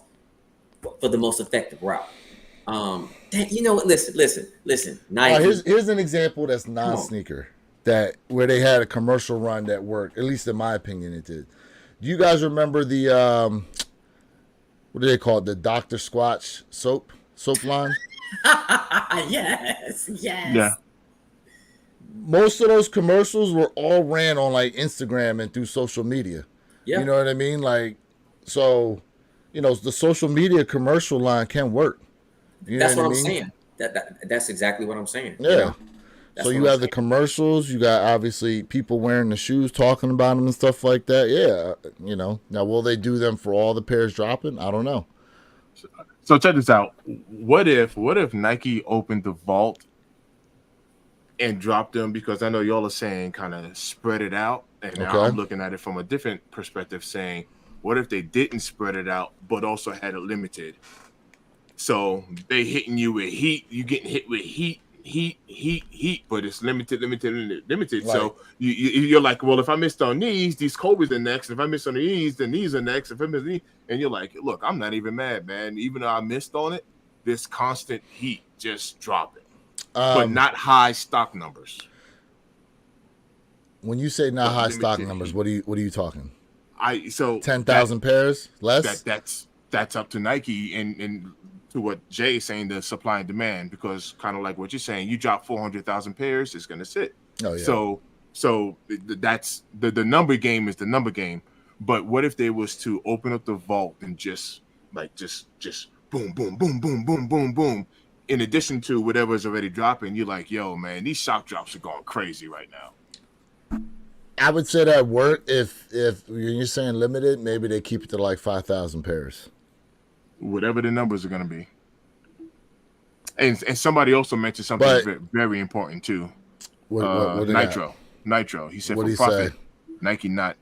for the most effective route? Listen. Nike.
Here's an example that's non-sneaker where they had a commercial run that worked. At least in my opinion, it did. Do you guys remember the what do they call it? The Dr. Squatch soap line?
Yes.
Yeah.
Most of those commercials were all ran on like Instagram and through social media. Yeah. You know what I mean? Like, so, the social media commercial line can work.
That's what I'm saying. That's exactly what I'm saying.
Yeah. So you have the commercials. You got obviously people wearing the shoes, talking about them and stuff like that. Yeah. Now will they do them for all the pairs dropping? I don't know.
So check this out. What if Nike opened the vault and dropped them? Because I know y'all are saying kind of spread it out, and now
Okay.
I'm looking at it from a different perspective, saying, what if they didn't spread it out, but also had it limited? So they hitting you with heat, you getting hit with heat, but it's limited.
Right.
So you're like, well, if I missed on these Kobe's are next. If I missed on these, then these are next. If I miss these, and you're like, look, I'm not even mad, man. Even though I missed on it, this constant heat just dropping, but not high stock numbers.
When you say not
But
high stock
limited
numbers,
heat.
what are you talking?
10,000
pairs less?
that's up to Nike and to what Jay is saying, the supply and demand, because kind of like what you're saying, you drop 400,000 pairs, it's gonna sit.
Oh yeah.
So that's the number game is the number game. But what if they was to open up the vault and just boom, boom, boom, boom, boom, boom, boom. In addition to whatever's already dropping, you're like, yo, man, these shock drops are going crazy right now.
I would say that work if you're saying limited, maybe they keep it to like 5,000 pairs.
Whatever the numbers are going to be. And somebody also mentioned something
But-
very important too.
What
Nitro. He said
What'd he
for profit,
say?
Nike not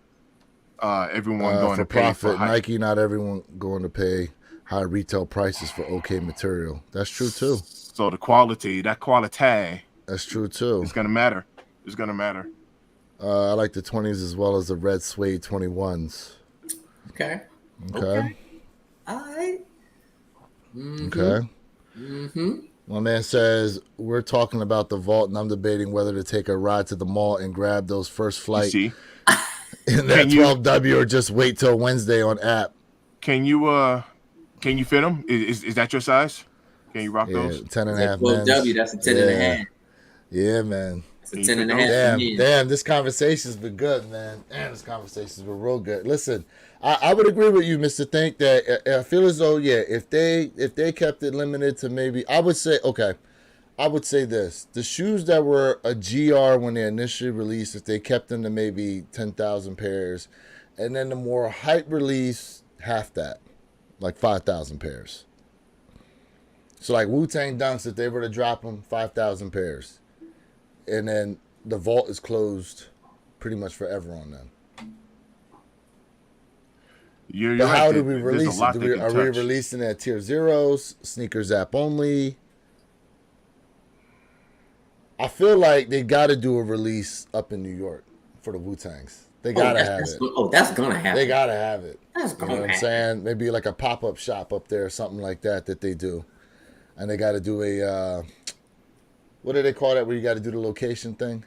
everyone going
for
to pay
profit,
for hype.
Nike, not everyone going to pay high retail prices for okay material. That's true too.
So the quality,
That's true too.
is going to matter. It's going to matter.
I like the 20s as well as the red suede 21s.
Okay.
Okay.
All right.
Okay.
Mm-hmm.
My man says we're talking about the vault, and I'm debating whether to take a ride to the mall and grab those first
You
flight
see,
in that
Can you-
12W, or just wait till Wednesday on app.
can you fit them? Is that your size? Can you rock
Yeah,
those?
10 and a half.
Well,
men's.
W, that's a 10 and a half.
Yeah, man.
It's a
Can you
10 and a
put
half.
those?
for men.
Damn, this conversation's been good, man. Damn, this conversation's been real good. Listen, I would agree with you, Mr. Think, that I feel as though, yeah, if they kept it limited to maybe, I would say this. The shoes that were a GR when they initially released, if they kept them to maybe 10,000 pairs, and then the more hype release, half that, like 5,000 pairs. So like Wu-Tang Dunks, if they were to drop them, 5,000 pairs. And then the vault is closed pretty much forever on them.
You're
But
right.
how do we
There's a
release
lot
it?
they can
Are we
touch.
releasing it at tier zeros, sneakers app only? I feel like they got to do a release up in New York for the Wu-Tangs. They got to have it.
That's gonna happen.
They got to have it.
That's
You know
gonna
what I'm
happen.
saying? Maybe like a pop-up shop up there or something like that they do. And they got to do a, what do they call that where you got to do the location thing?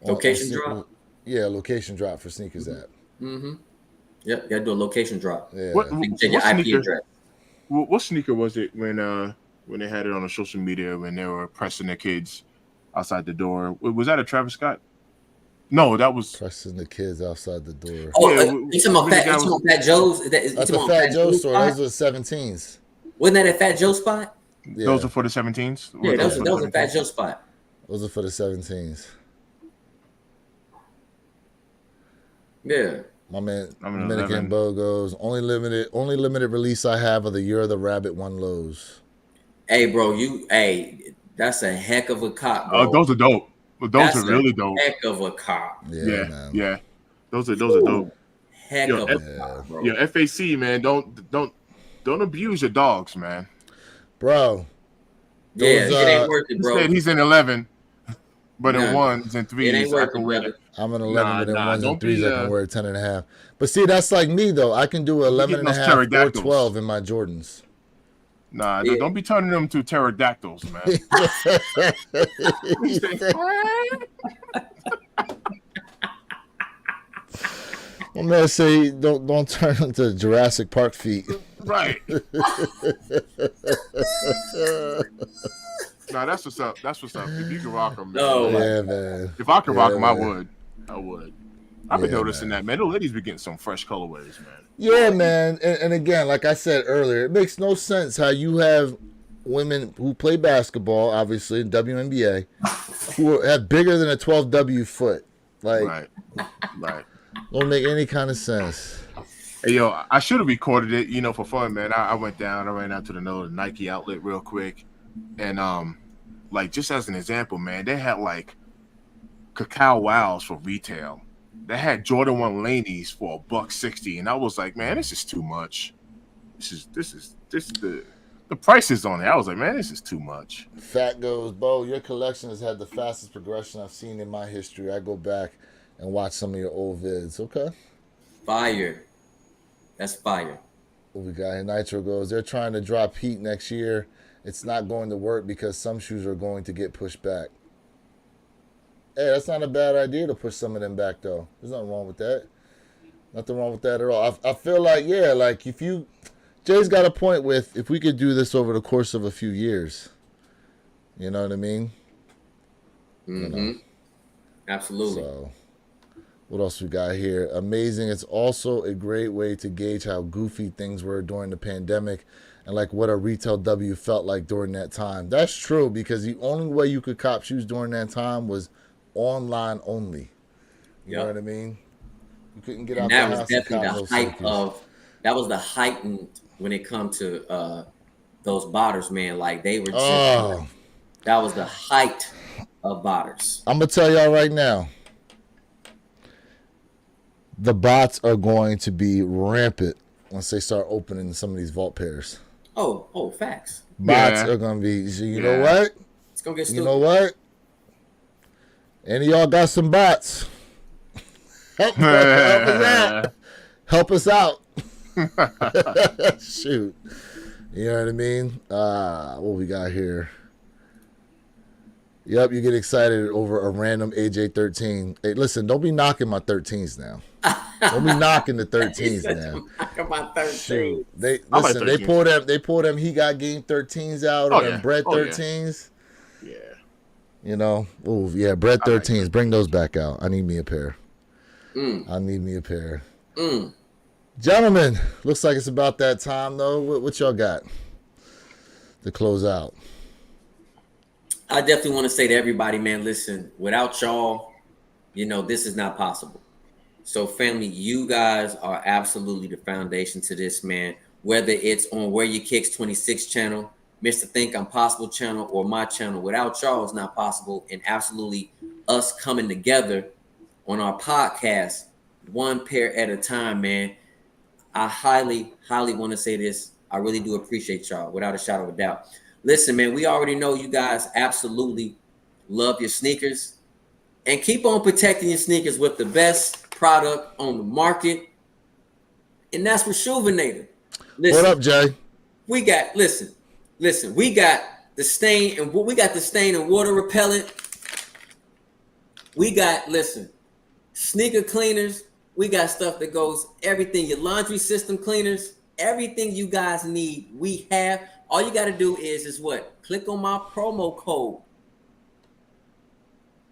Location
sneaker-
drop?
Yeah, location drop for sneakers app.
Mm-hmm. Yep, you gotta do a location drop.
Yeah.
What,
You can
what
check your IP
sneaker?
address.
What sneaker was it when they had it on the social media when they were pressing their kids outside the door? Was that a Travis Scott? No, that was
Pressing the kids outside the door.
Oh,
Yeah,
you talking about
when the
Fat?
guy
You talking about Fat Joe's? You
That's
talking
a
about
Fat Joe
Joe's
store.
spot?
Those are 17s.
Wasn't that at Fat Joe's spot?
Yeah,
those are for the 17s.
Yeah,
Those
that
for
was
the
a Fat
17s?
Joe's spot.
those are for the 17s.
Yeah.
My man,
I'm an
Dominican
11.
Bo goes, only limited release I have of the Year of the Rabbit one lows.
Hey, bro, that's a heck of a cop, bro.
Oh, those are dope. Those
That's
are really
a
dope.
Heck of a cop.
Yeah,
Yeah,
man.
yeah. Those are dope.
Heck
Yo,
of a
yeah.
cop, bro.
Yeah, FAC, man. Don't abuse your dogs, man.
Bro.
Yeah,
those,
it ain't worth it, bro.
Instead, he's in 11, but in
Nah,
ones and
It
threes,
ain't
I
worth
can
it,
wear
brother.
I'm an 11, but then ones
don't
and threes
be,
I can wear 10 and a half. But see, that's like me, though. I can do 11 and a
those
half or
pterodactyls.
12 in my Jordans.
Nah,
Yeah.
don't be turning them to pterodactyls, man.
My man say don't turn into Jurassic Park feet.
Right. Nah, that's what's up. That's what's up. If you can rock them, man.
No.
Yeah, man.
If I could rock them, I
man.
would. I would. I've been
Yeah,
noticing that, man. The ladies be getting some fresh colorways, man.
Yeah, man. And again, like I said earlier, it makes no sense how you have women who play basketball, obviously, in WNBA, who have bigger than a 12W foot. Like,
Right.
don't make any kind of sense.
Hey, yo, I should have recorded it, for fun, man. I went down, I ran out to the Nike outlet real quick, and like just as an example, man, they had like Cacao Wows for retail. They had Jordan 1 Laneys for $1.60, and I was like, man, this is too much. This the prices on it. I was like, man, this is too much.
Fat goes, Bo, your collection has had the fastest progression I've seen in my history. I go back and watch some of your old vids. Okay.
Fire. That's fire.
What we got here? Nitro goes, they're trying to drop heat next year. It's not going to work because some shoes are going to get pushed back. Hey, that's not a bad idea to push some of them back, though. There's nothing wrong with that. Nothing wrong with that at all. I feel like, yeah, like if you, Jay's got a point with if we could do this over the course of a few years. You know what I mean?
Mm-hmm.
You know?
Absolutely.
So, what else we got here? Amazing. It's also a great way to gauge how goofy things were during the pandemic and like what a retail W felt like during that time. That's true because the only way you could cop shoes during that time was online only. You know what I mean? You couldn't get out
that
the
was
house
definitely
and
the
cop
height
no
of that was the heightened when it come to those botters, man. Like they were just that was the height of botters.
I'm gonna tell y'all right now. The bots are going to be rampant once they start opening some of these vault pairs.
Oh, facts.
Bots are gonna be. So you know what?
It's gonna get stupid.
You know what? Any of y'all got some bots? Help us out. Help us out. Shoot. You know what I mean? What we got here? Yep, you get excited over a random AJ13. Hey, listen, don't be knocking my 13s now. Don't be knocking the 13s now.
Knocking my 13s.
Shoot. They pull them He Got Game 13s out or them Bread 13s.
Yeah.
You know, Bread 13s. Bring those back out. I need me a pair. I need me a pair. Gentlemen, looks like it's about that time though. What y'all got to close out?
I definitely want to say to everybody, man, listen, without y'all, this is not possible. So family, you guys are absolutely the foundation to this, man. Whether it's on Where Your Kicks 26 channel, Mr. Think I'm Possible channel, or my channel, without y'all, it's not possible. And absolutely us coming together on our podcast, one pair at a time, man. I highly, highly want to say this. I really do appreciate y'all, without a shadow of a doubt. Listen, man, we already know you guys absolutely love your sneakers. And keep on protecting your sneakers with the best product on the market. And that's Reshoevn8r.
What up, Jay?
We got, listen, we got the stain and water repellent. We got, sneaker cleaners. We got stuff that goes, everything, your laundry system cleaners, everything you guys need, we have. All you got to do is what? Click on my promo code.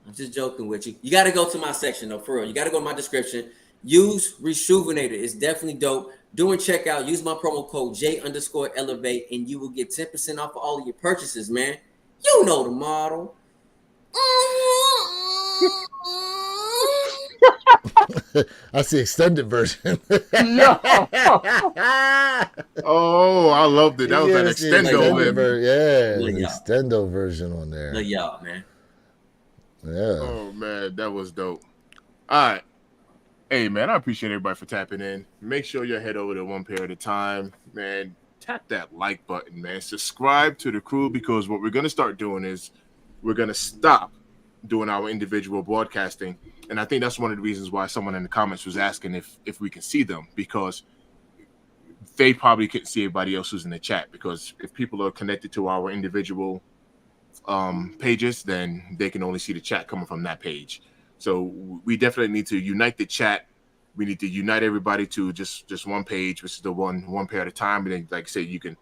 I'm just joking with you. You got to go to my section, though, for real. You got to go to my description. Use Reshoevn8r. It's definitely dope. During checkout, use my promo code J_Elevate, and you will get 10% off of all of your purchases, man. You know the model.
That's the extended version.
No. Oh, I loved it. That was an extendo
version. Extendo version on there.
Look y'all, man.
Yeah.
Oh man, that was dope. All right. Hey man, I appreciate everybody for tapping in. Make sure you head over to One Pair at a Time, man. Tap that like button, man. Subscribe to the crew, because what we're gonna start doing is we're gonna stop doing our individual broadcasting. And I think that's one of the reasons why someone in the comments was asking if we can see them, because they probably couldn't see everybody else who's in the chat. Because if people are connected to our individual pages, then they can only see the chat coming from that page. So we definitely need to unite the chat. We need to unite everybody to just one page, which is the one pair at a time. And then, like I said, you can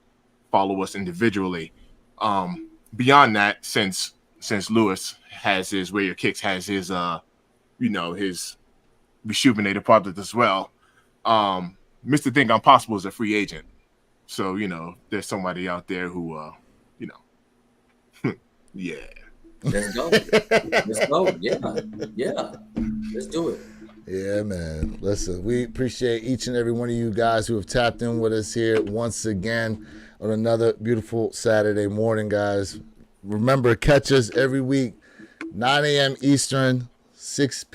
follow us individually. Beyond that, since Lewis has his Where Your Kicks has his his Reshoevn8r product as well. Mr. Think I'm Possible is a free agent. So, there's somebody out there who yeah.
Let's go. Let's go. Yeah. Let's do it.
Yeah, man. Listen, we appreciate each and every one of you guys who have tapped in with us here once again on another beautiful Saturday morning, guys. Remember, catch us every week, 9 a.m. Eastern, 6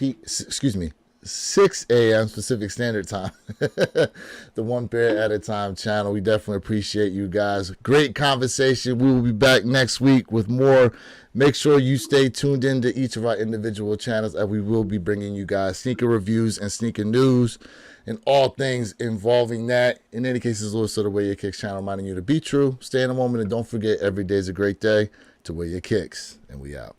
a.m. Pacific Standard Time. The One Bear at a Time channel. We definitely appreciate you guys. Great conversation. We will be back next week with more. Make sure you stay tuned into each of our individual channels, as we will be bringing you guys sneaker reviews and sneaker news and all things involving that. In any case, it's also the Wear Your Kicks channel, reminding you to be true, stay in the moment, and don't forget, every day is a great day to wear your kicks. And we out.